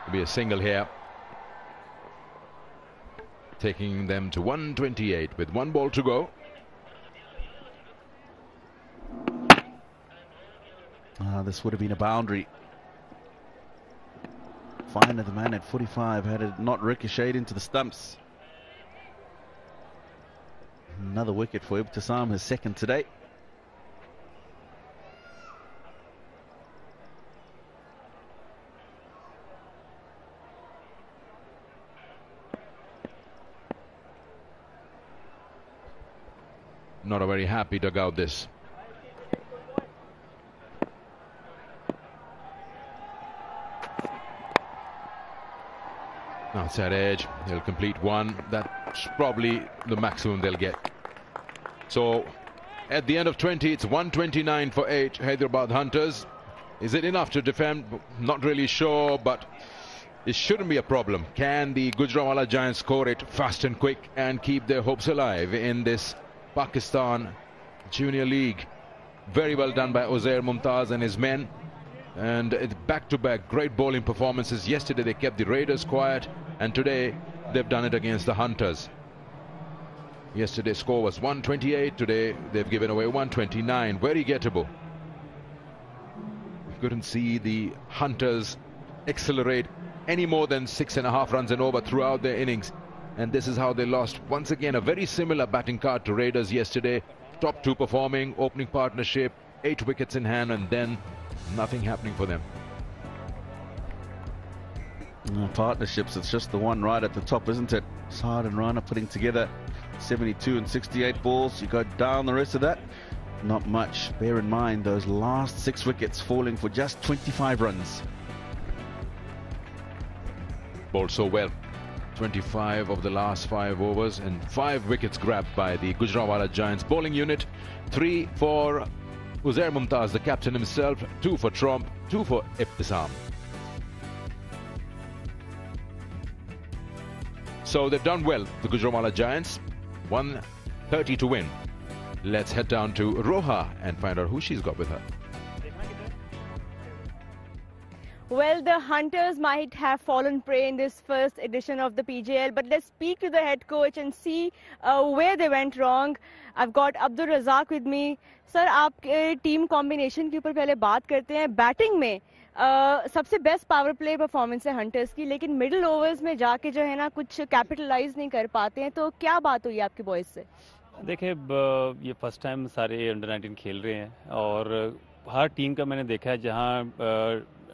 S1: It'll be a single here, taking them to 128 with 1 ball to go.
S12: This would have been a boundary. Fine of the man at 45 had it not ricocheted into the stumps. Another wicket for Ibtisam, his second today.
S1: Not a very happy dugout this. Outside edge, they'll complete 1. That's probably the maximum they'll get. So at the end of 20, it's 129 for 8 Hyderabad Hunters. Is it enough to defend? Not really sure, but it shouldn't be a problem. Can the Gujranwala Giants score it fast and quick and keep their hopes alive in this Pakistan Junior League? Very well done by Uzair Mumtaz and his men. And it's back-to-back great bowling performances. Yesterday they kept the Raiders quiet, and today they've done it against the Hunters. Yesterday's score was 128. Today they've given away 129. Very gettable. Couldn't see the Hunters accelerate any more than 6.5 runs and over throughout their innings, and this is how they lost. Once again, a very similar batting card to Raiders yesterday. Top 2 performing, opening partnership, 8 wickets in hand, and then nothing happening for them.
S12: Partnerships, it's just the one right at the top, isn't it? Saad and Rana putting together 72 and 68 balls. You go down the rest of that, not much. Bear in mind those last 6 wickets falling for just 25 runs.
S1: Bowled so well. 25 of the last 5 overs and 5 wickets grabbed by the Gujranwala Giants bowling unit. 3 for Uzair Mumtaz, the captain himself, 2 for Trump, 2 for Ibtisam. So they've done well, the Gujranwala Giants. 130 to win. Let's head down to Roha and find out who she's got with her.
S6: Well, the Hunters might have fallen prey in this first edition of the PJL, but let's speak to the head coach and see where they went wrong. I've got Abdul Razak with me. Sir, आपके team combination के ऊपर पहले बात करते हैं. Batting में सबसे best power play performance है हंटर्स की, लेकिन मिडिल ओवर्स में जाके जो है ना कुछ कैपिटलाइज नहीं कर पाते हैं. तो क्या बात हुई आपके बॉयज से?
S13: देखिए, ये फर्स्ट टाइम सारे अंडर 19 खेल रहे हैं और हर टीम का मैंने देखा है जहाँ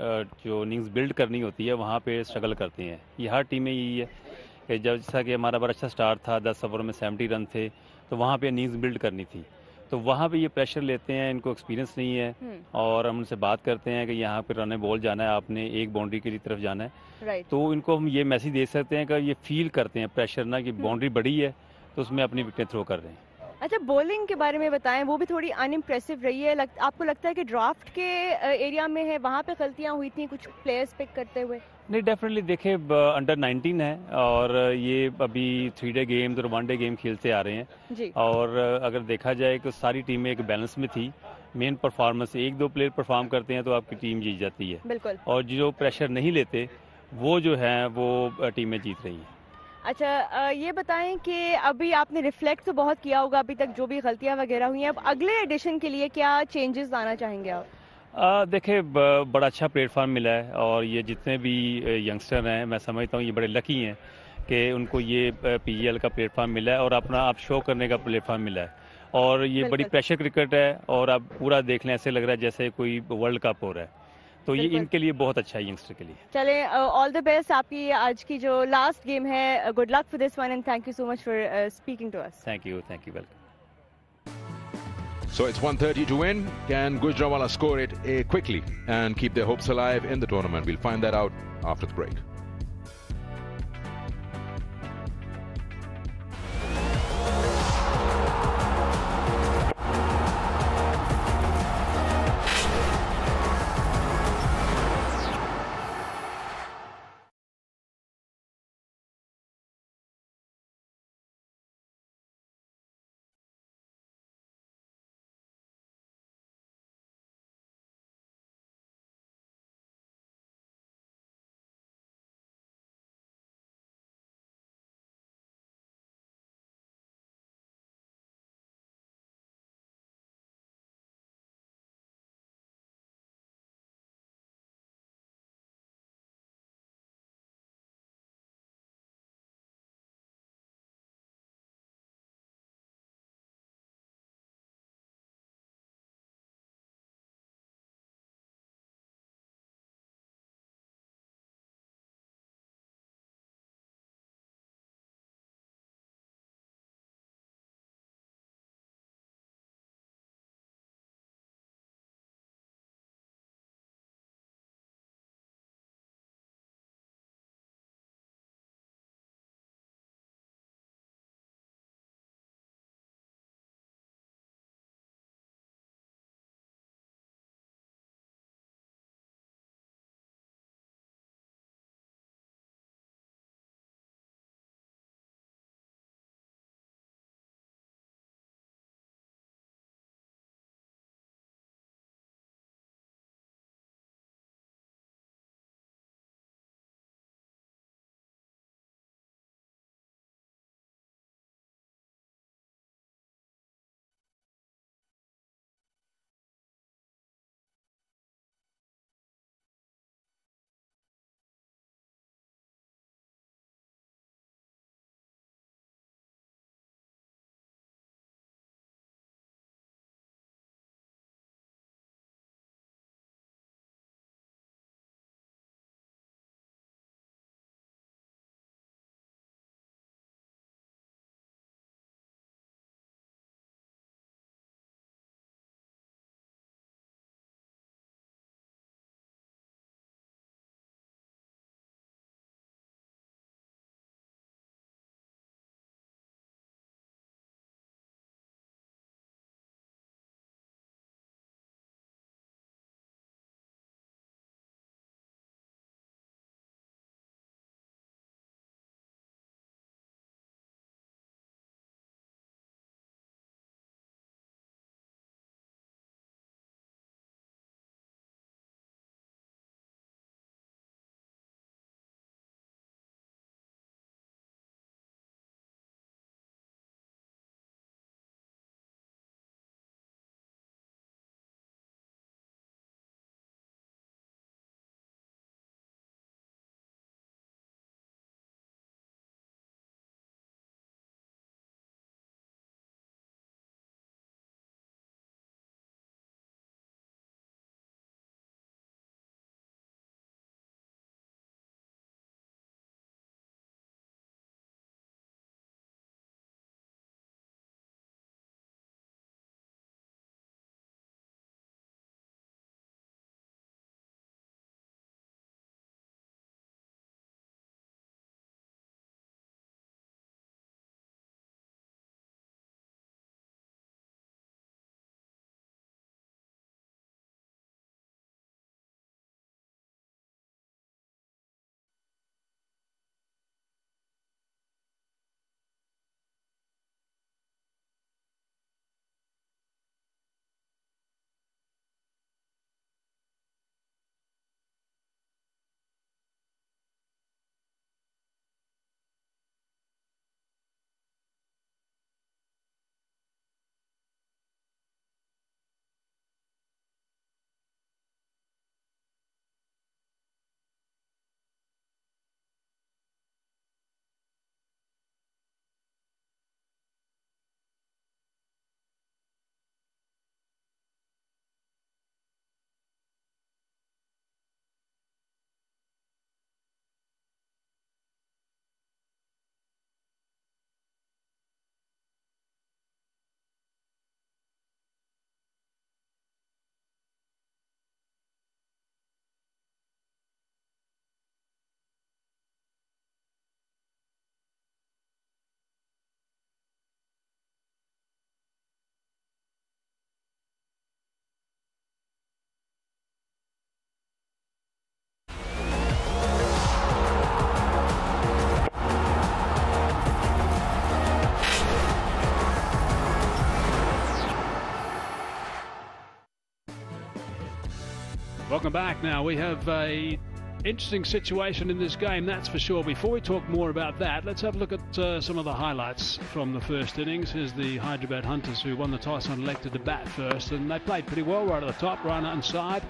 S13: जो इनिंग्स बिल्ड करनी होती है वहाँ पे स्ट्रगल करती हैं. ये हर टीम में यही है कि जैसा कि हमारा बड़ा अच्छा स्टार्ट था, 10 ओवर में 70 रन थे, तो वहाँ पे इनिंग्स बिल्ड करनी थी, तो वहाँ पे ये प्रेशर लेते हैं. इनको एक्सपीरियंस नहीं है और हम उनसे बात करते हैं कि यहाँ पे रन बॉल जाना है, आपने एक बाउंड्री की तरफ जाना है. तो इनको हम ये मैसेज दे सकते हैं कि ये फील करते हैं प्रेशर ना कि बाउंड्री बड़ी है तो उसमें अपनी विकेट थ्रो कर रहे हैं.
S6: अच्छा, बॉलिंग के बारे में बताएं, वो भी थोड़ी अनइम्प्रेसिव रही है. आपको लगता है कि ड्राफ्ट के एरिया में है वहाँ पे गलतियाँ हुई थी कुछ प्लेयर्स पिक करते हुए?
S13: नहीं, डेफिनेटली देखिए, अंडर 19 है और ये अभी 3 डे गेम और 1 डे गेम खेलते आ रहे हैं जी. और अगर देखा जाए तो सारी टीमें एक बैलेंस में थी. मेन परफॉर्मेंस 1-2 प्लेयर परफॉर्म करते हैं तो आपकी टीम जीत जाती है. बिल्कुल. और जो प्रेशर नहीं लेते वो जो है वो टीमें जीत रही हैं.
S6: अच्छा, ये बताएं कि अभी आपने रिफ्लेक्ट तो बहुत किया होगा अभी तक जो भी गलतियां वगैरह हुई हैं, अब अगले एडिशन के लिए क्या चेंजेस लाना चाहेंगे आप?
S13: देखिए, बड़ा अच्छा प्लेटफार्म मिला है और ये जितने भी यंगस्टर हैं मैं समझता हूँ ये बड़े लकी हैं कि उनको ये PJL का प्लेटफार्म मिला है और अपना आप शो करने का प्लेटफार्म मिला है. और ये बड़ी प्रेशर क्रिकेट है और आप पूरा देख लें ऐसे लग रहा है जैसे कोई वर्ल्ड कप हो रहा है, तो ये इनके लिए बहुत अच्छा है, यंगस्टर के लिए.
S6: चले, ऑल द बेस्ट. आपकी आज की जो लास्ट गेम है, good luck for this one and thank you so much for speaking to us.
S13: Thank you, welcome.
S1: So it's 130 to win. Can Gujranwala score it quickly and keep their hopes alive in the tournament? We'll find that out after the break.
S5: Welcome back. Now we have a interesting situation in this game, that's for sure. Before we talk more about that, let's have a look at some of the highlights from the first innings. Here's the Hyderabad Hunters, who won the toss and elected to bat first, and they played pretty well right at the top, right inside.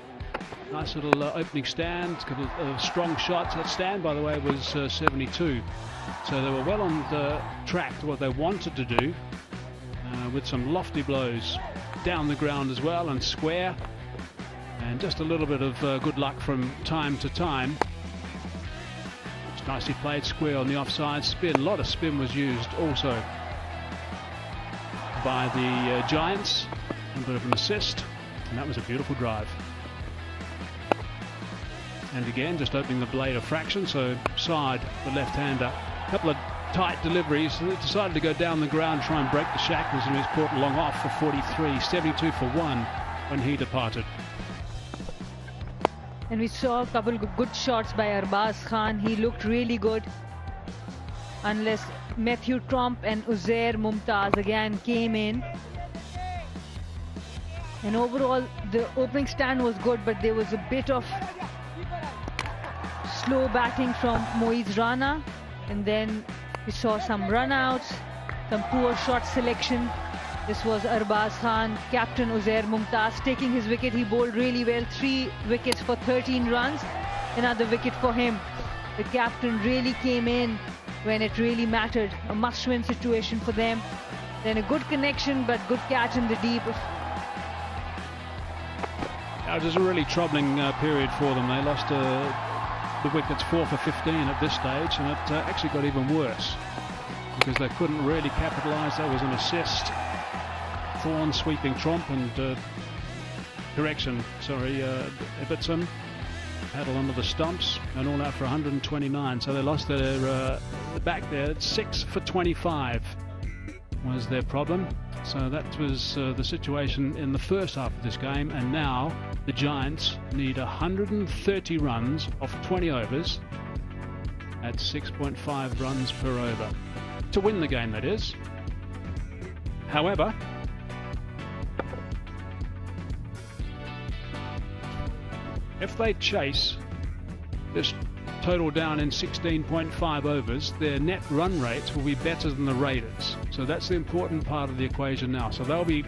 S5: Nice little opening stand, a couple of strong shots. That stand, by the way, was 72. So they were well on the track to what they wanted to do, with some lofty blows down the ground as well and square. And just a little bit of good luck from time to time. It's nicely played square on the offside spin. A lot of spin was used also by the Giants. A bit of an assist, and that was a beautiful drive. And again, just opening the blade a fraction, so side, the left-hander. A couple of tight deliveries. So they decided to go down the ground, try and break the shackles, and he was caught long off for 43, 72 for 1 when he departed.
S4: And we saw a couple of good shots by Arbaz Khan. He looked really good. Unless Matthew Trump and Uzair Mumtaz again came in. And overall, the opening stand was good, but there was a bit of slow batting from Moiz Rana. And then we saw some run-outs, some poor shot selection. This was Arbaz Khan, captain Uzair Mumtaz, taking his wicket. He bowled really well, 3 wickets for 13 runs. Another wicket for him. The captain really came in when it really mattered. A must-win situation for them. Then a good connection, but good catch in the deep.
S5: It was a really troubling period for them. They lost the wickets 4 for 15 at this stage, and it actually got even worse because they couldn't really capitalise. That was an assist. Thorne sweeping Trump and Ibbotson paddle under the stumps and all out for 129. So they lost their back there. 6 for 25 was their problem. So that was the situation in the first half of this game, and now the Giants need 130 runs off 20 overs at 6.5 runs per over to win the game, that is. However, if they chase this total down in 16.5 overs, their net run rates will be better than the Raiders. So that's the important part of the equation now. So they'll be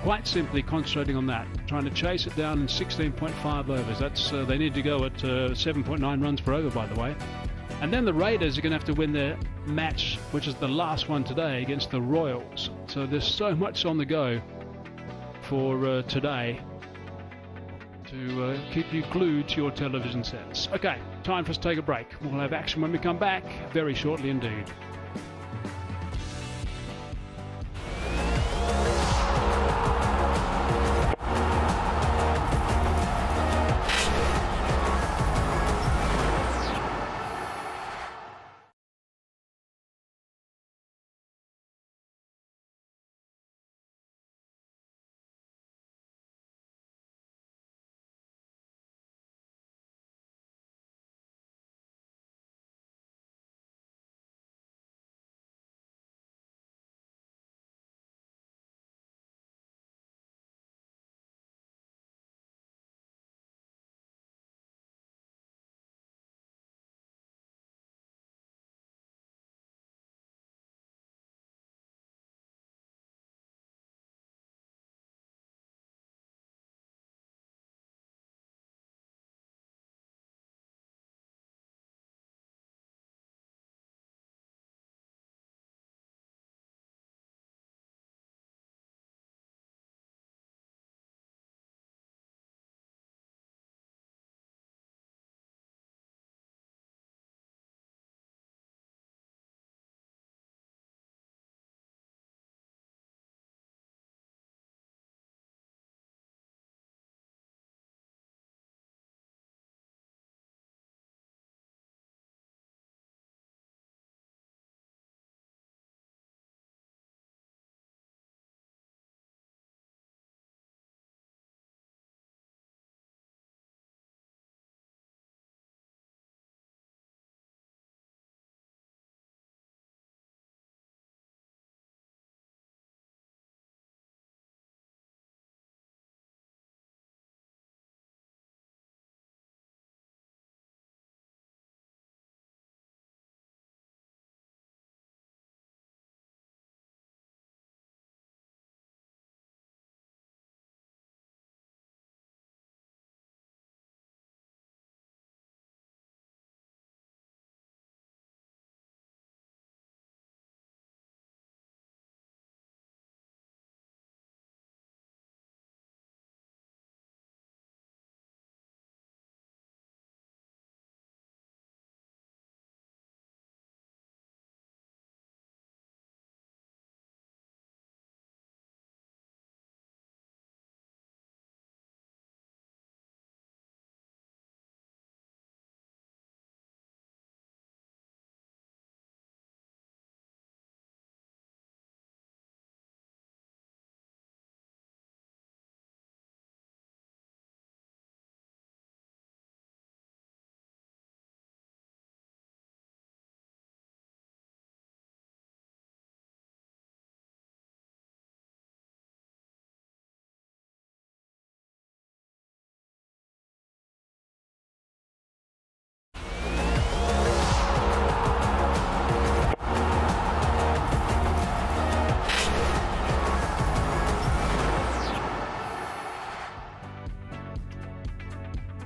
S5: quite simply concentrating on that, trying to chase it down in 16.5 overs. That's they need to go at 7.9 runs per over, by the way. And then the Raiders are going to have to win their match, which is the last one today, against the Royals. So there's so much on the go for today to keep you glued to your television sets. Okay, time for us to take a break. We'll have action when we come back, very shortly indeed.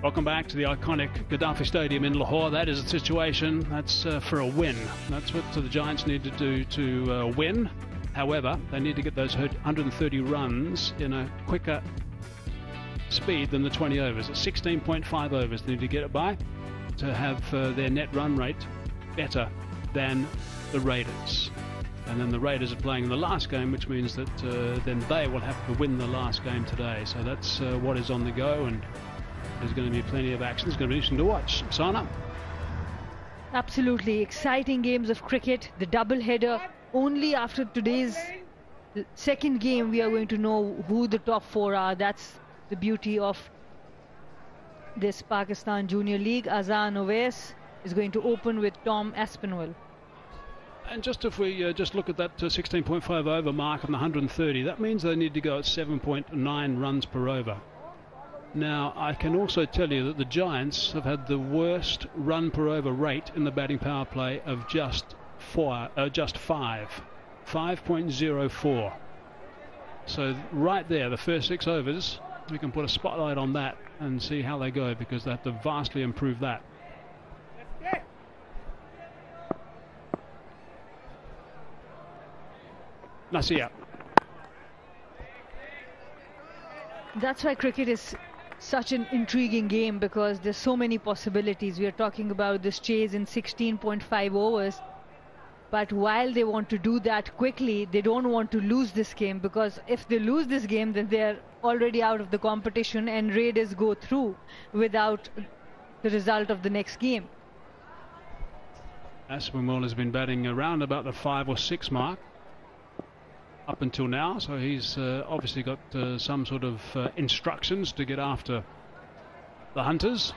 S5: Welcome back to the iconic Gaddafi Stadium in Lahore. That is a situation that's for a win. That's what the Giants need to do to win. However, they need to get those 130 runs in a quicker speed than the 20 overs. At 16.5 overs they need to get it by to have their net run rate better than the Raiders. And then the Raiders are playing in the last game, which means that then they will have to win the last game today. So that's what is on the go, and there's going to be plenty of action. It's going to be interesting to watch. Sana?
S4: Absolutely. Exciting games of cricket. The double header. Only after today's second game we are going to know who the top four are. That's the beauty of this Pakistan Junior League. Azan Owais is going to open with Tom Aspinwall.
S5: And just if we just look at that 16.5 over mark on the 130, that means they need to go at 7.9 runs per over. Now, I can also tell you that the Giants have had the worst run per over rate in the batting power play of just 5.04. So right there, the first 6 overs, we can put a spotlight on that and see how they go, because they have to vastly improve that. Nasir.
S4: That's why cricket is such an intriguing game, because there's so many possibilities. We are talking about this chase in 16.5 overs, but while they want to do that quickly, they don't want to lose this game, because if they lose this game, then they're already out of the competition and Raiders go through without the result of the next game.
S5: Aspinwall has been batting around about the 5 or 6 mark up until now, so he's obviously got some sort of instructions to get after the Hunters.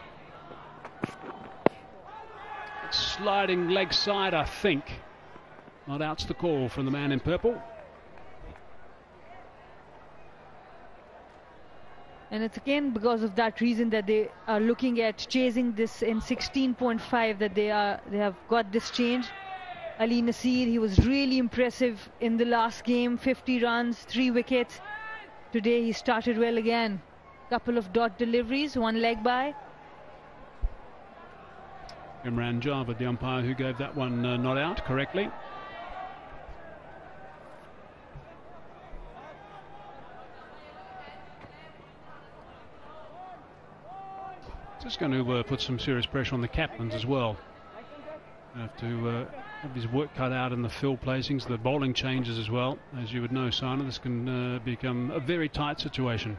S5: Sliding leg side, I think. Not out's the call from the man in purple.
S4: And it's again because of that reason that they are looking at chasing this in 16.5, that they have got this change. Ali Nasir, he was really impressive in the last game, 50 runs, 3 wickets. Today he started well again. Couple of dot deliveries, 1 leg by.
S5: Imran Javed, the umpire who gave that one not out correctly. Just going to put some serious pressure on the captains as well. Have to have his work cut out in the field placings, the bowling changes as well. As you would know, Sana, this can become a very tight situation.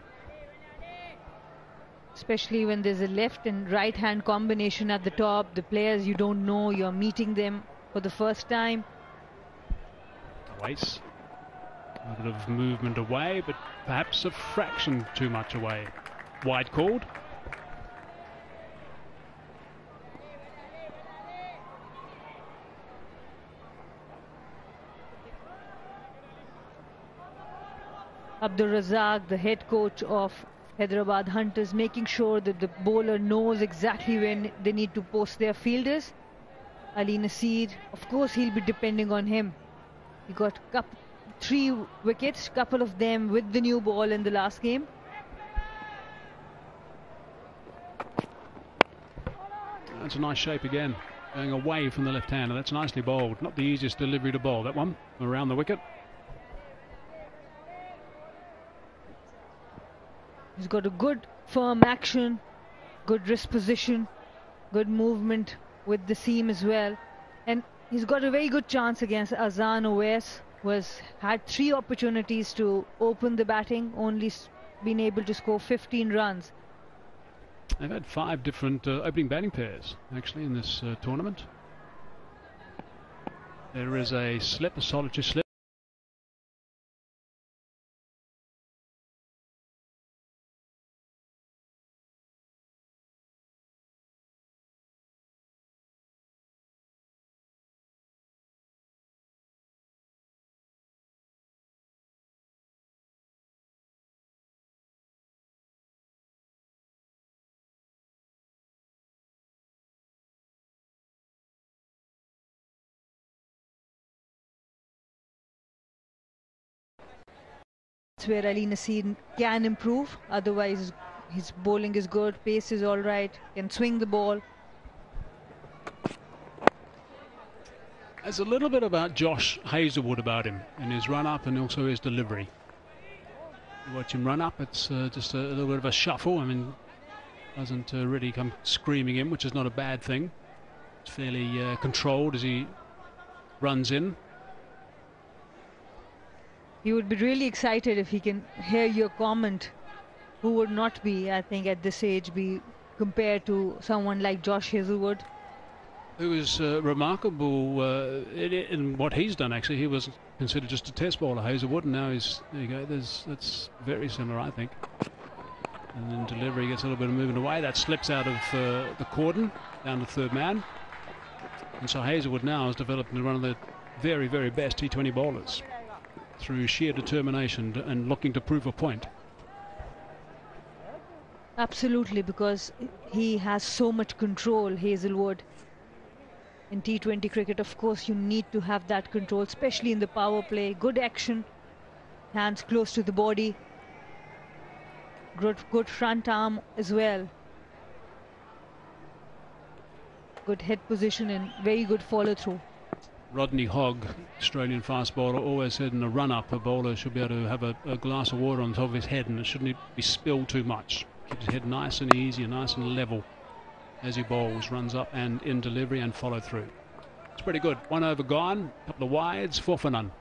S4: Especially when there's a left and right hand combination at the top. The players you don't know, you're meeting them for the first time.
S5: Waste. A bit of movement away, but perhaps a fraction too much away. Wide called.
S4: Abdul Razak, the head coach of Hyderabad Hunters, making sure that the bowler knows exactly when they need to post their fielders. Ali Nasir, of course he'll be depending on him. He got 3 wickets, couple of them with the new ball in the last game.
S5: That's a nice shape again, going away from the left-hander. That's nicely bowled. Not the easiest delivery to bowl, that one, around the wicket.
S4: He's got a good firm action, good wrist position, good movement with the seam as well. And he's got a very good chance against Azan Owais, who had 3 opportunities to open the batting, only been able to score 15 runs.
S5: They've had 5 different opening batting pairs, actually, in this tournament. There is a slip, a solitary slip.
S4: Where Ali Nasir can improve, otherwise His bowling is good, pace is all right, can swing the ball.
S5: There's a little bit about Josh Hazlewood about him in his run-up and also his delivery. You watch him run up, it's just a little bit of a shuffle. I mean, doesn't really come screaming in, which is not a bad thing. It's fairly controlled as he runs in.
S4: He would be really excited if he can hear your comment. Who would not be, I think, at this age, be compared to someone like Josh Hazlewood?
S5: Who is remarkable in what he's done, actually. He was considered just a test bowler, Hazlewood, and now he's, there you go, that's very similar, I think. And then delivery gets a little bit of movement away. That slips out of the cordon, down to third man. And so Hazlewood now has developed into one of the very, very best T20 bowlers through sheer determination and looking to prove a point.
S4: Absolutely, because he has so much control, Hazlewood. In T20 cricket, of course, you need to have that control, especially in the power play. Good action, hands close to the body. Good front arm as well. Good head position and very good follow through.
S5: Rodney Hogg, Australian fast bowler, always said in a run-up a bowler should be able to have a glass of water on top of his head and it shouldn't be spilled too much. Keep his head nice and easy and nice and level as he bowls, runs up and in delivery and follow through. It's pretty good. 1 over gone, couple of wides, 4 for none.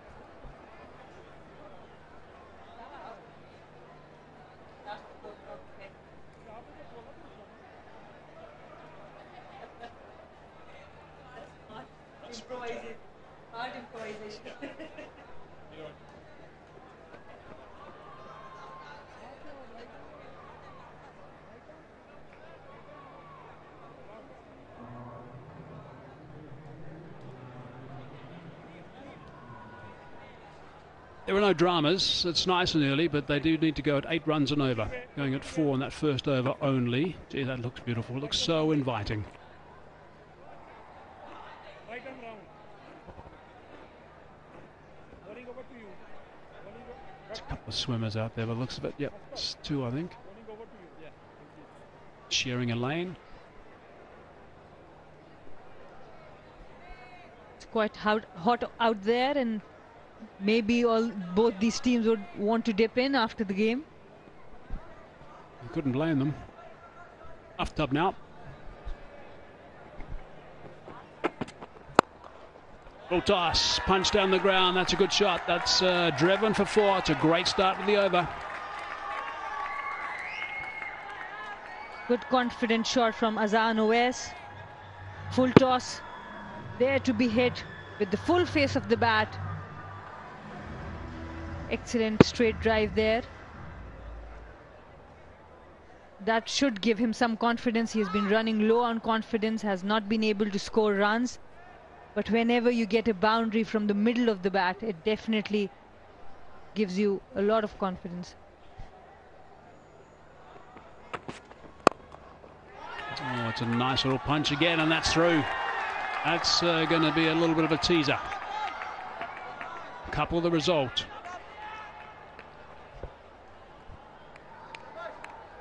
S5: There are no dramas. It's nice and early, but they do need to go at 8 runs and over. Going at 4 on that first over only. Gee, that looks beautiful. It looks so inviting. There's a couple of swimmers out there, by the looks of it. Yep, it's 2, I think. Sharing a lane.
S4: It's quite hot out there, and maybe both these teams would want to dip in after the game.
S5: You couldn't blame them. Off tub now. Full toss, punch down the ground. That's a good shot. That's driven for 4. It's a great start to the over.
S4: Good confident shot from Azan Owais. Full toss, there to be hit with the full face of the bat. Excellent straight drive there. That should give him some confidence. He has been running low on confidence, has not been able to score runs. But whenever you get a boundary from the middle of the bat, it definitely gives you a lot of confidence.
S5: Oh, it's a nice little punch again, and that's through. That's going to be a little bit of a teaser. Couple the result.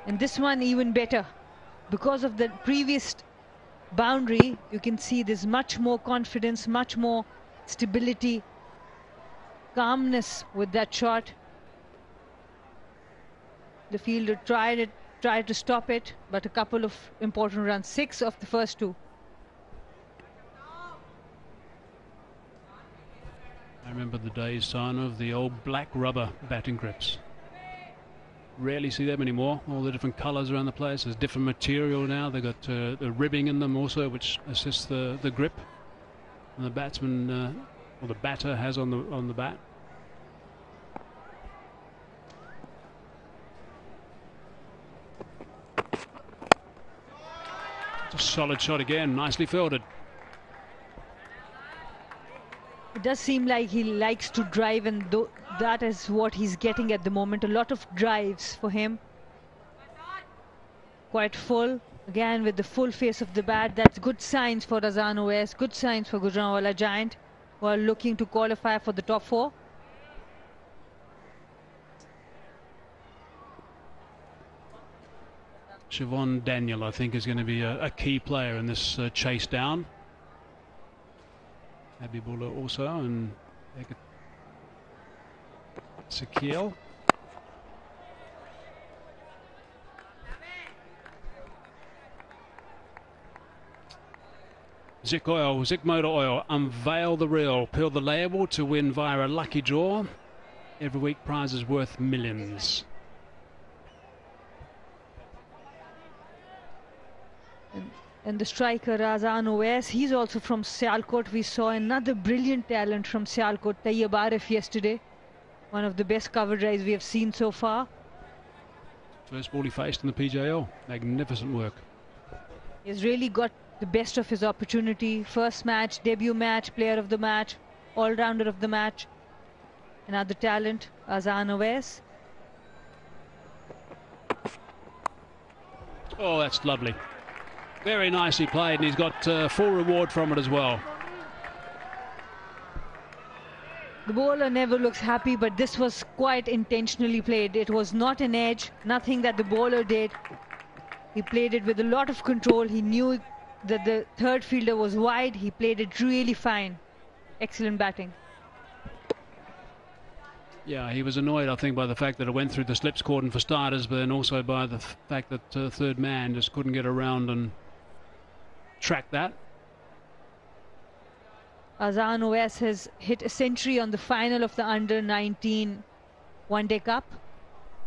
S4: And this one even better. Because of the previous boundary, you can see there's much more confidence, much more stability, calmness with that shot. The fielder tried to stop it, but a couple of important runs, 6 of the first 2.
S5: I remember the days, son, of the old black rubber batting grips. Rarely see them anymore. All the different colours around the place. There's different material now. They've got the ribbing in them also, which assists the grip. And the batsman, or the batter, has on the bat. It's a solid shot again. Nicely fielded.
S4: It does seem like he likes to drive, and that is what he's getting at the moment. A lot of drives for him. Quite full. Again with the full face of the bat. That's good signs for Azan Owais. Good signs for Gujranwala Giant, who are looking to qualify for the top 4.
S5: Siobhan Daniel, I think, is going to be a key player in this chase down. Abibullah also, and Sakil. Zik Oil, Zik Motor Oil, unveil the real. Peel the label to win via a lucky draw. Every week prizes worth millions.
S4: And the striker Razan Owais, he's also from Sialkot. We saw another brilliant talent from Sialkot, Tayyab Arif, yesterday. One of the best cover drives we have seen so far.
S5: First ball he faced in the PJL. Magnificent work.
S4: He's really got the best of his opportunity. First match, debut match, player of the match, all-rounder of the match. Another talent, Razan Owais.
S5: Oh, that's lovely. Very nicely played, and he's got full reward from it as well.
S4: The bowler never looks happy, but this was quite intentionally played. It was not an edge, nothing that the bowler did. He played it with a lot of control. He knew that the third fielder was wide. He played it really fine. Excellent batting.
S5: Yeah, he was annoyed, I think, by the fact that it went through the slips cordon for starters, but then also by the fact that third man just couldn't get around and track that.
S4: Razan Owais has hit a century on the final of the Under-19 One-Day Cup,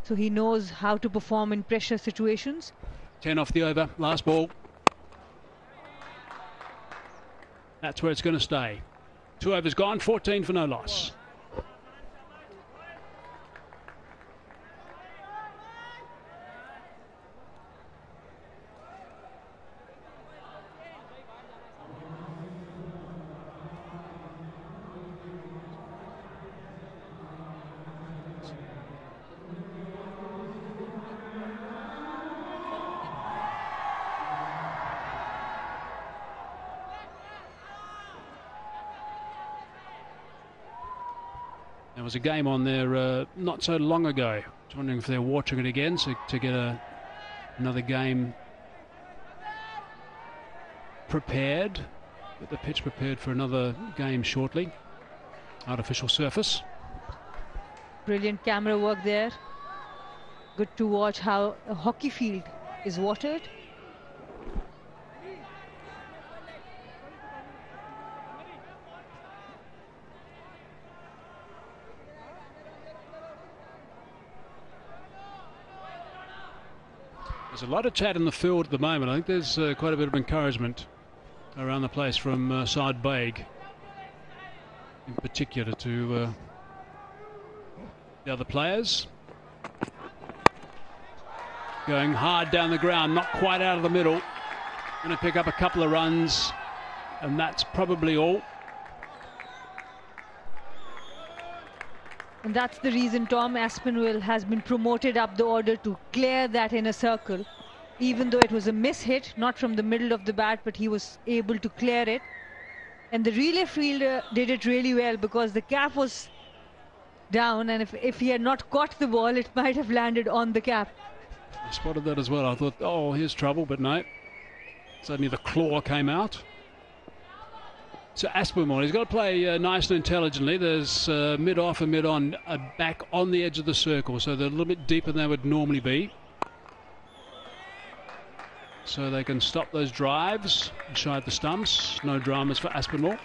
S4: so he knows how to perform in pressure situations.
S5: 10 off the over, last ball. That's where it's going to stay. 2 overs gone, 14 for no loss. There was a game on there not so long ago. I was wondering if they're watching it again to get another game prepared. Get the pitch prepared for another game shortly. Artificial surface.
S4: Brilliant camera work there. Good to watch how a hockey field is watered.
S5: There's a lot of chat in the field at the moment. I think there's quite a bit of encouragement around the place from Saad Beg, in particular, to the other players. Going hard down the ground, not quite out of the middle. Going to pick up a couple of runs, and that's probably all.
S4: And that's the reason Tom Aspinwall has been promoted up the order to clear that inner circle. Even though it was a miss hit, not from the middle of the bat, but he was able to clear it. And the relay fielder did it really well because the cap was down, and if he had not caught the ball, it might have landed on the cap.
S5: I spotted that as well. I thought, oh, here's trouble, but no. Suddenly the claw came out. So Aspinwall, he's got to play nice and intelligently. There's mid-off and mid-on back on the edge of the circle, so they're a little bit deeper than they would normally be. So they can stop those drives inside the stumps. No dramas for Aspinwall.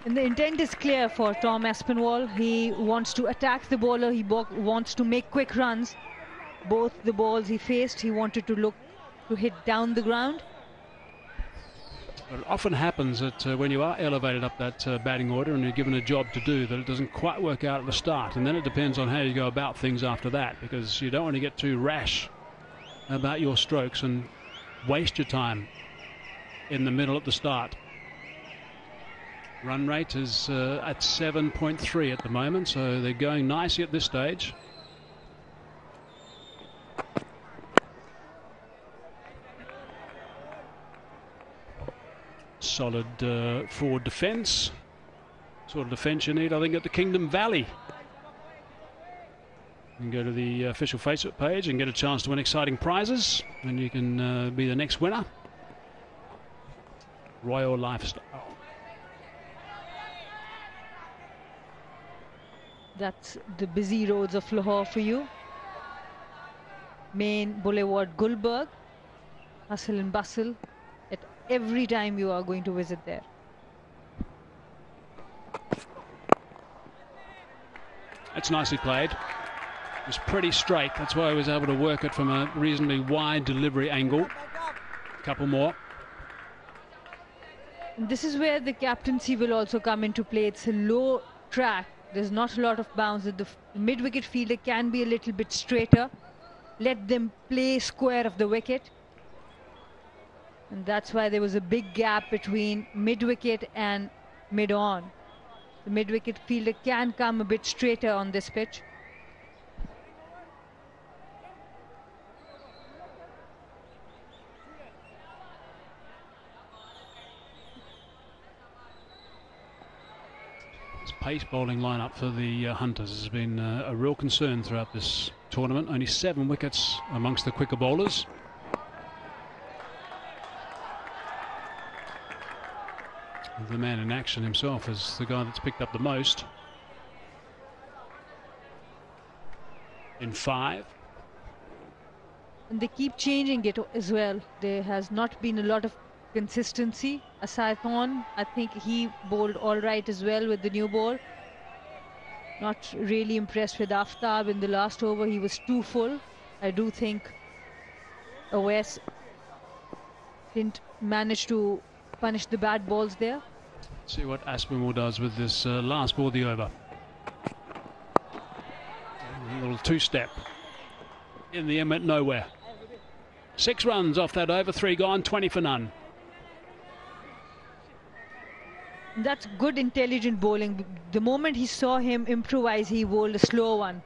S4: And the intent is clear for Tom Aspinwall. He wants to attack the bowler. He wants to make quick runs. Both the balls he faced, he wanted to look to hit down the ground.
S5: It often happens that when you are elevated up that batting order and you're given a job to do, that it doesn't quite work out at the start. And then it depends on how you go about things after that, because you don't want to get too rash about your strokes and waste your time in the middle at the start. Run rate is at 7.3 at the moment, so they're going nicely at this stage. Solid forward defence. Sort of defence you need, I think, at the Kingdom Valley. You can go to the official Facebook page and get a chance to win exciting prizes, and you can be the next winner. Royal Lifestyle.
S4: That's the busy roads of Lahore for you. Main Boulevard, Gulberg. Hustle and bustle at every time you are going to visit there.
S5: That's nicely played. It was pretty straight. That's why I was able to work it from a reasonably wide delivery angle. A couple more.
S4: And this is where the captaincy will also come into play. It's a low track. There's not a lot of bounce. The mid-wicket fielder can be a little bit straighter. Let them play square of the wicket. And that's why there was a big gap between mid-wicket and mid-on. The mid-wicket fielder can come a bit straighter on this pitch.
S5: Pace bowling lineup for the Hunters has been a real concern throughout this tournament. Only 7 wickets amongst the quicker bowlers. The man in action himself is the guy that's picked up the most. In 5.
S4: And they keep changing it as well. There has not been a lot of consistency. Asaithon, I think he bowled all right as well with the new ball. Not really impressed with Aftab in the last over. He was too full. I do think OS didn't manage to punish the bad balls there.
S5: See what Aspinwall does with this last ball of the over. A little two-step. In the end went nowhere. 6 runs off that over, 3 gone, 20 for none.
S4: That's good intelligent bowling. The moment he saw him improvise, he bowled a slow one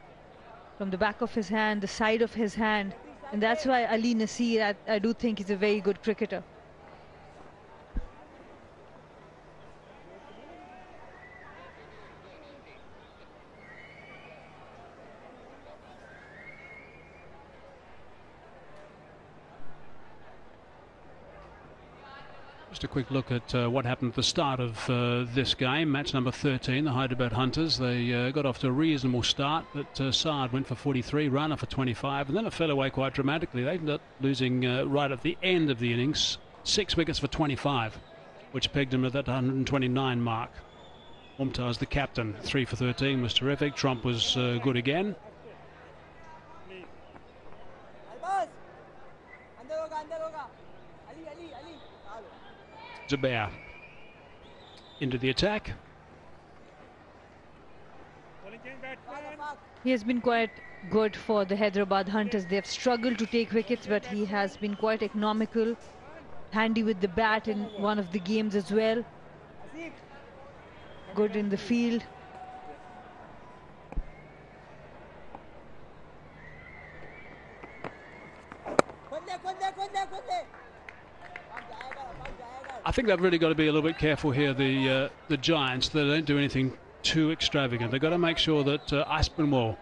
S4: from the back of his hand, the side of his hand. And that's why Ali Nasir, I do think he's a very good cricketer.
S5: Just a quick look at what happened at the start of this game. Match number 13, the Hyderabad Hunters. They got off to a reasonable start, but Saad went for 43, Rana for 25, and then it fell away quite dramatically. They ended up losing right at the end of the innings, 6 wickets for 25, which pegged him at that 129 mark. Mumtaz, the captain, 3 for 13, was terrific. Trump was good again. Zubair into the attack.
S4: He has been quite good for the Hyderabad Hunters. They have struggled to take wickets, but he has been quite economical, handy with the bat in one of the games as well. Good in the field.
S5: I think they've really got to be a little bit careful here, the Giants, that they don't do anything too extravagant. They've got to make sure that Aspinwall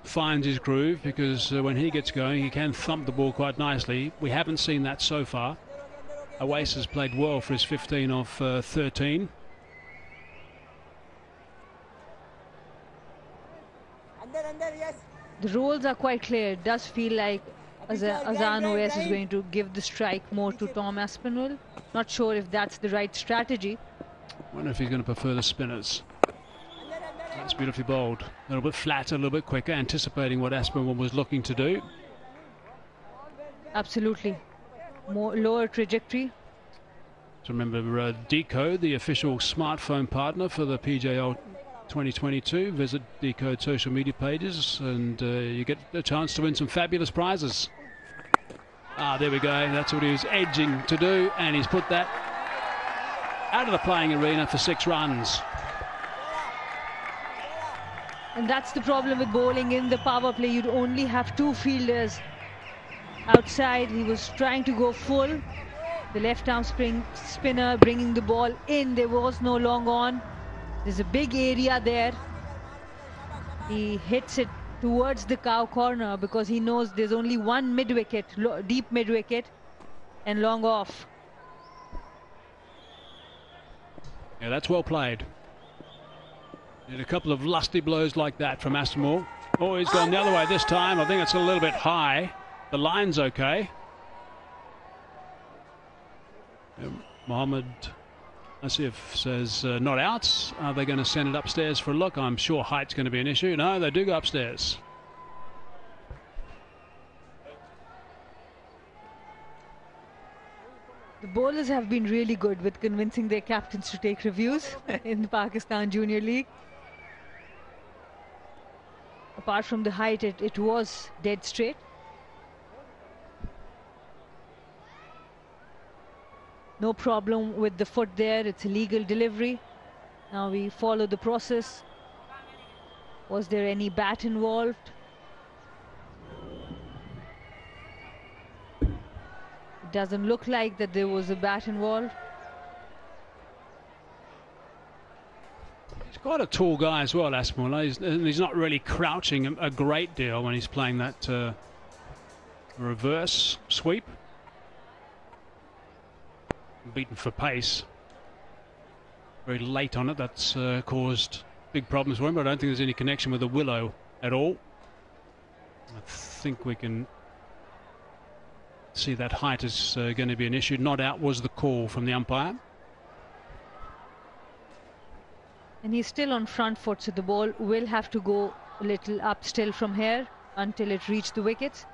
S5: finds his groove, because when he gets going, he can thump the ball quite nicely. We haven't seen that so far. Awais has played well for his 15 off 13.
S4: The roles are quite clear. It does feel like Azan OS is going to give the strike more to Tom Aspinwall. Not sure if that's the right strategy.
S5: I wonder if he's going to prefer the spinners. That's beautifully bowled. A little bit flatter, a little bit quicker, anticipating what Aspinwall was looking to do.
S4: Absolutely. More lower trajectory.
S5: So remember, Decode, the official smartphone partner for the PJL 2022. Visit Decode social media pages and you get a chance to win some fabulous prizes. There we go. That's what he was edging to do, and he's put that out of the playing arena for 6 runs.
S4: And that's the problem with bowling in the power play. You'd only have 2 fielders outside. He was trying to go full. The left-arm spinner bringing the ball in. There was no long on. There's a big area there. He hits it towards the cow corner because he knows there's only one mid-wicket, deep mid-wicket and long off.
S5: Yeah, that's well played. Did a couple of lusty blows like that from Aspinwall. Oh, he's gone the other way this time. I think it's a little bit high. The line's okay. Mohammed Asif says not out. Are they going to send it upstairs for a look? I'm sure height's going to be an issue. No, they do go upstairs.
S4: The bowlers have been really good with convincing their captains to take reviews in the Pakistan Junior League. Apart from the height, it was dead straight. No problem with the foot there. It's a legal delivery. Now we follow the process. Was there any bat involved? It doesn't look like that there was a bat involved.
S5: He's quite a tall guy as well, Aspinwall. He's not really crouching a great deal when he's playing that reverse sweep. Beaten for pace. Very late on it. That's caused big problems for him, but I don't think there's any connection with the willow at all. I think we can see that height is going to be an issue. Not out was the call from the umpire.
S4: And he's still on front foot, so the ball will have to go a little up still from here until it reaches the wickets.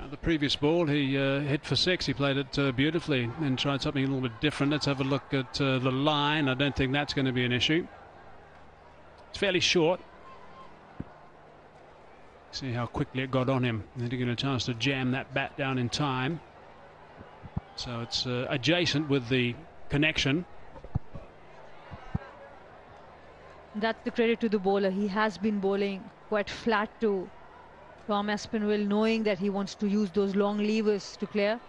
S5: The previous ball, he hit for 6. He played it beautifully and tried something a little bit different. Let's have a look at the line. I don't think that's going to be an issue. It's fairly short. See how quickly it got on him. He didn't get a chance to jam that bat down in time. So it's adjacent with the connection.
S4: That's the credit to the bowler. He has been bowling quite flat to Tom Aspinwall, knowing that he wants to use those long levers to clear.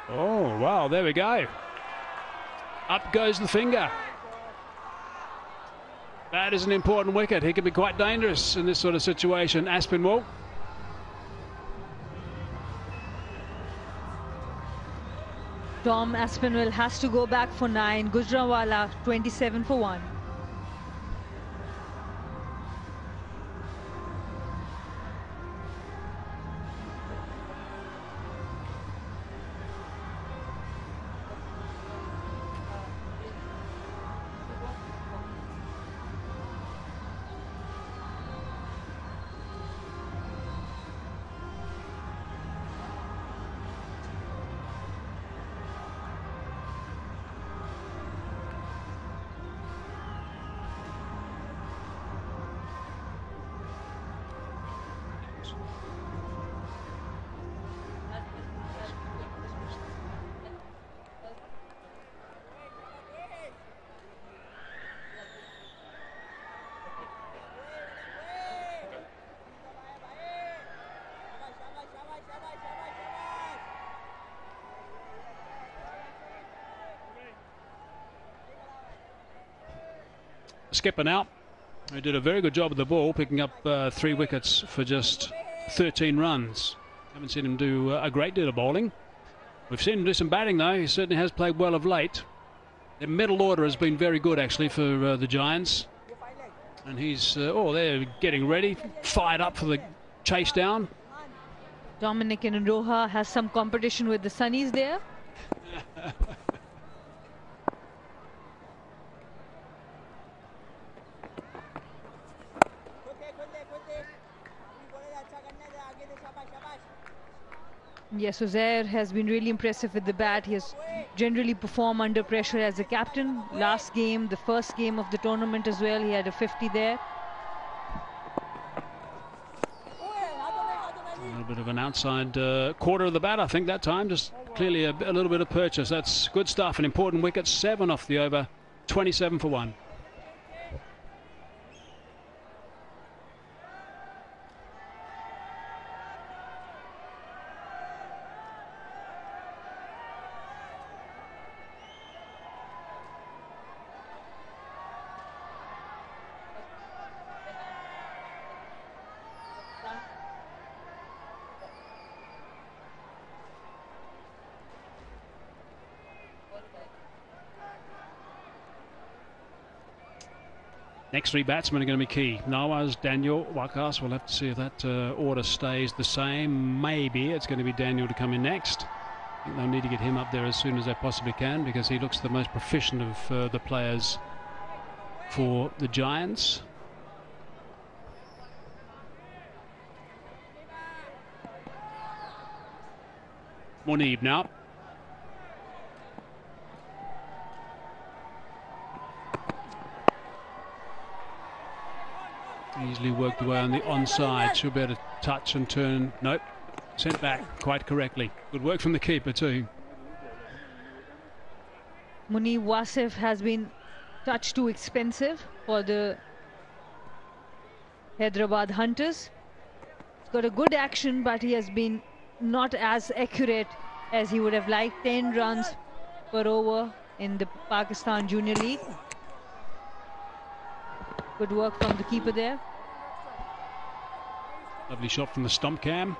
S5: Oh, wow, there we go. Up goes the finger. That is an important wicket. He can be quite dangerous in this sort of situation, Aspinwall.
S4: Tom Aspinwall has to go back for 9. Gujranwala 27 for 1.
S5: Skipper now, who did a very good job of the ball, picking up 3 wickets for just 13 runs. Haven't seen him do a great deal of bowling. We've seen him do some batting though. He certainly has played well of late. The middle order has been very good actually for the Giants. And he's, they're getting ready, fired up for the chase down.
S4: Dominic and Roha has some competition with the Sunnies there. Yes, Uzair has been really impressive with the bat. He has generally performed under pressure as a captain. Last game, the first game of the tournament as well, he had a 50 there.
S5: A little bit of an outside quarter of the bat, I think, that time. Just clearly a little bit of purchase. That's good stuff. An important wicket. 7 off the over. 27 for 1. Next three batsmen are going to be key. Nawaz, Daniel, Wakas. We'll have to see if that order stays the same. Maybe it's going to be Daniel to come in next. I think they'll need to get him up there as soon as they possibly can because he looks the most proficient of the players for the Giants. Muneeb now. Easily worked away on the onside. Should be able to touch and turn. Nope. Sent back quite correctly. Good work from the keeper too.
S4: Muneeb Wasif has been touch too expensive for the Hyderabad Hunters. He's got a good action, but he has been not as accurate as he would have liked. 10 runs per over in the Pakistan Junior League. Good work from the keeper there.
S5: Lovely shot from the stump cam.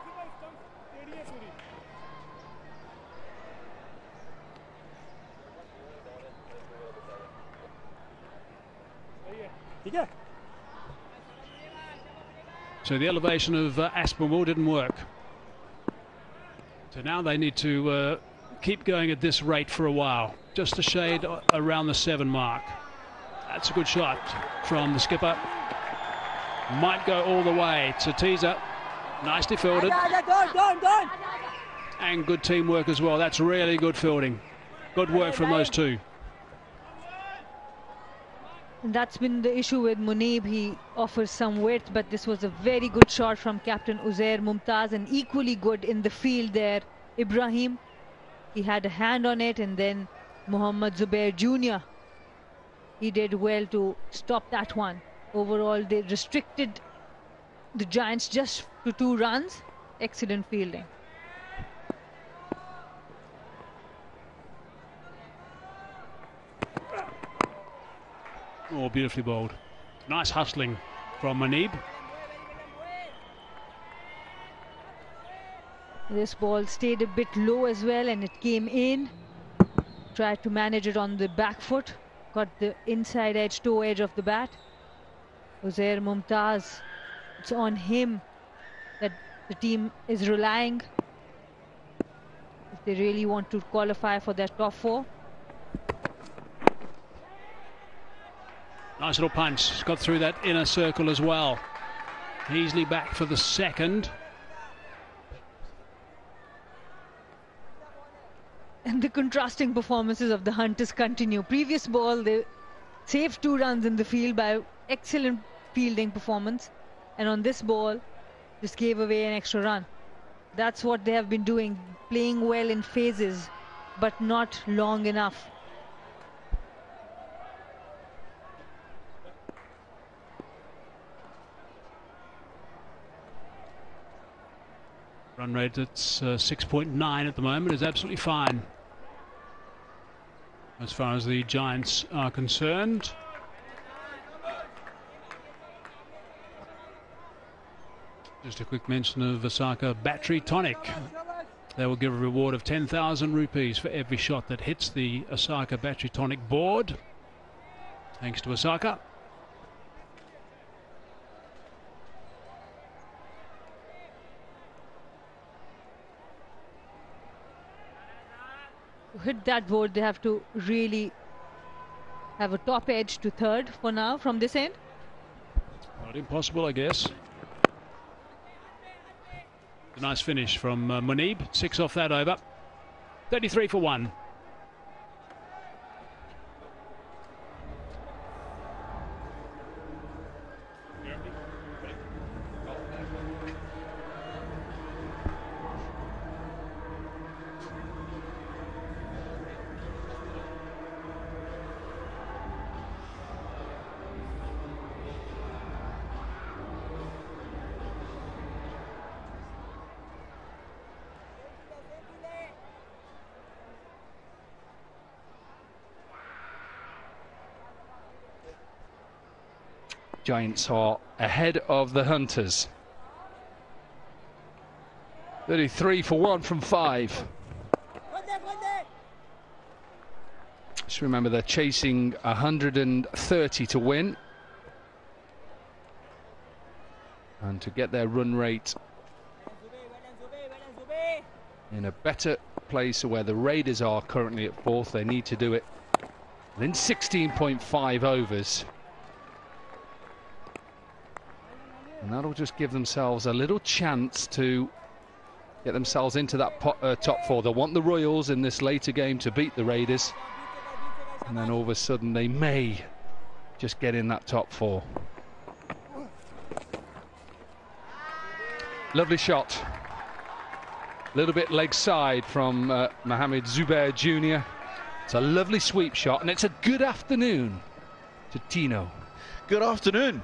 S5: So the elevation of Aspinwall didn't work. So now they need to keep going at this rate for a while. Just a shade around the 7 mark. That's a good shot from the skipper. Might go all the way. It's a teaser. Nicely fielded. And good teamwork as well. That's really good fielding. Good work from those two.
S4: And that's been the issue with Muneeb. He offers some width, but this was a very good shot from Captain Uzair Mumtaz, and equally good in the field there, Ibrahim. He had a hand on it, and then Muhammad Zubair Jr. He did well to stop that one. Overall, they restricted the Giants just to 2 runs. Excellent fielding.
S5: Oh, beautifully bowled. Nice hustling from Muneeb.
S4: This ball stayed a bit low as well, and it came in. Tried to manage it on the back foot. Got the inside edge, toe edge of the bat. Uzair Mumtaz, it's on him that the team is relying if they really want to qualify for their top 4.
S5: Nice little punch. He's got through that inner circle as well. Easily back for the second.
S4: And the contrasting performances of the Hunters continue. Previous ball, they saved 2 runs in the field by excellent fielding performance. And on this ball, just gave away an extra run. That's what they have been doing. Playing well in phases, but not long enough.
S5: Run rate at 6.9 at the moment is absolutely fine as far as the Giants are concerned. Just a quick mention of Osaka Battery Tonic. They will give a reward of 10,000 rupees for every shot that hits the Osaka Battery Tonic board. Thanks to Osaka.
S4: To hit that board, they have to really have a top edge to 3rd for now from this end.
S5: Not impossible, I guess. A nice finish from Muneeb. 6 off that over. 33 for 1.
S11: Giants are ahead of the Hunters. 33 for 1 from 5. Just remember they're chasing 130 to win. and to get their run rate in a better place where the Raiders are currently at 4th. They need to do it within 16.5 overs. And that'll just give themselves a little chance to get themselves into that top 4. They'll want the Royals in this later game to beat the Raiders. And then all of a sudden they may just get in that top 4. Lovely shot. A little bit leg side from Mohamed Zubair Jr. It's a lovely sweep shot, and it's a good afternoon to Tino.
S12: Good afternoon.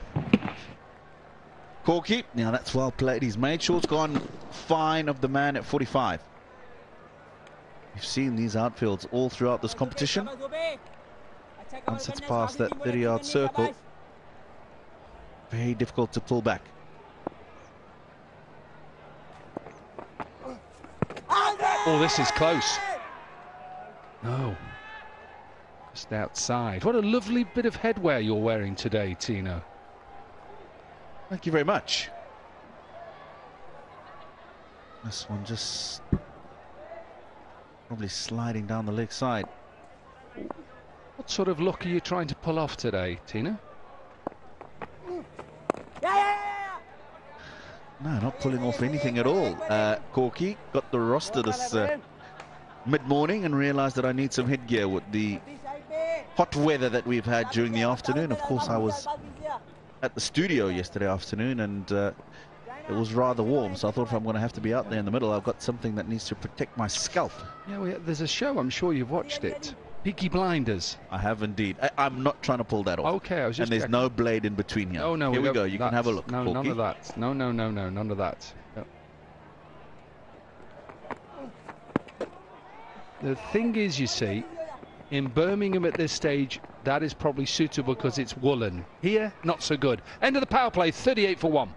S12: Corky, now that's well played. He's made sure it's gone fine of the man at 45. You've seen these outfields all throughout this competition. Once it's past that 30-yard circle, very difficult to pull back.
S11: Oh, this is close. No. Just outside. What a lovely bit of headwear you're wearing today, Tino.
S12: Thank you very much. This one just probably sliding down the leg side.
S11: What sort of look are you trying to pull off today, Tina?
S12: No, not pulling off anything at all. Corky got the roster this mid-morning and realized that I need some headgear with the hot weather that we've had during the afternoon. Of course, I was at the studio yesterday afternoon and it was rather warm, so I thought if I'm going to have to be out there in the middle, I've got something that needs to protect my scalp.
S11: Yeah, there's a show, I'm sure you've watched it. Peaky Blinders.
S12: I have indeed. I'm not trying to pull that off.
S11: Okay, I was just
S12: And there's
S11: checking.
S12: no blade in between here.
S11: Oh, no,
S12: here we go. You can have a look.
S11: No,
S12: Corky.
S11: none of that. No, none of that. No. The thing is, you see, in Birmingham at this stage, that is probably suitable because it's woolen. Here, not so good. End of the power play, 38 for 1.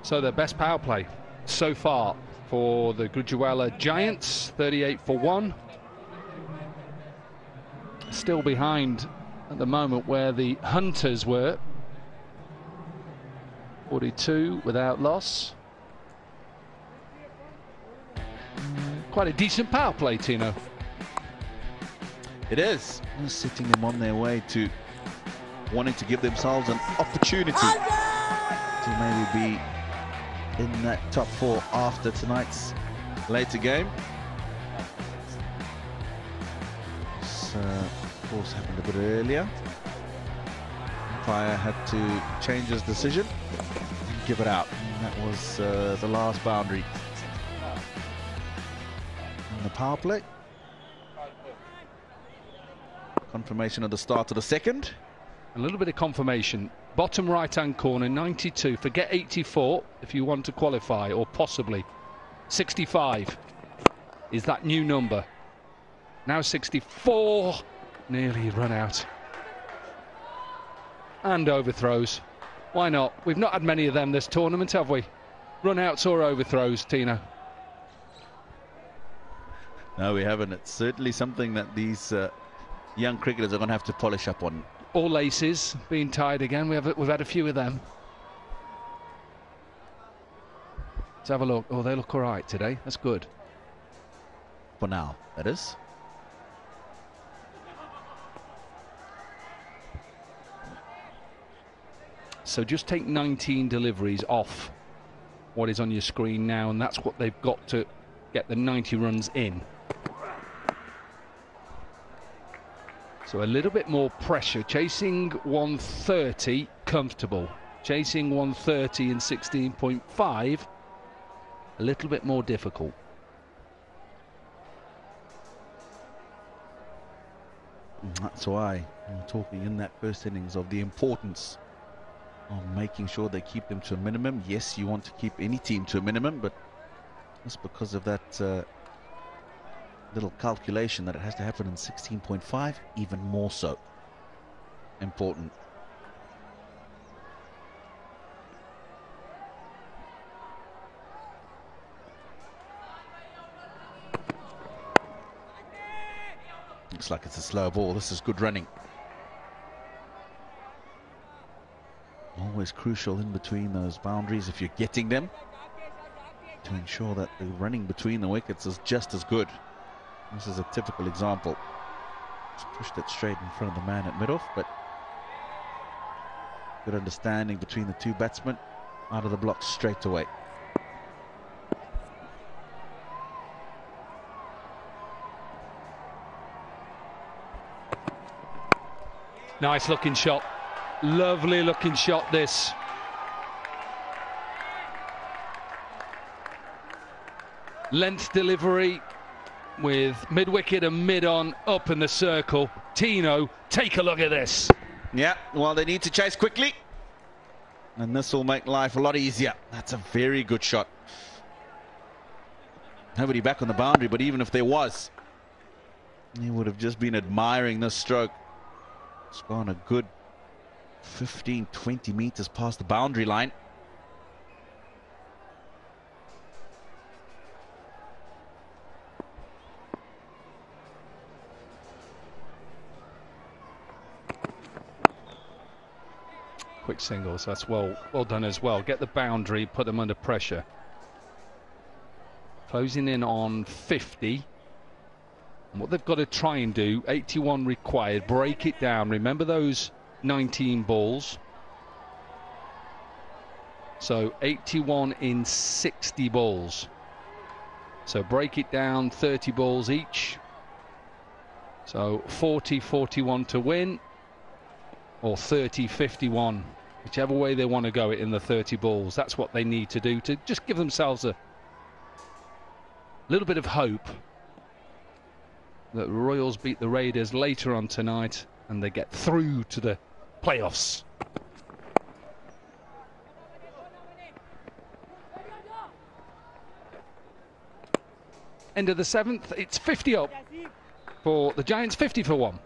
S11: So their best power play so far for the Gujranwala Giants, 38 for 1. Still behind at the moment where the Hunters were. 42 without loss. Quite a decent power play, Tino.
S12: It is. Setting them on their way to wanting to give themselves an opportunity to maybe be in that top 4 after tonight's later game. This, of course, happened a bit earlier. Umpire had to change his decision. Didn't give it out. And that was the last boundary. And the power play. Confirmation of the start of the second.
S11: A little bit of confirmation. Bottom right-hand corner, 92. Forget 84 if you want to qualify, or possibly 65 is that new number. Now 64. Nearly run out. And overthrows. Why not? We've not had many of them this tournament, have we? Run-outs or overthrows, Tina?
S12: No, we haven't. It's certainly something that these young cricketers are going to have to polish up on.
S11: All laces being tied again. We've had a few of them. Let's have a look. Oh, they look all right today. That's good.
S12: For now, that is.
S11: So just take 19 deliveries off what is on your screen now, and that's what they've got to get the 90 runs in. So a little bit more pressure. Chasing 130, comfortable. Chasing 130 in 16.5, a little bit more difficult.
S12: And that's why I'm talking in that first innings of the importance of making sure they keep them to a minimum. Yes, you want to keep any team to a minimum, but just because of that little calculation that it has to happen in 16.5, even more so important. Looks like it's a slow ball. This is good running. Always crucial in between those boundaries if you're getting them, to ensure that the running between the wickets is just as good. This is a typical example. Just pushed it straight in front of the man at mid-off, but good understanding between the two batsmen. Out of the block straight away.
S11: Nice looking shot. Lovely looking shot this. Length delivery with mid-wicket and mid-on up in the circle. Tino, take a look at this.
S12: Yeah, well, they need to chase quickly, and this will make life a lot easier. That's a very good shot. Nobody back on the boundary, but even if there was, he would have just been admiring this stroke. It's gone a good 15-20 meters past the boundary line.
S11: Quick singles, that's well done as well. Get the boundary, put them under pressure. Closing in on 50. And what they've got to try and do, 81 required, break it down. Remember those 19 balls. So 81 in 60 balls. So break it down, 30 balls each. So 40-41 to win, or 30-51, whichever way they want to go it in the 30 balls. That's what they need to do to just give themselves a little bit of hope that the Royals beat the Raiders later on tonight and they get through to the playoffs. End of the 7th, it's 50 up for the Giants, 50 for 1.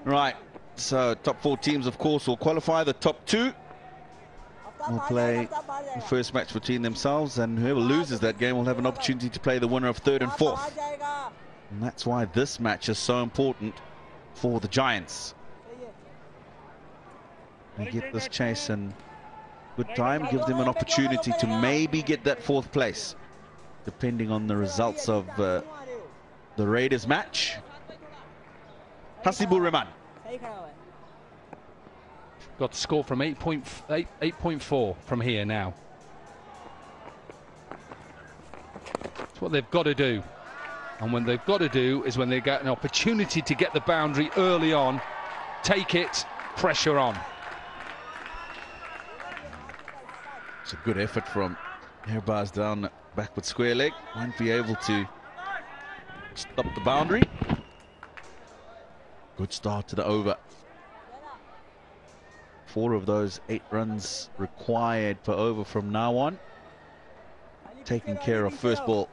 S12: Right, so top 4 teams, of course, will qualify. The top 2 will play the first match between themselves, and whoever loses that game will have an opportunity to play the winner of 3rd and 4th. And that's why this match is so important for the Giants. They get this chase in good time, give them an opportunity to maybe get that 4th place, depending on the results of the Raiders match. Hasibur Rahman
S11: got the score from 8.4 from here now. That's what they've got to do. And when they've got to do is when they get an opportunity to get the boundary early on, take it, pressure on.
S12: It's a good effort from Airbars down backward square leg. Won't be able to stop the boundary. Good start to the over. 4 of those 8 runs required per over from now on. Taking care of first ball.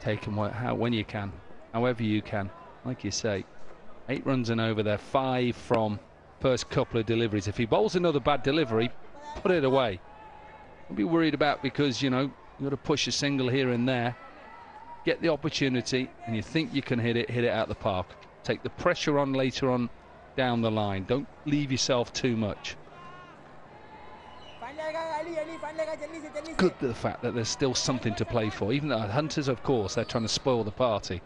S11: Take them when you can, however you can. Like you say, 8 runs and over there, 5 from first couple of deliveries. If he bowls another bad delivery, put it away. Don't be worried about, because, you know, you've got to push a single here and there. Get the opportunity, and you think you can hit it out the park. Take the pressure on later on down the line. Don't leave yourself too much. Good, the fact that there's still something to play for. Even the Hunters, of course, they're trying to spoil the party.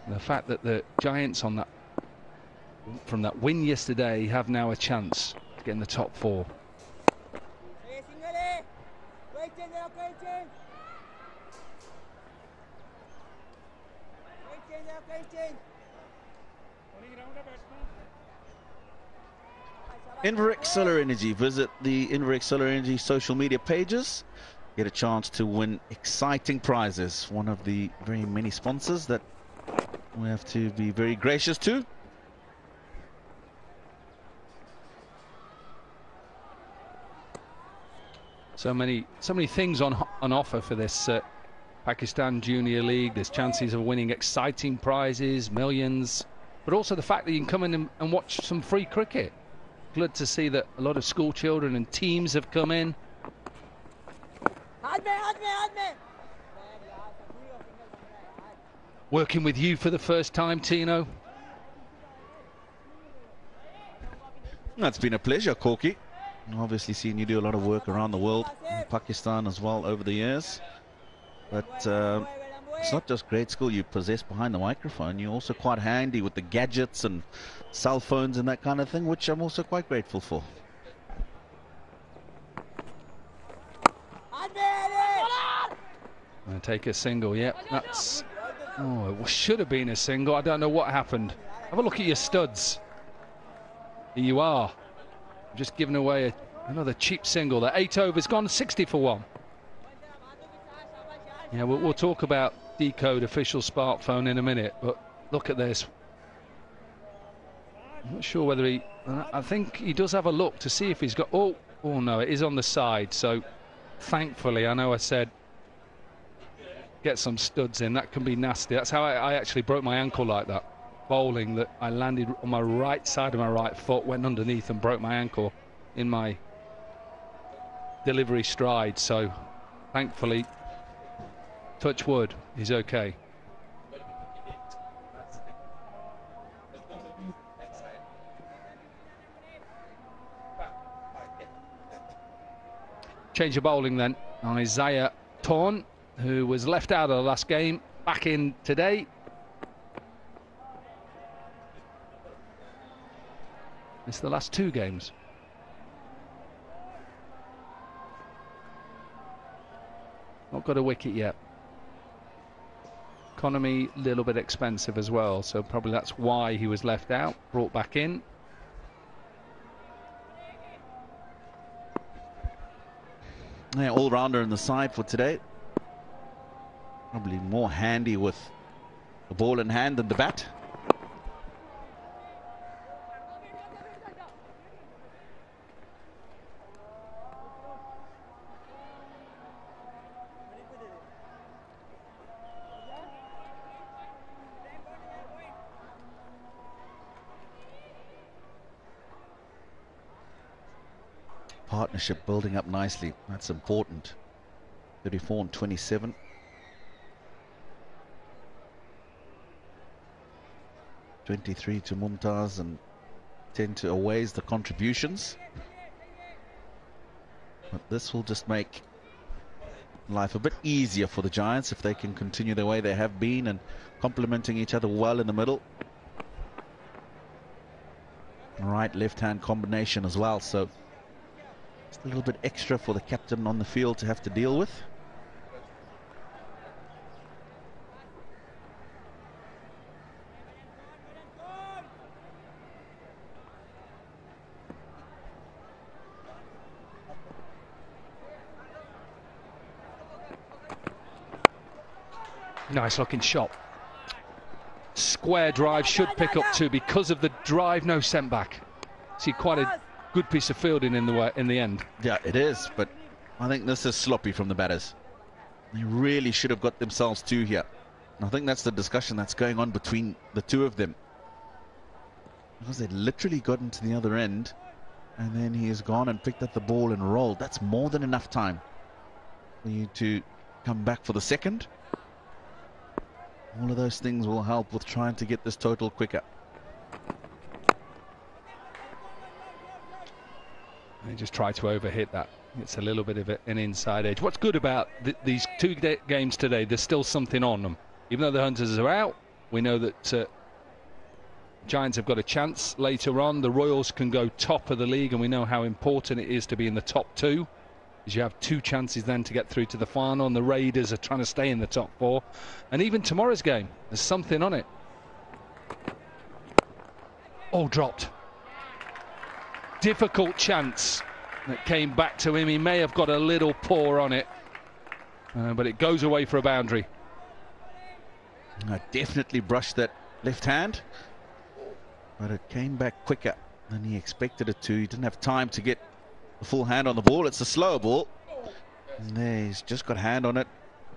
S11: And the fact that the Giants on that, from that win yesterday, have now a chance to get in the top 4.
S12: Inverex Solar Energy. Visit the Inverex Solar Energy social media pages. Get a chance to win exciting prizes. One of the very many sponsors that we have to be very gracious to.
S11: So many things on offer for this Pakistan Junior League. There's chances of winning exciting prizes, millions, but also the fact that you can come in and watch some free cricket. Glad to see that a lot of school children and teams have come in. Working with you for the first time, Tino.
S12: It's been a pleasure, Corky. Obviously seen you do a lot of work around the world, in Pakistan as well over the years. But it's not just grade school you possess behind the microphone. You're also quite handy with the gadgets and cell phones and that kind of thing, which I'm also quite grateful for.
S11: And take a single, yep. That's... Oh, it should have been a single. I don't know what happened. Have a look at your studs. Here you are. Just giving away another cheap single. The 8 overs gone 60 for 1. Yeah, we'll talk about Decode official smartphone in a minute, but look at this. I'm not sure whether he... I think he does have a look to see if he's got... Oh no, it is on the side. So thankfully, I know I said get some studs in. That can be nasty. That's how I actually broke my ankle like that. Bowling, that I landed on my right side of my right foot, went underneath and broke my ankle in my delivery stride. So thankfully, touch wood, he's okay. Change of bowling then. Isaiah Torn, who was left out of the last game, back in today. It's the last 2 games. Not got a wicket yet. Economy a little bit expensive as well, so probably that's why he was left out, brought back in.
S12: Yeah, all-rounder in the side for today. Probably more handy with the ball in hand than the bat. Partnership building up nicely. That's important. 34 and 27. (23) to Mumtaz and 10 to Awais, the contributions. But this will just make life a bit easier for the Giants if they can continue the way they have been and complementing each other well in the middle. Right left hand combination as well, so just a little bit extra for the captain on the field to have to deal with.
S11: Nice looking shot. Square drive, should pick up 2 because of the drive, no sent back. See, quite a good piece of fielding in the end.
S12: Yeah, it is, but I think this is sloppy from the batters. They really should have got themselves 2 here. And I think that's the discussion that's going on between the 2 of them. Because they literally got into the other end, and then he has gone and picked up the ball and rolled. That's more than enough time for you to come back for the second. All of those things will help with trying to get this total quicker.
S11: They just try to overhit that. It's a little bit of an inside edge. What's good about these 2 games today, there's still something on them. Even though the Hunters are out, we know that Giants have got a chance later on. The Royals can go top of the league, and we know how important it is to be in the top 2. Because you have 2 chances then to get through to the final, and the Raiders are trying to stay in the top 4. And even tomorrow's game, there's something on it. Oh, dropped. difficult chance that came back to him. He may have got a little paw on it, but it goes away for a boundary.
S12: Definitely brushed that left hand, but it came back quicker than he expected it to. He didn't have time to get the full hand on the ball. It's a slower ball. And there, he's just got a hand on it.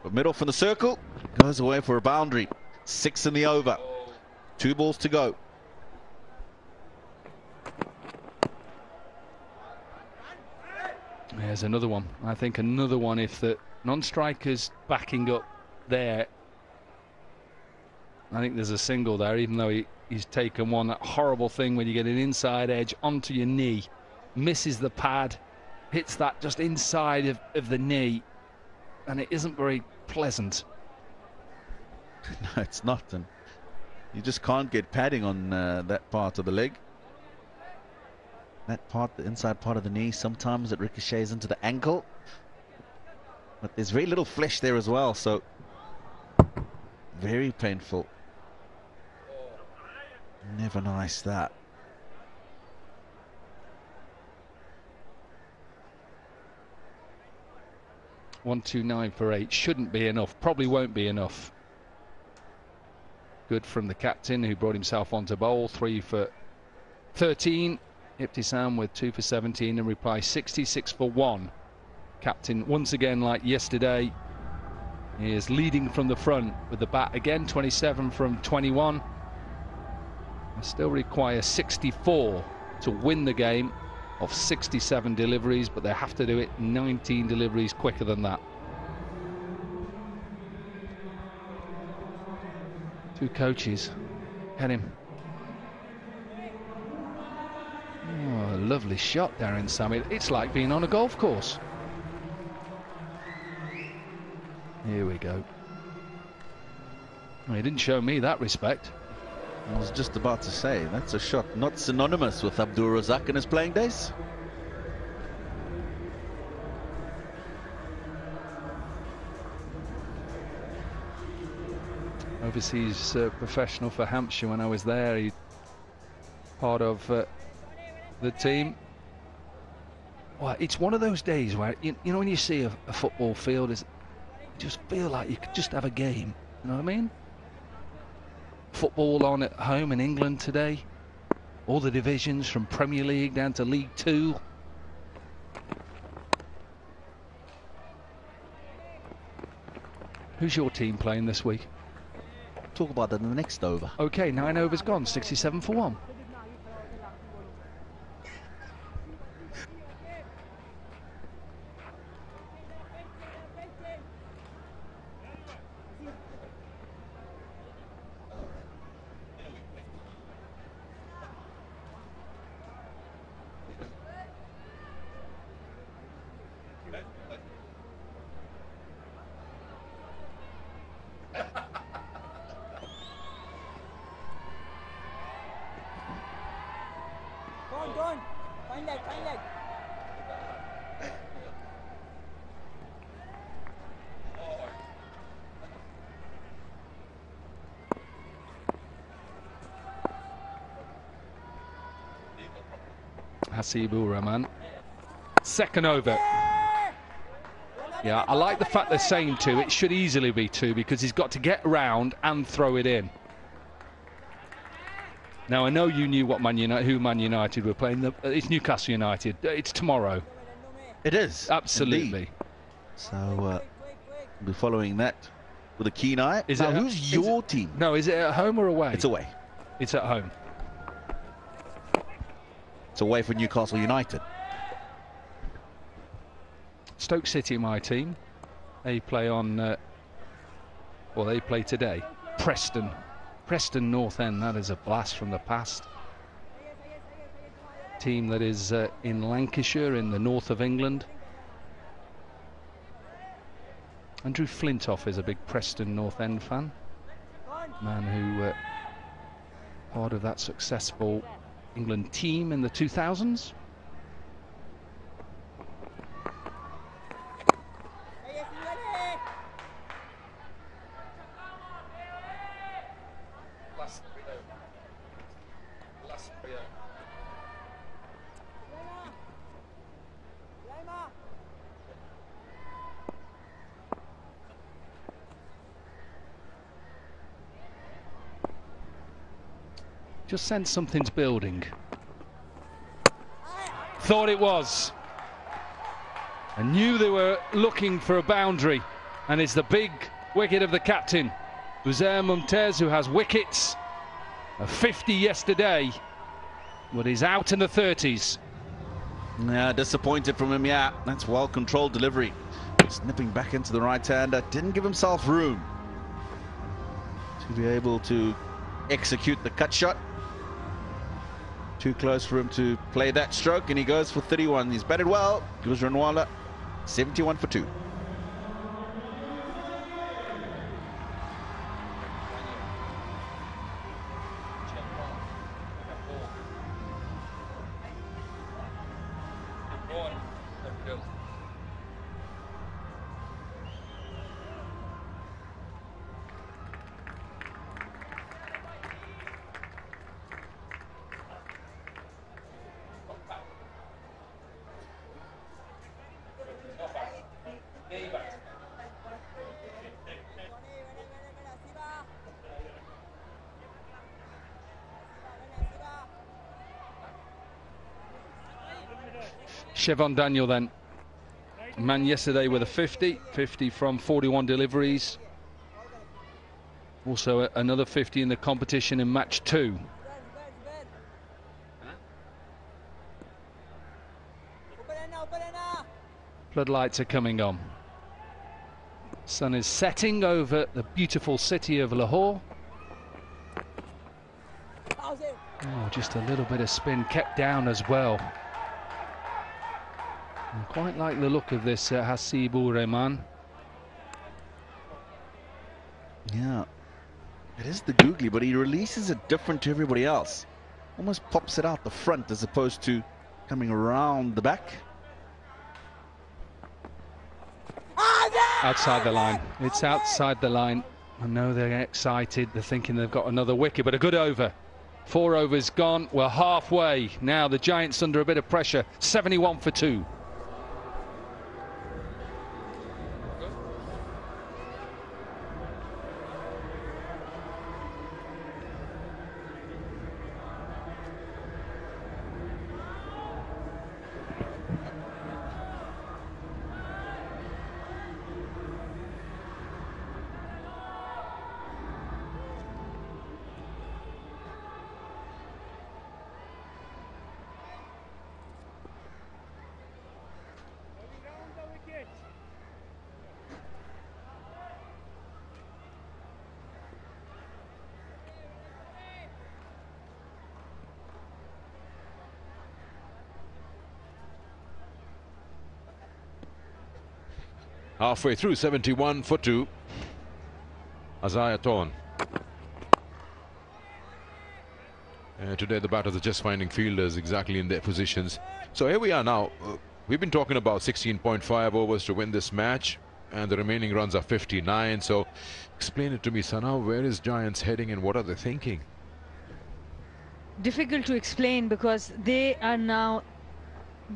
S12: But middle from the circle, goes away for a boundary. 6 in the over. 2 balls to go.
S11: There's another one. I think another one if the non-striker's backing up there. I think there's a single there, even though he's taken one. That horrible thing when you get an inside edge onto your knee, misses the pad, hits that just inside of the knee, and it isn't very pleasant.
S12: No, it's not. And you just can't get padding on that part of the leg. That part, the inside part of the knee, sometimes it ricochets into the ankle. But there's very little flesh there as well, so very painful. Never nice, that.
S11: $129 for 8 shouldn't be enough, probably won't be enough. Good from the captain, who brought himself onto bowl. 3 for 13. Ibtisam with 2 for 17 in reply. 66 for 1. Captain, once again, like yesterday, he is leading from the front with the bat again. 27 from 21. They still require 64 to win the game of 67 deliveries, but they have to do it 19 deliveries quicker than that. 2 coaches. Get him. Oh, lovely shot, Darren Sammy. It's like being on a golf course. Here we go. Well, he didn't show me that respect.
S12: I was just about to say, that's a shot not synonymous with Abdul Razak in his playing days.
S11: Overseas professional for Hampshire when I was there. He part of the team. Well, it's one of those days where you know when you see a football field, you just feel like you could just have a game. You know what I mean? Football on at home in England today. All the divisions from Premier League down to League 2. Who's your team playing this week?
S12: Talk about that in the next over.
S11: Okay, 9 overs gone, 67 for 1. Hasibur Rahman. Second over. Yeah, I like the fact they're saying 2. It should easily be 2 because he's got to get round and throw it in. Now, I know you knew what who Man United were playing. It's Newcastle United. It's tomorrow.
S12: It is.
S11: Absolutely.
S12: Indeed. So, we'll be following that with a keen eye. Who's your team?
S11: No, is it at home or away?
S12: It's away.
S11: It's at home.
S12: It's away for Newcastle United.
S11: Stoke City, my team. They play on, they play today. Preston North End. That is a blast from the past. Team that is in Lancashire, in the north of England. Andrew Flintoff is a big Preston North End fan. Man who part of that successful England team in the 2000s. Just sense something's building. Thought it was. I knew they were looking for a boundary, and it's the big wicket of the captain, Uzair Mumtaz, who has wickets. A 50 yesterday, but he's out in the 30s.
S12: Yeah, disappointed from him, yeah. That's well-controlled delivery. Snipping back into the right-hander, didn't give himself room to be able to execute the cut shot. Too close for him to play that stroke, and he goes for 31. He's batted well. Gujranwala, 71 for 2.
S11: Chevon Daniel then, man yesterday with a 50 from 41 deliveries. Also another 50 in the competition in match 2. Floodlights are coming on. Sun is setting over the beautiful city of Lahore. Oh, just a little bit of spin kept down as well. I quite like the look of this Hasibur Rahman.
S12: Yeah, it is the googly, but he releases it different to everybody else. Almost pops it out the front as opposed to coming around the back.
S11: Outside the line. It's outside the line. I know they're excited. They're thinking they've got another wicket, but a good over. 4 overs gone. We're halfway. Now the Giants under a bit of pressure. 71 for 2.
S1: Halfway through, 71 for 2. Azaya Torn. Today the batters are just finding fielders exactly in their positions. So here we are now. We've been talking about 16.5 overs to win this match, and the remaining runs are 59. So explain it to me, Sana. Where is Giants heading and what are they thinking?
S4: Difficult to explain because they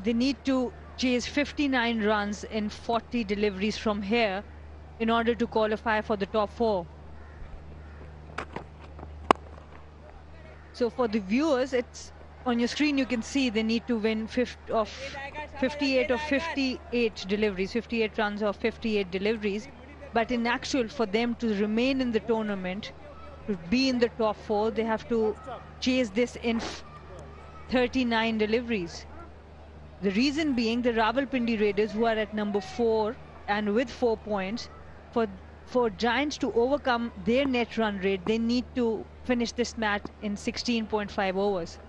S4: need to chase 59 runs in 40 deliveries from here in order to qualify for the top 4. So for the viewers, it's on your screen, you can see they need to win 58 of 58 deliveries, 58 runs of 58 deliveries. But in actual, for them to remain in the tournament, to be in the top 4, they have to chase this in 39 deliveries. The reason being the Rawalpindi Raiders, who are at number 4 and with 4 points, for Giants to overcome their net run rate, they need to finish this match in 16.5 overs.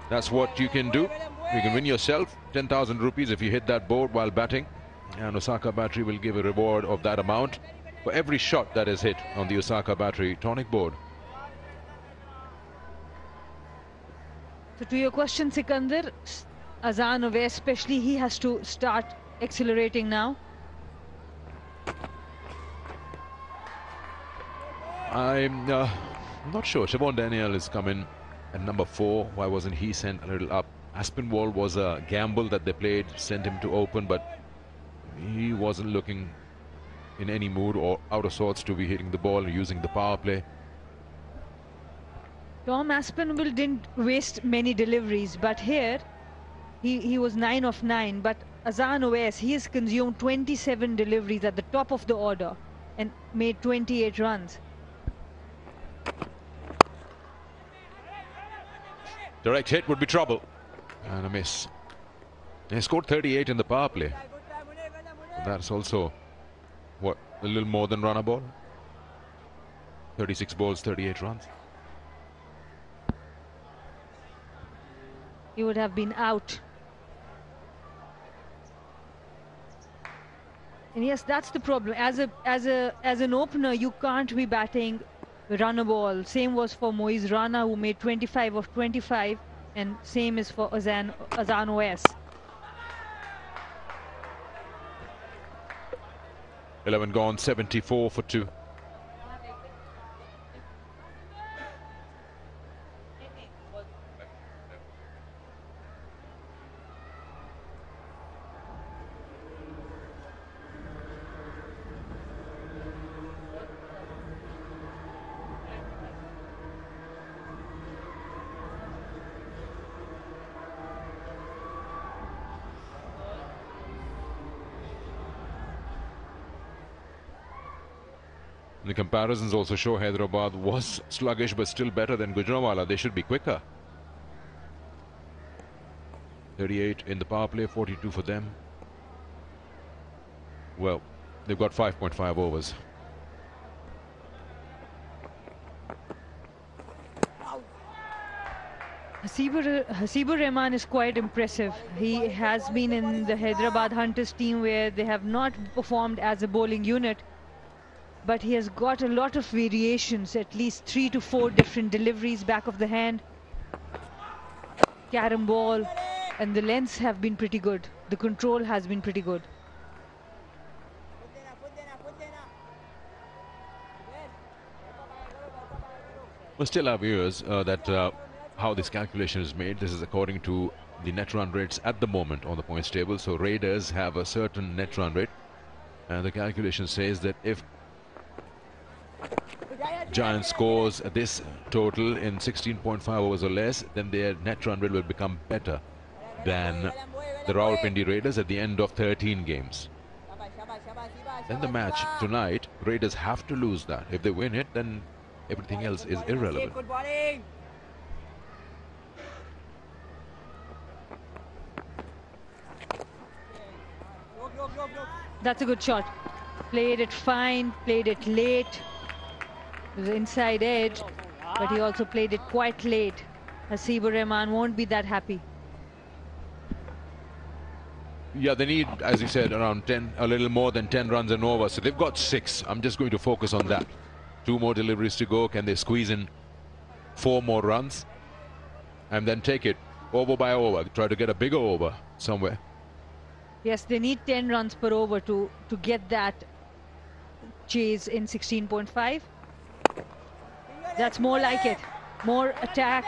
S1: That's what you can do. You can win yourself 10,000 rupees if you hit that board while batting. And Osaka Battery will give a reward of that amount for every shot that is hit on the Osaka Battery tonic board.
S4: So to your question, Sikandar, Azan away, especially he has to start accelerating now.
S1: I'm not sure. Chevon Daniel is coming at number 4. Why wasn't he sent a little up Aspinwall was a gamble that they played, sent him to open, but he wasn't looking in any mood or out of sorts to be hitting the ball and using the power play.
S4: Tom Aspinwall didn't waste many deliveries, but here he was 9 of 9. But Azan Oais, he has consumed 27 deliveries at the top of the order and made 28 runs.
S1: Direct hit would be trouble. And a miss. They scored 38 in the power play. That's also, what, a little more than run a ball? 36 balls, 38 runs.
S4: He would have been out. And yes, that's the problem. As an opener, you can't be batting run a ball. Same was for Moiz Rana, who made 25 of 25, and same is for Azan Oais.
S1: 11 gone, 74 for 2. The comparisons also show Hyderabad was sluggish but still better than Gujranwala. They should be quicker. 38 in the power play, 42 for them. Well, they've got 5.5 overs.
S4: Hasibur Rahman is quite impressive. He has been in the Hyderabad Hunters team where they have not performed as a bowling unit, but he has got a lot of variations, at least 3 to 4 different deliveries back of the hand, carom ball, and the lengths have been pretty good. The control has been pretty good.
S1: We'll still have viewers that how this calculation is made. This is according to the net run rates at the moment on the points table. So Raiders have a certain net run rate, and the calculation says that if Giants scores this total in 16.5 overs or less, then their net run rate will become better than the Rawalpindi Raiders at the end of 13 games. Then the match tonight, Raiders have to lose that. If they win it, then everything else is irrelevant.
S4: That's a good shot. Played it fine, played it late. It was inside edge, but he also played it quite late. Hasibur Rahman won't be that happy.
S1: Yeah, they need, as you said, around 10, a little more than 10 runs and over. So they've got 6. I'm just going to focus on that. 2 more deliveries to go. Can they squeeze in 4 more runs? And then take it over by over. Try to get a bigger over somewhere.
S4: Yes, they need 10 runs per over to get that chase in 16.5. That's more like it. More attack.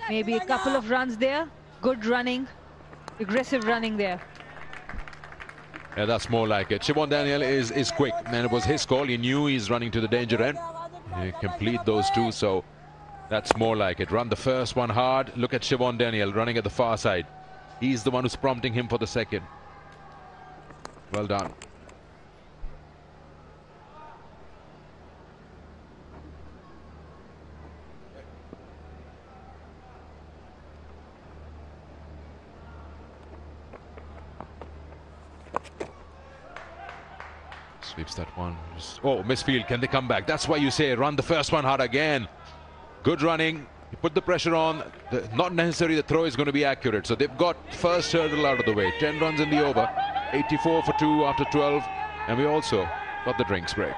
S4: Maybe a couple of runs there. Good running. Aggressive running there.
S1: Yeah, that's more like it. Siobhan Daniel is quick, and it was his call. He knew he's running to the danger end. He complete those 2, so that's more like it. Run the first one hard. Look at Siobhan Daniel running at the far side. He's the one who's prompting him for the second. Well done. Sweeps that one. Oh, misfield. Can they come back? That's why you say run the first one hard again. Good running. You put the pressure on. Not necessarily the throw is going to be accurate. So they've got first hurdle out of the way. 10 runs in the over. 84 for 2 after 12. And we also got the drinks break.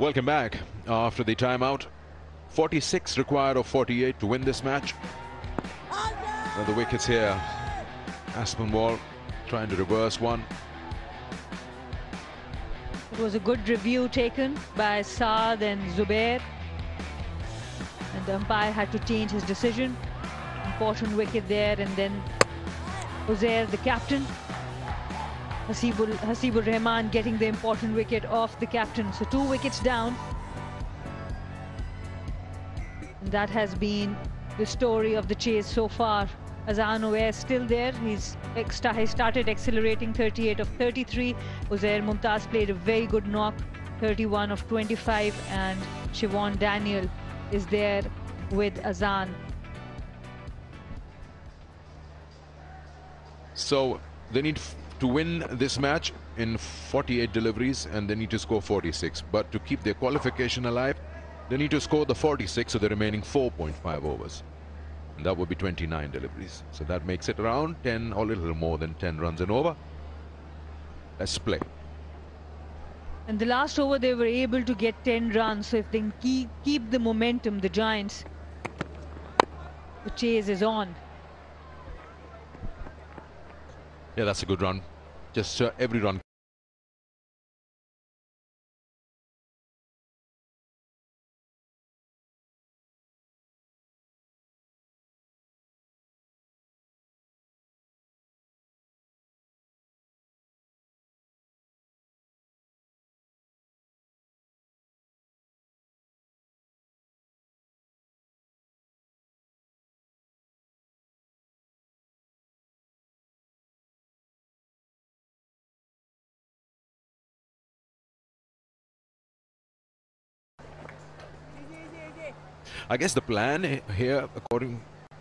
S1: Welcome back after the timeout. 46 required of 48 to win this match. And the wickets here. Aspinwall trying to reverse one.
S4: It was a good review taken by Saad and Zubair. And the umpire had to change his decision. Important wicket there, and then Uzair, the captain. Hasibur Rahman getting the important wicket off the captain. So 2 wickets down. And that has been the story of the chase so far. Azan Owais still there. He started accelerating, 38 of 33. Uzair Mumtaz played a very good knock, 31 of 25. And Siobhan Daniel is there with Azan.
S1: So they need to win this match in 48 deliveries, and they need to score 46. But to keep their qualification alive, they need to score the 46 of the remaining 4.5 overs. And that would be 29 deliveries. So that makes it around 10 or a little more than 10 runs an over. Let's play.
S4: And the last over they were able to get 10 runs. So if they can keep the momentum, the Giants, the chase is on.
S1: Yeah, that's a good run. Just every run. I guess the plan here, according to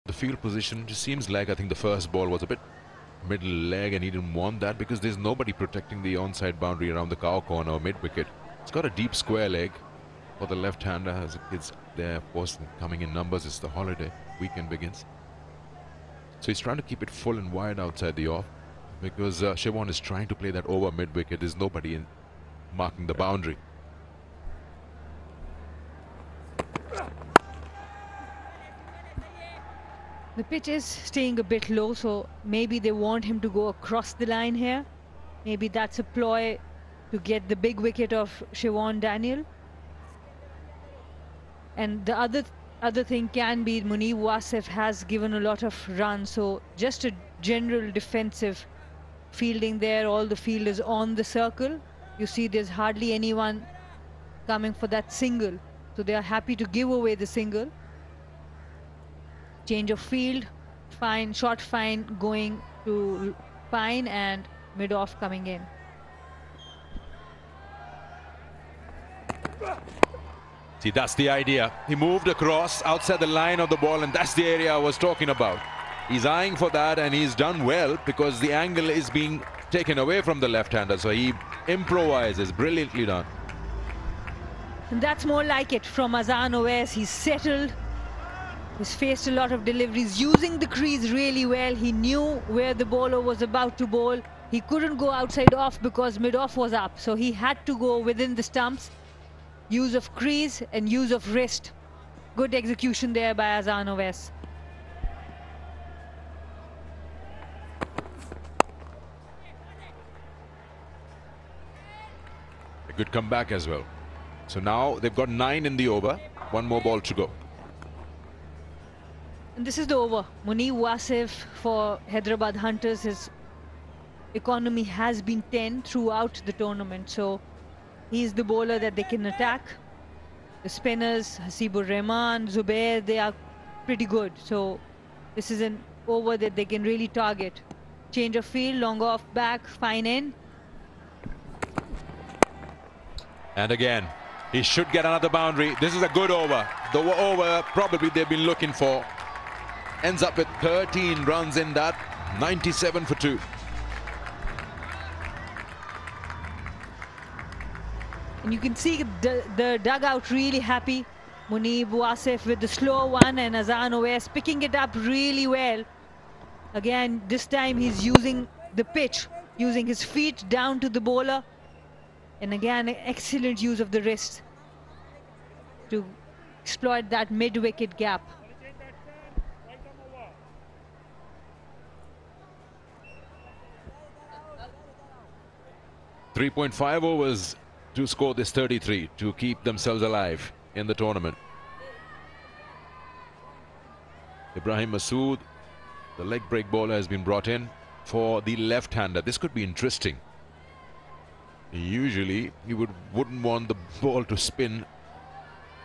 S1: the field position, just seems like I think the first ball was a bit middle leg, and he didn't want that because there's nobody protecting the onside boundary around the cow corner or mid-wicket. It's got a deep square leg for the left-hander, as the kids there, of course, coming in numbers. It's the holiday, weekend begins. So he's trying to keep it full and wide outside the off because Siobhan is trying to play that over mid-wicket. There's nobody marking the boundary.
S4: The pitch is staying a bit low, so maybe they want him to go across the line here. Maybe that's a ploy to get the big wicket of Siobhan Daniel. And the other thing can be Munib Wasif has given a lot of runs, so just a general defensive fielding there. All the field is on the circle. You see there's hardly anyone coming for that single, so they are happy to give away the single. Change of field, fine, short fine going to fine, and mid off coming in.
S1: See, that's the idea. He moved across outside the line of the ball, and that's the area I was talking about. He's eyeing for that, and he's done well because the angle is being taken away from the left-hander. So he improvises. Brilliantly done.
S4: And that's more like it from Azan Owais. He's settled. He's faced a lot of deliveries, using the crease really well. He knew where the bowler was about to bowl. He couldn't go outside off because mid-off was up. So he had to go within the stumps. Use of crease and use of wrist. Good execution there by Azan Owais.
S1: A good comeback as well. So now they've got 9 in the over. 1 more ball to go.
S4: And this is the over. Munib Wasif for Hyderabad Hunters. His economy has been 10 throughout the tournament. So he's the bowler that they can attack. The spinners, Hasibur Rahman, Zubair, they are pretty good. So this is an over that they can really target. Change of field, long off back, fine end.
S1: And again, he should get another boundary. This is a good over. The over probably they've been looking for. Ends up with 13 runs in that, 97 for 2.
S4: And you can see the dugout really happy. Munib Wasif with the slow one, and Azan Owais picking it up really well. Again, this time he's using the pitch, using his feet down to the bowler. And again, excellent use of the wrist to exploit that mid-wicket gap.
S1: .5 overs to score this 33 to keep themselves alive in the tournament. Ibrahim Masood, the leg break bowler, has been brought in for the left-hander. This could be interesting. Usually he wouldn't want the ball to spin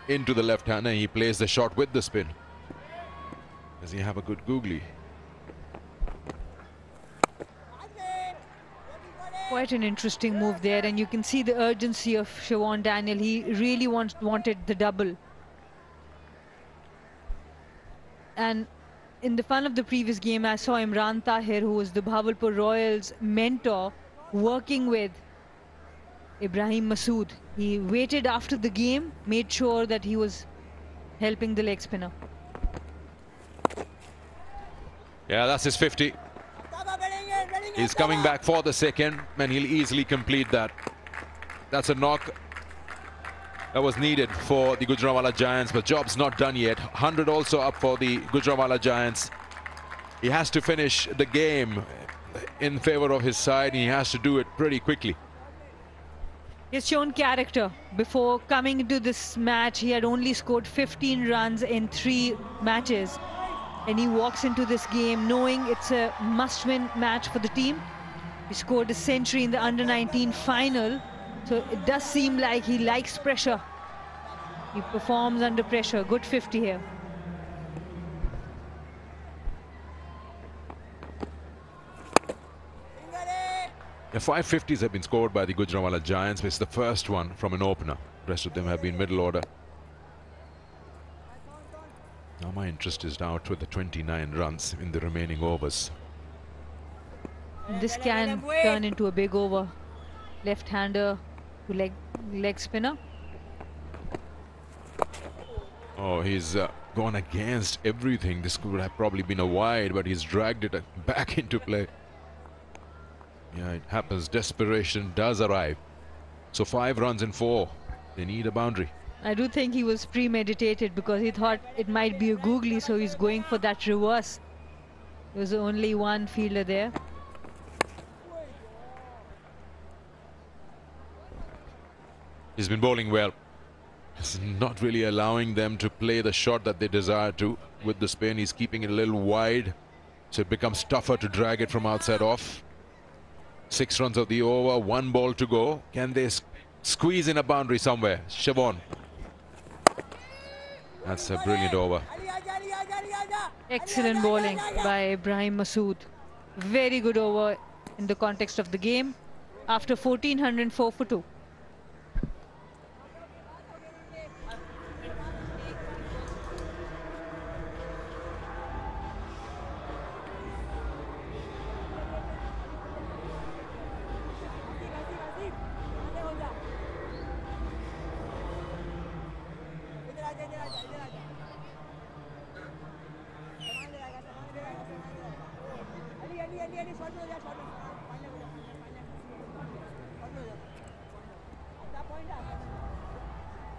S1: into the left-hander. He plays the shot with the spin. Does he have a good googly?
S4: Quite an interesting move there, and you can see the urgency of Siobhan Daniel. He really wanted the double. And in the fun of the previous game, I saw Imran Tahir, who was the Bahawalpur Royals mentor, working with Ibrahim Masood. He waited after the game, made sure that he was helping the leg spinner.
S1: Yeah, that's his 50. He's coming back for the second, and he'll easily complete that. That's a knock that was needed for the Gujranwala Giants, but job's not done yet. 100 also up for the Gujranwala Giants. He has to finish the game in favor of his side, and he has to do it pretty quickly.
S4: He's shown character. Before coming into this match, he had only scored 15 runs in 3 matches. And he walks into this game knowing it's a must-win match for the team. He scored a century in the under-19 final. So it does seem like he likes pressure. He performs under pressure. Good 50 here.
S1: The 5 50s have been scored by the Gujranwala Giants. It's the first one from an opener. The rest of them have been middle order. Now my interest is out with the 29 runs in the remaining overs.
S4: This can turn into a big over. Left-hander to leg spinner.
S1: Oh, he's gone against everything. This could have probably been a wide, but he's dragged it back into play. Yeah, it happens. Desperation does arrive. So 5 runs in 4. They need a boundary.
S4: I do think he was premeditated because he thought it might be a googly, so he's going for that reverse. There was only one fielder there.
S1: He's been bowling well. He's not really allowing them to play the shot that they desire to. With the spin, he's keeping it a little wide, so it becomes tougher to drag it from outside off. 6 runs of the over, 1 ball to go. Can they squeeze in a boundary somewhere? Siobhan. That's a brilliant over.
S4: Excellent bowling by Ibrahim Masood. Very good over in the context of the game. After 1404 for 2.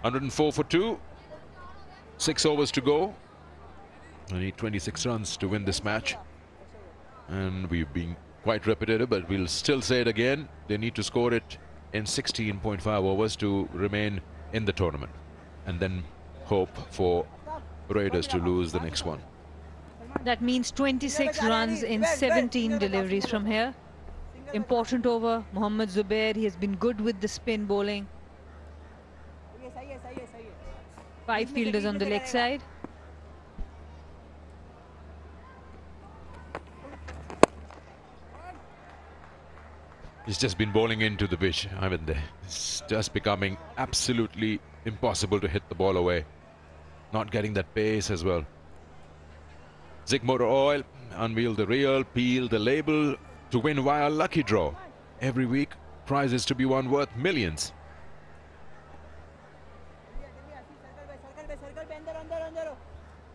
S1: .104 for 2. 6 overs to go. I need 26 runs to win this match. And we've been quite repetitive, but we'll still say it again. They need to score it in 16.5 overs to remain in the tournament. And then hope for Raiders to lose the next one.
S4: That means 26 runs in 17 deliveries from here. Important over. Mohammad Zubair, he has been good with the spin bowling. 5 fielders on the leg side.
S1: He's just been bowling into the pitch, haven't they? It's just becoming absolutely impossible to hit the ball away. Not getting that pace as well. Zig Motor Oil, unveil the real, peel the label to win via lucky draw. Every week, prizes to be won worth millions.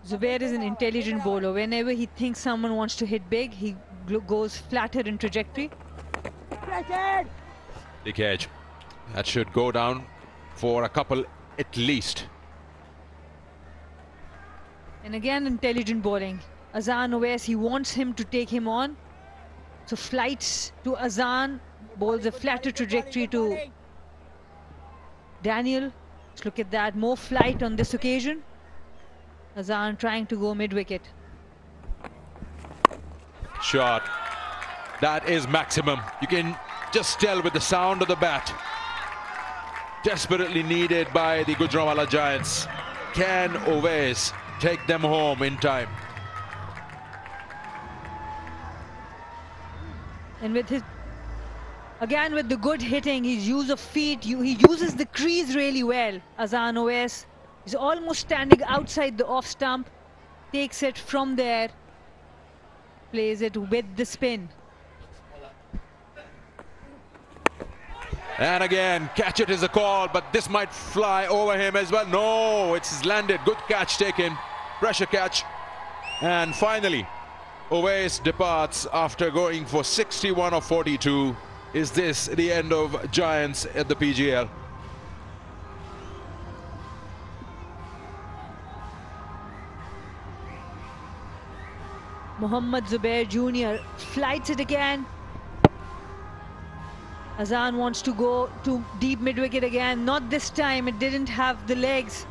S4: Zubair is an intelligent bowler. Whenever he thinks someone wants to hit big, he goes flatter in trajectory.
S1: Big edge. That should go down for a couple at least.
S4: And again, intelligent bowling. Azan Owais, he wants him to take him on. So flights to Azan, bowls a flatter trajectory to Daniel. Let's look at that, more flight on this occasion. Azan trying to go mid-wicket.
S1: Shot. That is maximum. You can just tell with the sound of the bat. Desperately needed by the Gujranwala Giants. Can Owais take them home in time?
S4: And with his, again with the good hitting, his use of feet, he uses the crease really well. Azan Owais is almost standing outside the off stump, takes it from there, plays it with the spin.
S1: And again, catch it is a call, but this might fly over him as well. No, it's landed. Good catch taken. Pressure catch. And finally, Owais departs after going for 61 of 42. Is this the end of Giants at the PJL?
S4: Mohammad Zubair Jr. flights it again. Azan wants to go to deep mid-wicket again. Not this time, it didn't have the legs.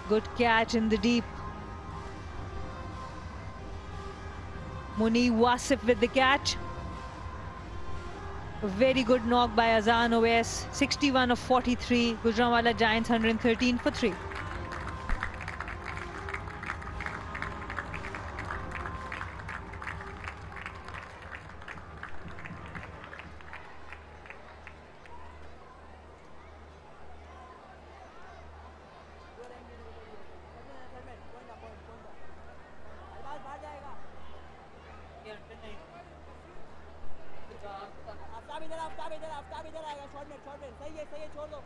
S4: Good catch in the deep. Muni Wasif with the catch. A very good knock by Azan Owais. 61 of 43. Gujranwala Giants 113 for 3.
S10: छोड़ दो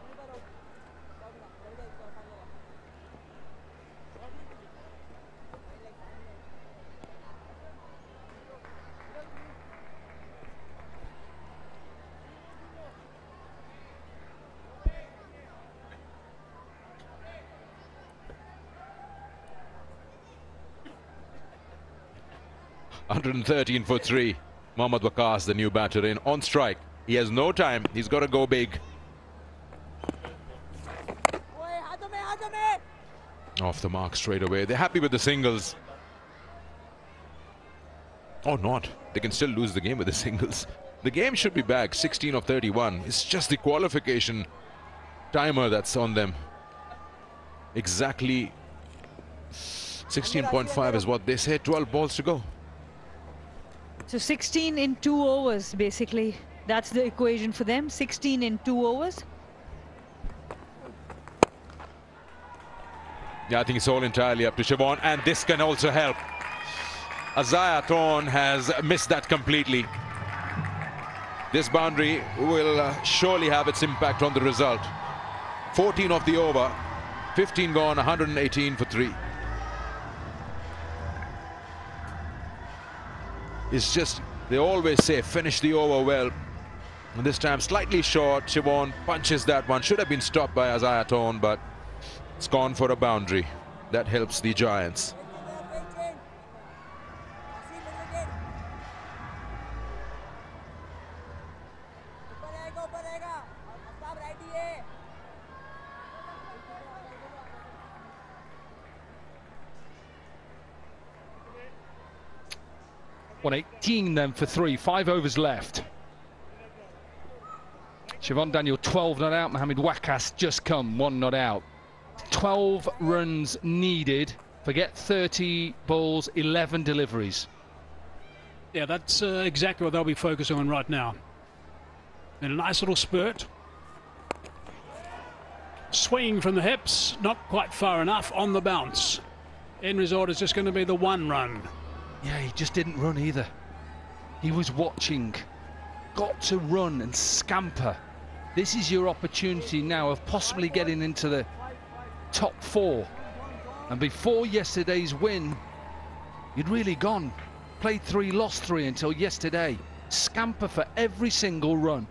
S1: 113 for 3. Mohammad Waqas, the new batter, in on strike. He has no time. He's got to go big. Off the mark straight away. They're happy with the singles. Or not. They can still lose the game with the singles. The game should be back 16 of 31. It's just the qualification timer that's on them. Exactly 16.5 is what they say. 12 balls to go.
S4: So 16 in 2 overs, basically. That's the equation for them. 16 in 2 overs.
S1: Yeah, I think it's all entirely up to Siobhan, and this can also help. Isaiah Thorne has missed that completely. This boundary will surely have its impact on the result. 14 off the over, 15 gone, 118 for 3. It's just, they always say, finish the over well. And this time, slightly short. Siobhan punches that one. Should have been stopped by Isaiah Thorne, but it's gone for a boundary. That helps the Giants.
S11: One 18 then for 3, 5 overs left. Siobhan Daniel 12 not out, Mohammad Waqas just come 1 not out. 12 runs needed, forget 30 balls, 11 deliveries.
S5: Yeah, that's exactly what they'll be focusing on right now. And a nice little spurt. Swinging from the hips, not quite far enough on the bounce. End result is just going to be the 1 run.
S11: Yeah, he just didn't run either. He was watching. Got to run and scamper. This is your opportunity now of possibly getting into the top 4. And before yesterday's win, you'd really gone. Played 3, lost 3 until yesterday. Scamper for every single run.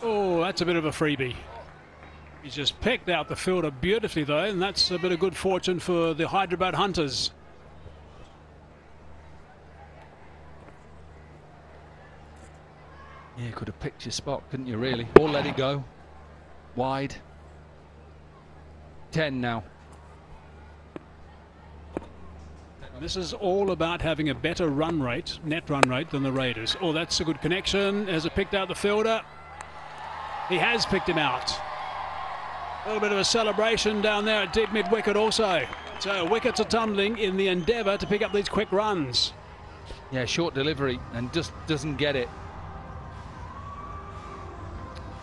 S5: Oh, that's a bit of a freebie. He's just picked out the fielder beautifully, though, and that's a bit of good fortune for the Hyderabad Hunters.
S11: Yeah, you could have picked your spot, couldn't you, really? Or let it go. Wide. 10 now.
S5: This is all about having a better run rate, net run rate, than the Raiders. Oh, that's a good connection. Has it picked out the fielder? He has picked him out. A little bit of a celebration down there at deep mid-wicket also. So wickets are tumbling in the endeavour to pick up these quick runs.
S11: Yeah, short delivery and just doesn't get it.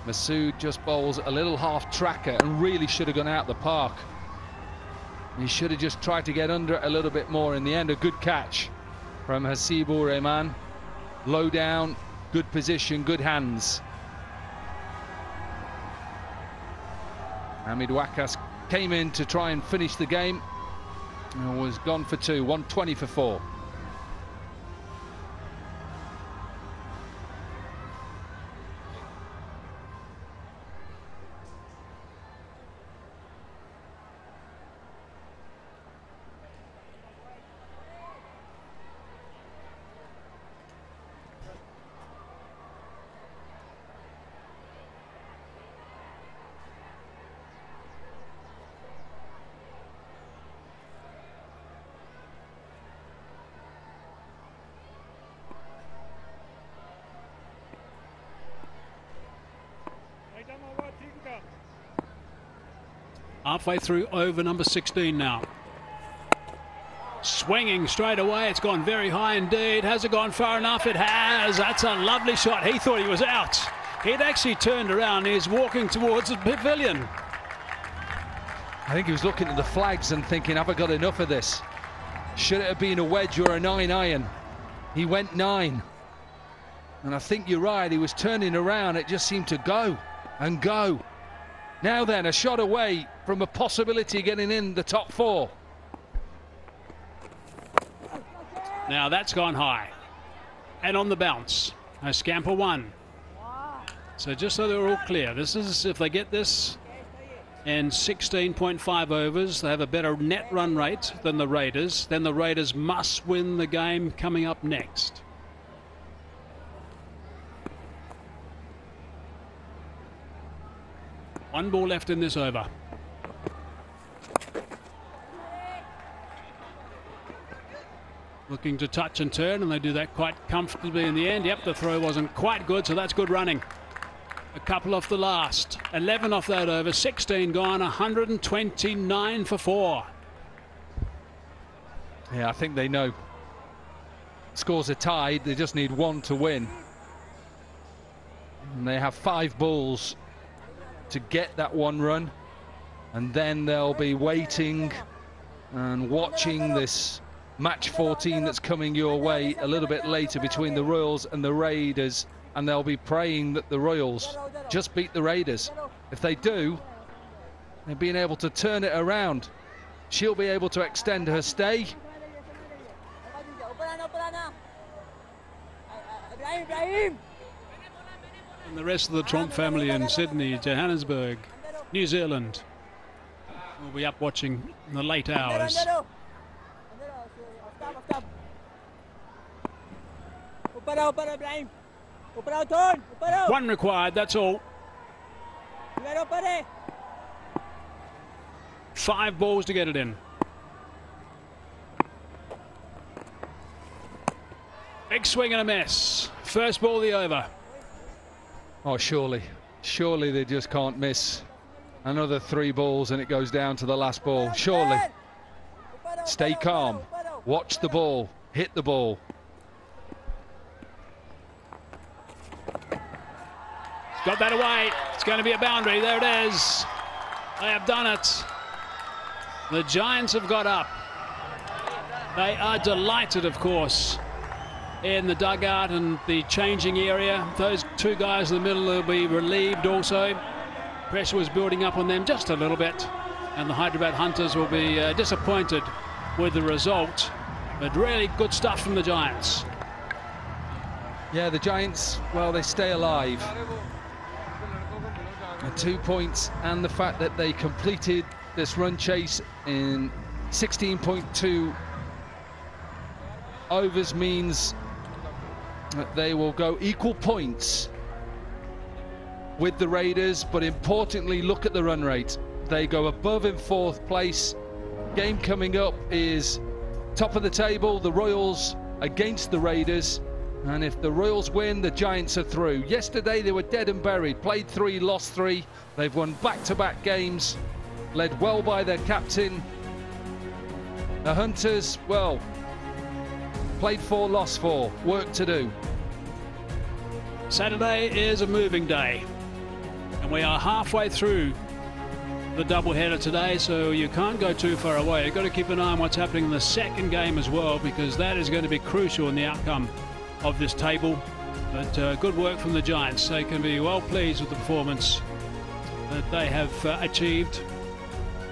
S11: Masood just bowls a little half tracker and really should have gone out the park. He should have just tried to get under it a little bit more. In the end, a good catch from Hasibur Rahman. Low down, good position, good hands. Hamid Wakas came in to try and finish the game and was gone for 2, 120 for 4.
S5: Halfway through over number 16 now. Swinging straight away. It's gone very high indeed. Has it gone far enough? It has. That's a lovely shot. He thought he was out. He'd actually turned around. He's walking towards the pavilion.
S11: I think he was looking at the flags and thinking, have I got enough of this? Should it have been a wedge or a 9-iron? He went 9. And I think you're right. He was turning around. It just seemed to go and go. Now then, a shot away from a possibility of getting in the top 4.
S5: Now that's gone high. And on the bounce. A scamper 1. So just so they're all clear, this is, if they get this in 16.5 overs, they have a better net run rate than the Raiders. Then the Raiders must win the game coming up next. One ball left in this over. Looking to touch and turn, and they do that quite comfortably in the end. Yep, the throw wasn't quite good, so that's good running. A couple off the last. 11 off that over. 16 gone. 129 for 4.
S11: Yeah, I think they know. Scores are tied. They just need 1 to win. And they have 5 balls to get that 1 run, and then they'll be waiting and watching this match 14 that's coming your way a little bit later between the Royals and the Raiders, and they'll be praying that the Royals just beat the Raiders. If they do, they're being able to turn it around. She'll be able to extend her stay.
S5: And the rest of the Tromp family in Sydney, Johannesburg, New Zealand will be up watching in the late hours. One required, that's all. 5 balls to get it in. Big swing and a miss. First ball of the over.
S11: Oh, surely they just can't miss. Another 3 balls and it goes down to the last ball. Surely. Stay calm. Watch the ball. Hit the ball.
S5: Got that away. It's going to be a boundary. There it is. They have done it. The Giants have got up. They are delighted, of course, in the dugout and the changing area. Those 2 guys in the middle will be relieved also. Pressure was building up on them just a little bit, and the Hyderabad Hunters will be disappointed with the result, but really good stuff from the Giants.
S11: Yeah, the Giants, well, they stay alive. 2 points, and the fact that they completed this run chase in 16.2 overs means that they will go equal points with the Raiders, but importantly, look at the run rate. They go above in 4th place. Game coming up is top of the table, the Royals against the Raiders. And if the Royals win, the Giants are through. Yesterday they were dead and buried, played 3, lost 3. They've won back-to-back games, led well by their captain. The Hunters, well, played 4, lost 4, work to do.
S5: Saturday is a moving day, and we are halfway through the doubleheader today, so you can't go too far away. You've got to keep an eye on what's happening in the second game as well, because that is going to be crucial in the outcome of this table. But good work from the Giants. They can be well pleased with the performance that they have achieved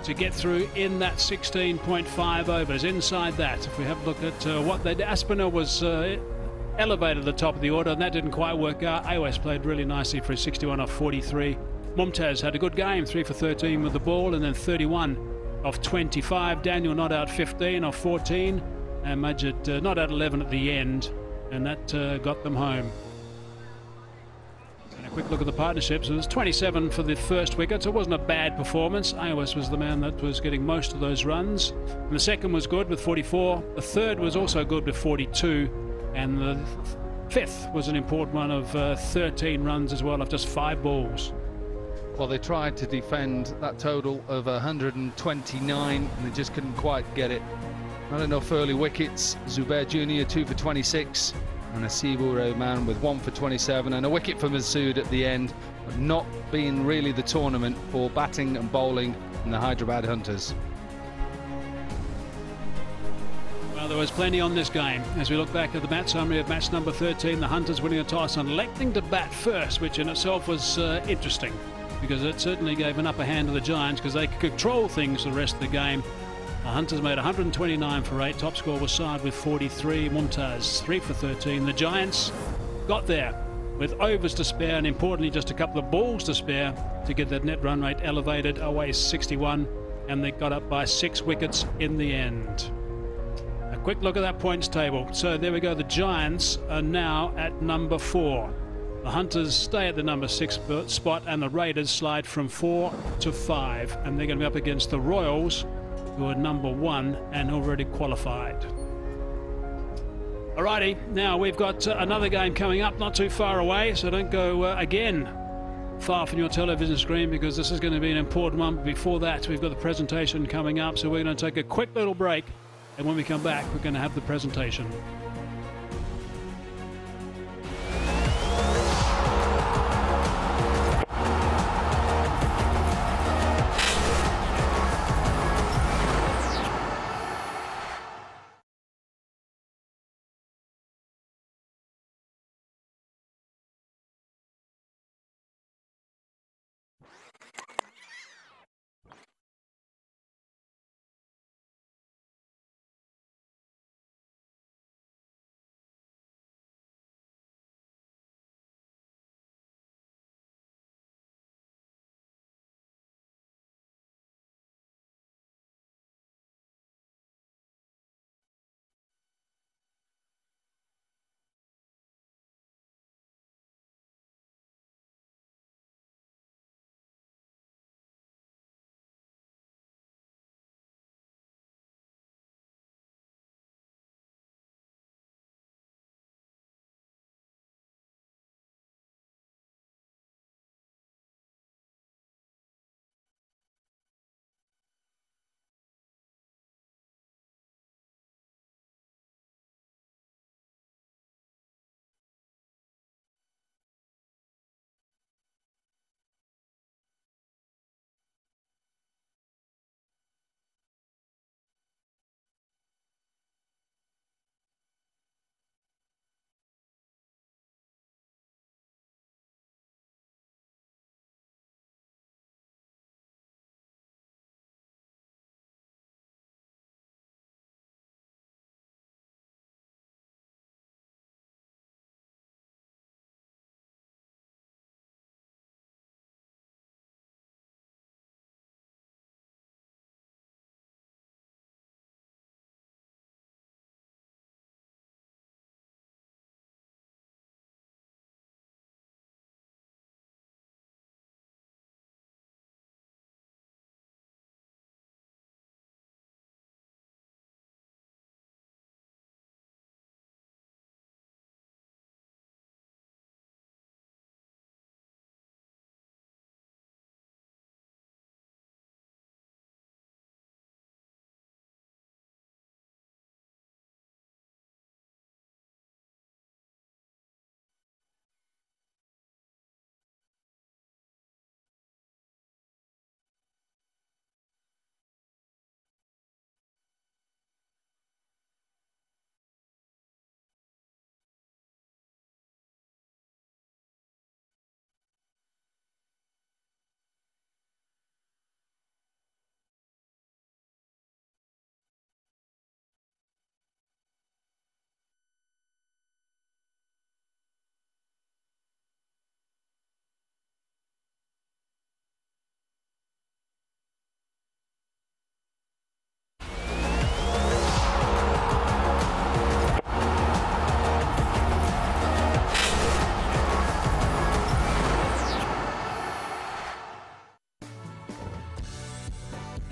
S5: to get through in that 16.5 overs. Inside that, if we have a look at what they did, Aspinall was elevated at the top of the order, and that didn't quite work out. AOS played really nicely for a 61 off 43. Mumtaz had a good game, 3 for 13 with the ball, and then 31 off 25. Daniel not out 15 off 14, and Majid not out 11 at the end, and that got them home. And a quick look at the partnerships. It was 27 for the first wicket, so it wasn't a bad performance. AOS was the man that was getting most of those runs. And the second was good with 44. The third was also good with 42. And the fifth was an important one of 13 runs as well, of just 5 balls.
S11: Well, they tried to defend that total of 129, and they just couldn't quite get it. Not enough early wickets. Zubair Jr. 2 for 26, and Asibur Rahman with 1 for 27, and a wicket for Masood at the end, but not being really the tournament for batting and bowling in the Hyderabad Hunters.
S5: Well, there was plenty on this game. As we look back at the match summary of match number 13, the Hunters winning a toss and electing to bat first, which in itself was interesting, because it certainly gave an upper hand to the Giants because they could control things for the rest of the game. The Hunters made 129 for 8. Top score was Saad with 43. Mumtaz 3 for 13. The Giants got there with overs to spare, and importantly just a couple of balls to spare to get that net run rate elevated away 61, and they got up by 6 wickets in the end. A quick look at that points table. So there we go. The Giants are now at number 4. The Hunters stay at the number 6 spot, and the Raiders slide from 4 to 5, and they're going to be up against the Royals, who are number 1 and already qualified. Alrighty, now we've got another game coming up not too far away, so don't go again far from your television screen, because this is going to be an important one. Before that, we've got the presentation coming up, so we're going to take a quick little break, and when we come back, we're going to have the presentation.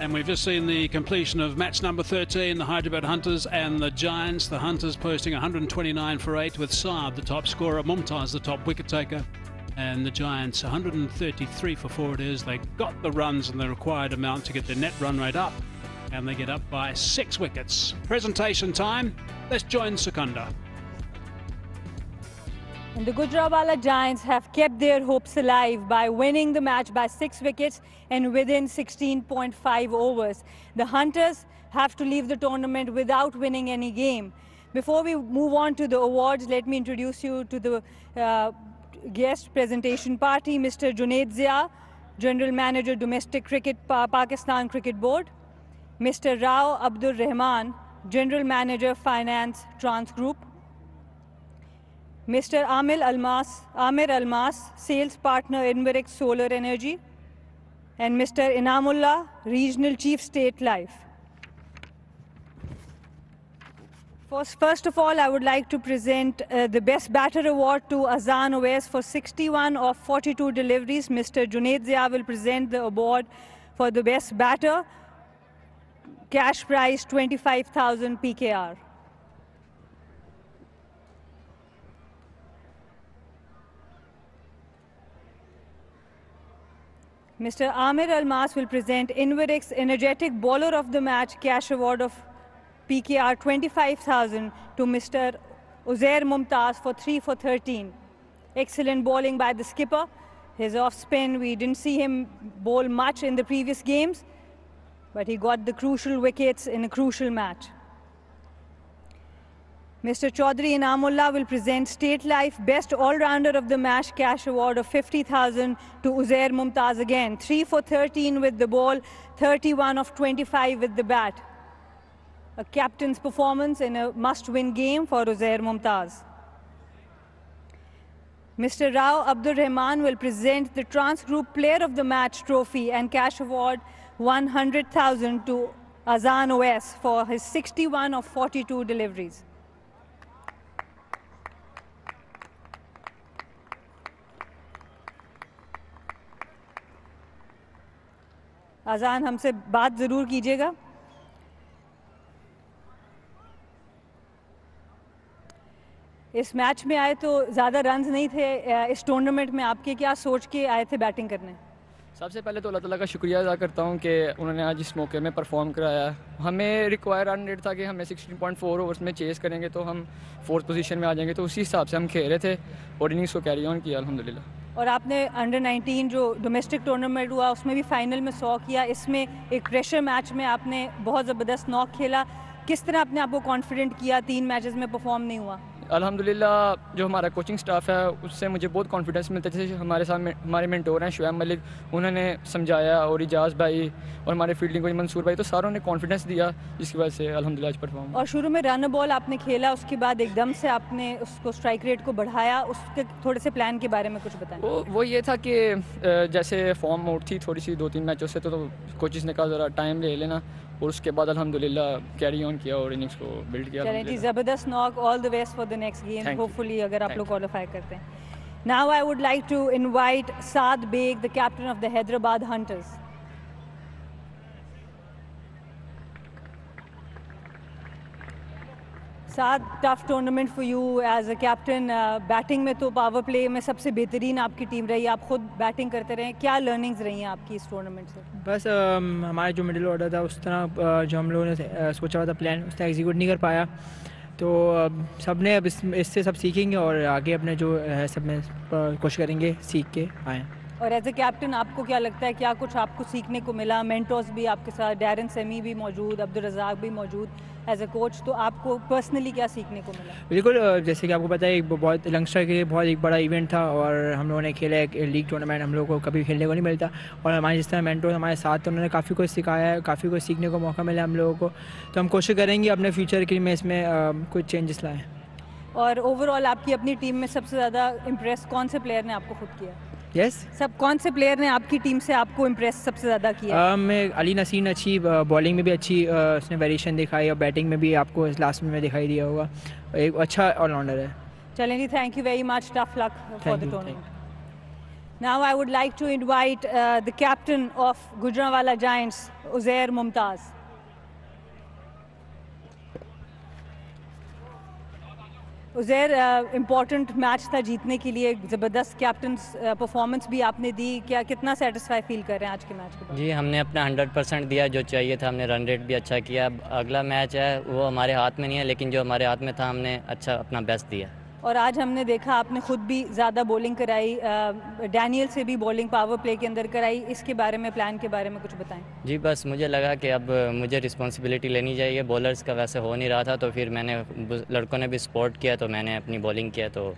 S5: And we've just seen the completion of match number 13, the Hyderabad Hunters and the Giants. The Hunters posting 129 for 8 with Saad, the top scorer, Mumtaz, the top wicket taker. And the Giants 133 for 4 it is. They got the runs and the required amount to get their net run rate up. And they get up by 6 wickets. Presentation time. Let's join Sukunda.
S4: And the Gujranwala Giants have kept their hopes alive by winning the match by 6 wickets and within 16.5 overs. The Hunters have to leave the tournament without winning any game. Before we move on to the awards, let me introduce you to the guest presentation party, Mr. Junaid Zia, General Manager, Domestic Cricket, Pakistan Cricket Board. Mr. Rao Abdur Rahman, General Manager, Finance, Trans Group. Mr. Amir Almas, Sales Partner, Inverix Solar Energy. And Mr. Inamullah, Regional Chief, State Life. First of all, I would like to present the Best Batter Award to Azan Owais for 61 of 42 deliveries. Mr. Junaid Zia will present the award for the Best Batter. Cash prize 25,000 PKR. Mr. Amir Almas will present Inverix Energetic Bowler of the Match cash award of PKR 25,000 to Mr. Uzair Mumtaz for 3 for 13. Excellent bowling by the skipper. His off spin, we didn't see him bowl much in the previous games, but he got the crucial wickets in a crucial match. Mr. Chaudhry Inamullah will present State Life Best All-Rounder of the Match cash award of 50,000 to Uzair Mumtaz again. 3 for 13 with the ball, 31 of 25 with the bat. A captain's performance in a must-win game for Uzair Mumtaz. Mr. Rao Abdur Rahman will present the Trans Group Player of the Match trophy and cash award 100,000 to Azan Owais for his 61 of 42 deliveries. Azan, हमसे बात ज़रूर कीजिएगा. इस match में आए तो ज़्यादा runs नहीं थे. इस टूर्नामेंट में आपके क्या सोच के आए थे बैटिंग करने?
S14: सबसे पहले तो अल्लाह ताला का शुक्रिया अदा करता हूं कि उन्होंने आज इस मौके में परफॉर्म कराया. हमें रिक्वायर रन रेट था कि हमें 16.4 ओवर्स में चेस करेंगे तो हम 4th पोजीशन में आ जाएंगे, तो उसी हिसाब से हम खेल रहे थे और इनिंग्स को कैरी ऑन किया अल्हम्दुलिल्लाह.
S4: और आपने अंडर 19 जो डोमेस्टिक टूर्नामेंट हुआ उसमें भी फाइनल में 100 किया. इसमें एक प्रेशर मैच में आपने बहुत ज़बरदस्त नॉक खेला. किस तरह अपने आप को कॉन्फिडेंट किया? 3 मैचेस में परफॉर्म नहीं हुआ.
S14: अल्हम्दुलिल्लाह जो हमारा कोचिंग स्टाफ है उससे मुझे बहुत कॉन्फिडेंस मिलता है. जैसे हमारे साथ हमारे मेंटोर हैं शुएब मलिक, उन्होंने समझाया, और इजाज़ भाई और हमारे फील्डिंग कोच मंसूर भाई, तो सारों ने कॉन्फिडेंस दिया जिसकी वजह से अल्हम्दुलिल्लाह आज परफॉर्म.
S4: और शुरू में रन बॉल आपने खेला, उसके बाद एकदम से आपने उसको स्ट्राइक रेट को बढ़ाया. उसके थोड़े से प्लान के बारे में कुछ बताएं.
S14: वो ये था कि जैसे फॉर्म आउट थी थोड़ी सी 2-3 मैचों से, तो कोचेस ने कहा ज़रा टाइम ले लेना, और उसके बाद अल्हम्दुलिल्लाह कैरी ऑन किया और इनिंग्स को बिल्ड किया.
S4: चलें जी, ज़बरदस्त knock. All the best for the next game. Hopefully अगर आप लोग क्वालिफाई करते हैं. Now I would like to invite Saad Baig, the captain of the Hyderabad hunters. Saad, tough tournament for you as a captain. Batting में तो पावर प्ले में सबसे बेहतरीन आपकी टीम रही. आप खुद बैटिंग करते रहे. क्या लर्निंग्स रही हैं आपकी इस टूर्नामेंट से?
S3: बस हमारा जो मिडिल ऑर्डर था उस तरह जो हम लोगों ने सोचा हुआ था प्लान, उस तरह एग्जीक्यूट नहीं कर पाया. तो सब ने अब इससे सब सीखेंगे और आगे अपने जो है सब में कोशिश करेंगे सीख के आएँ.
S4: और एज ए कैप्टन आपको क्या लगता है, क्या कुछ आपको सीखने को मिला? मेंटर्स भी आपके साथ, डैरन सेमी भी मौजूद, अब्दुल रज़ाक भी मौजूद एज ए कोच, तो आपको पर्सनली क्या सीखने को मिला?
S3: बिल्कुल, जैसे कि आपको पता है बहुत यंगस्टर के लिए बहुत एक बड़ा इवेंट था और हम लोगों ने खेला एक लीग टूर्नामेंट. हम लोग को कभी खेलने को नहीं मिलता और हमारे जिस तरह मेंटोर हमारे साथ थे उन्होंने काफ़ी कुछ सिखाया है, काफ़ी कुछ सीखने को मौका मिला हम लोगों को. तो हम कोशिश करेंगे अपने फ्यूचर के लिए में इसमें कुछ चेंजेस लाएँ.
S4: और ओवरऑल आपकी अपनी टीम में सबसे ज़्यादा इम्प्रेस कौन से प्लेयर ने आपको खुद किया?
S3: यस
S4: सब कौन से प्लेयर ने आपकी टीम से आपको इम्प्रेस सबसे ज़्यादा किया?
S3: मैं अली नसीर ने अच्छी बॉलिंग में भी अच्छी उसने वेरिएशन दिखाई और बैटिंग में भी आपको लास्ट में दिखाई दिया होगा. एक अच्छा ऑलराउंडर है.
S4: चलें जी, thank you very much. Tough luck for the tournament. Now I would like to invite the captain of Gujranwala Giants, Uzair Mumtaz. Uzair important match था जीतने के लिए, ज़बरदस्त कैप्टन परफॉर्मेंस भी आपने दी, क्या कितना सेटिस्फाई फील कर रहे हैं आज के मैच के बाद?
S2: जी हमने अपना 100% दिया जो चाहिए था, हमने रन रेट भी अच्छा किया। अगला मैच है वो हमारे हाथ में नहीं है, लेकिन जो हमारे हाथ में था हमने अच्छा अपना बेस्ट दिया।
S4: और आज हमने देखा आपने खुद भी ज़्यादा बॉलिंग कराई, डैनियल से भी बॉलिंग पावर प्ले के अंदर कराई, इसके बारे में प्लान के बारे में कुछ बताएं।
S2: जी बस मुझे लगा कि अब मुझे रिस्पॉन्सिबिलिटी लेनी चाहिए, बॉलर्स का वैसे हो नहीं रहा था, तो फिर मैंने लड़कों ने भी सपोर्ट किया तो मैंने अपनी बॉलिंग किया तो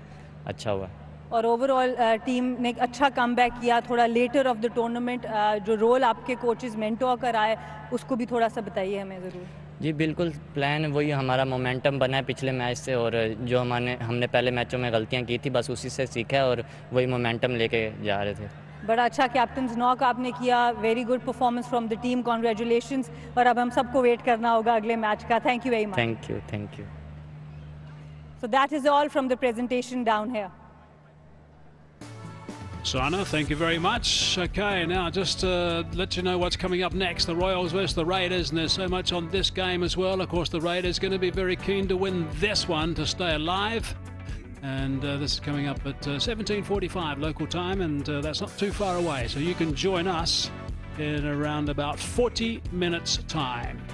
S2: अच्छा हुआ।
S4: और ओवरऑल टीम ने एक अच्छा कमबैक किया, थोड़ा लेटर ऑफ द टूर्नामेंट जो रोल आपके कोचेस मेंटोर का रहा है उसको भी थोड़ा सा बताइए हमें ज़रूर।
S2: जी बिल्कुल, प्लान वही हमारा मोमेंटम बना है पिछले मैच से, और जो हमने पहले मैचों में गलतियां की थी बस उसी से सीखा है और वही मोमेंटम लेके जा रहे थे।
S4: बड़ा अच्छा कैप्टन्स नॉक आपने किया, very good performance from the team, congratulations. और अब हम सबको वेट करना होगा अगले मैच का। Thank you very much.
S2: Thank you.
S4: So that is all from the presentation down here.
S5: Sana, thank you very much. Okay, now just let you know what's coming up next. The Royals versus the Raiders, and there's so much on this game as well. Of course, the Raiders going to be very keen to win this one to stay alive. And this is coming up at 17:45 local time, and that's not too far away. So you can join us in around about 40 minutes' time.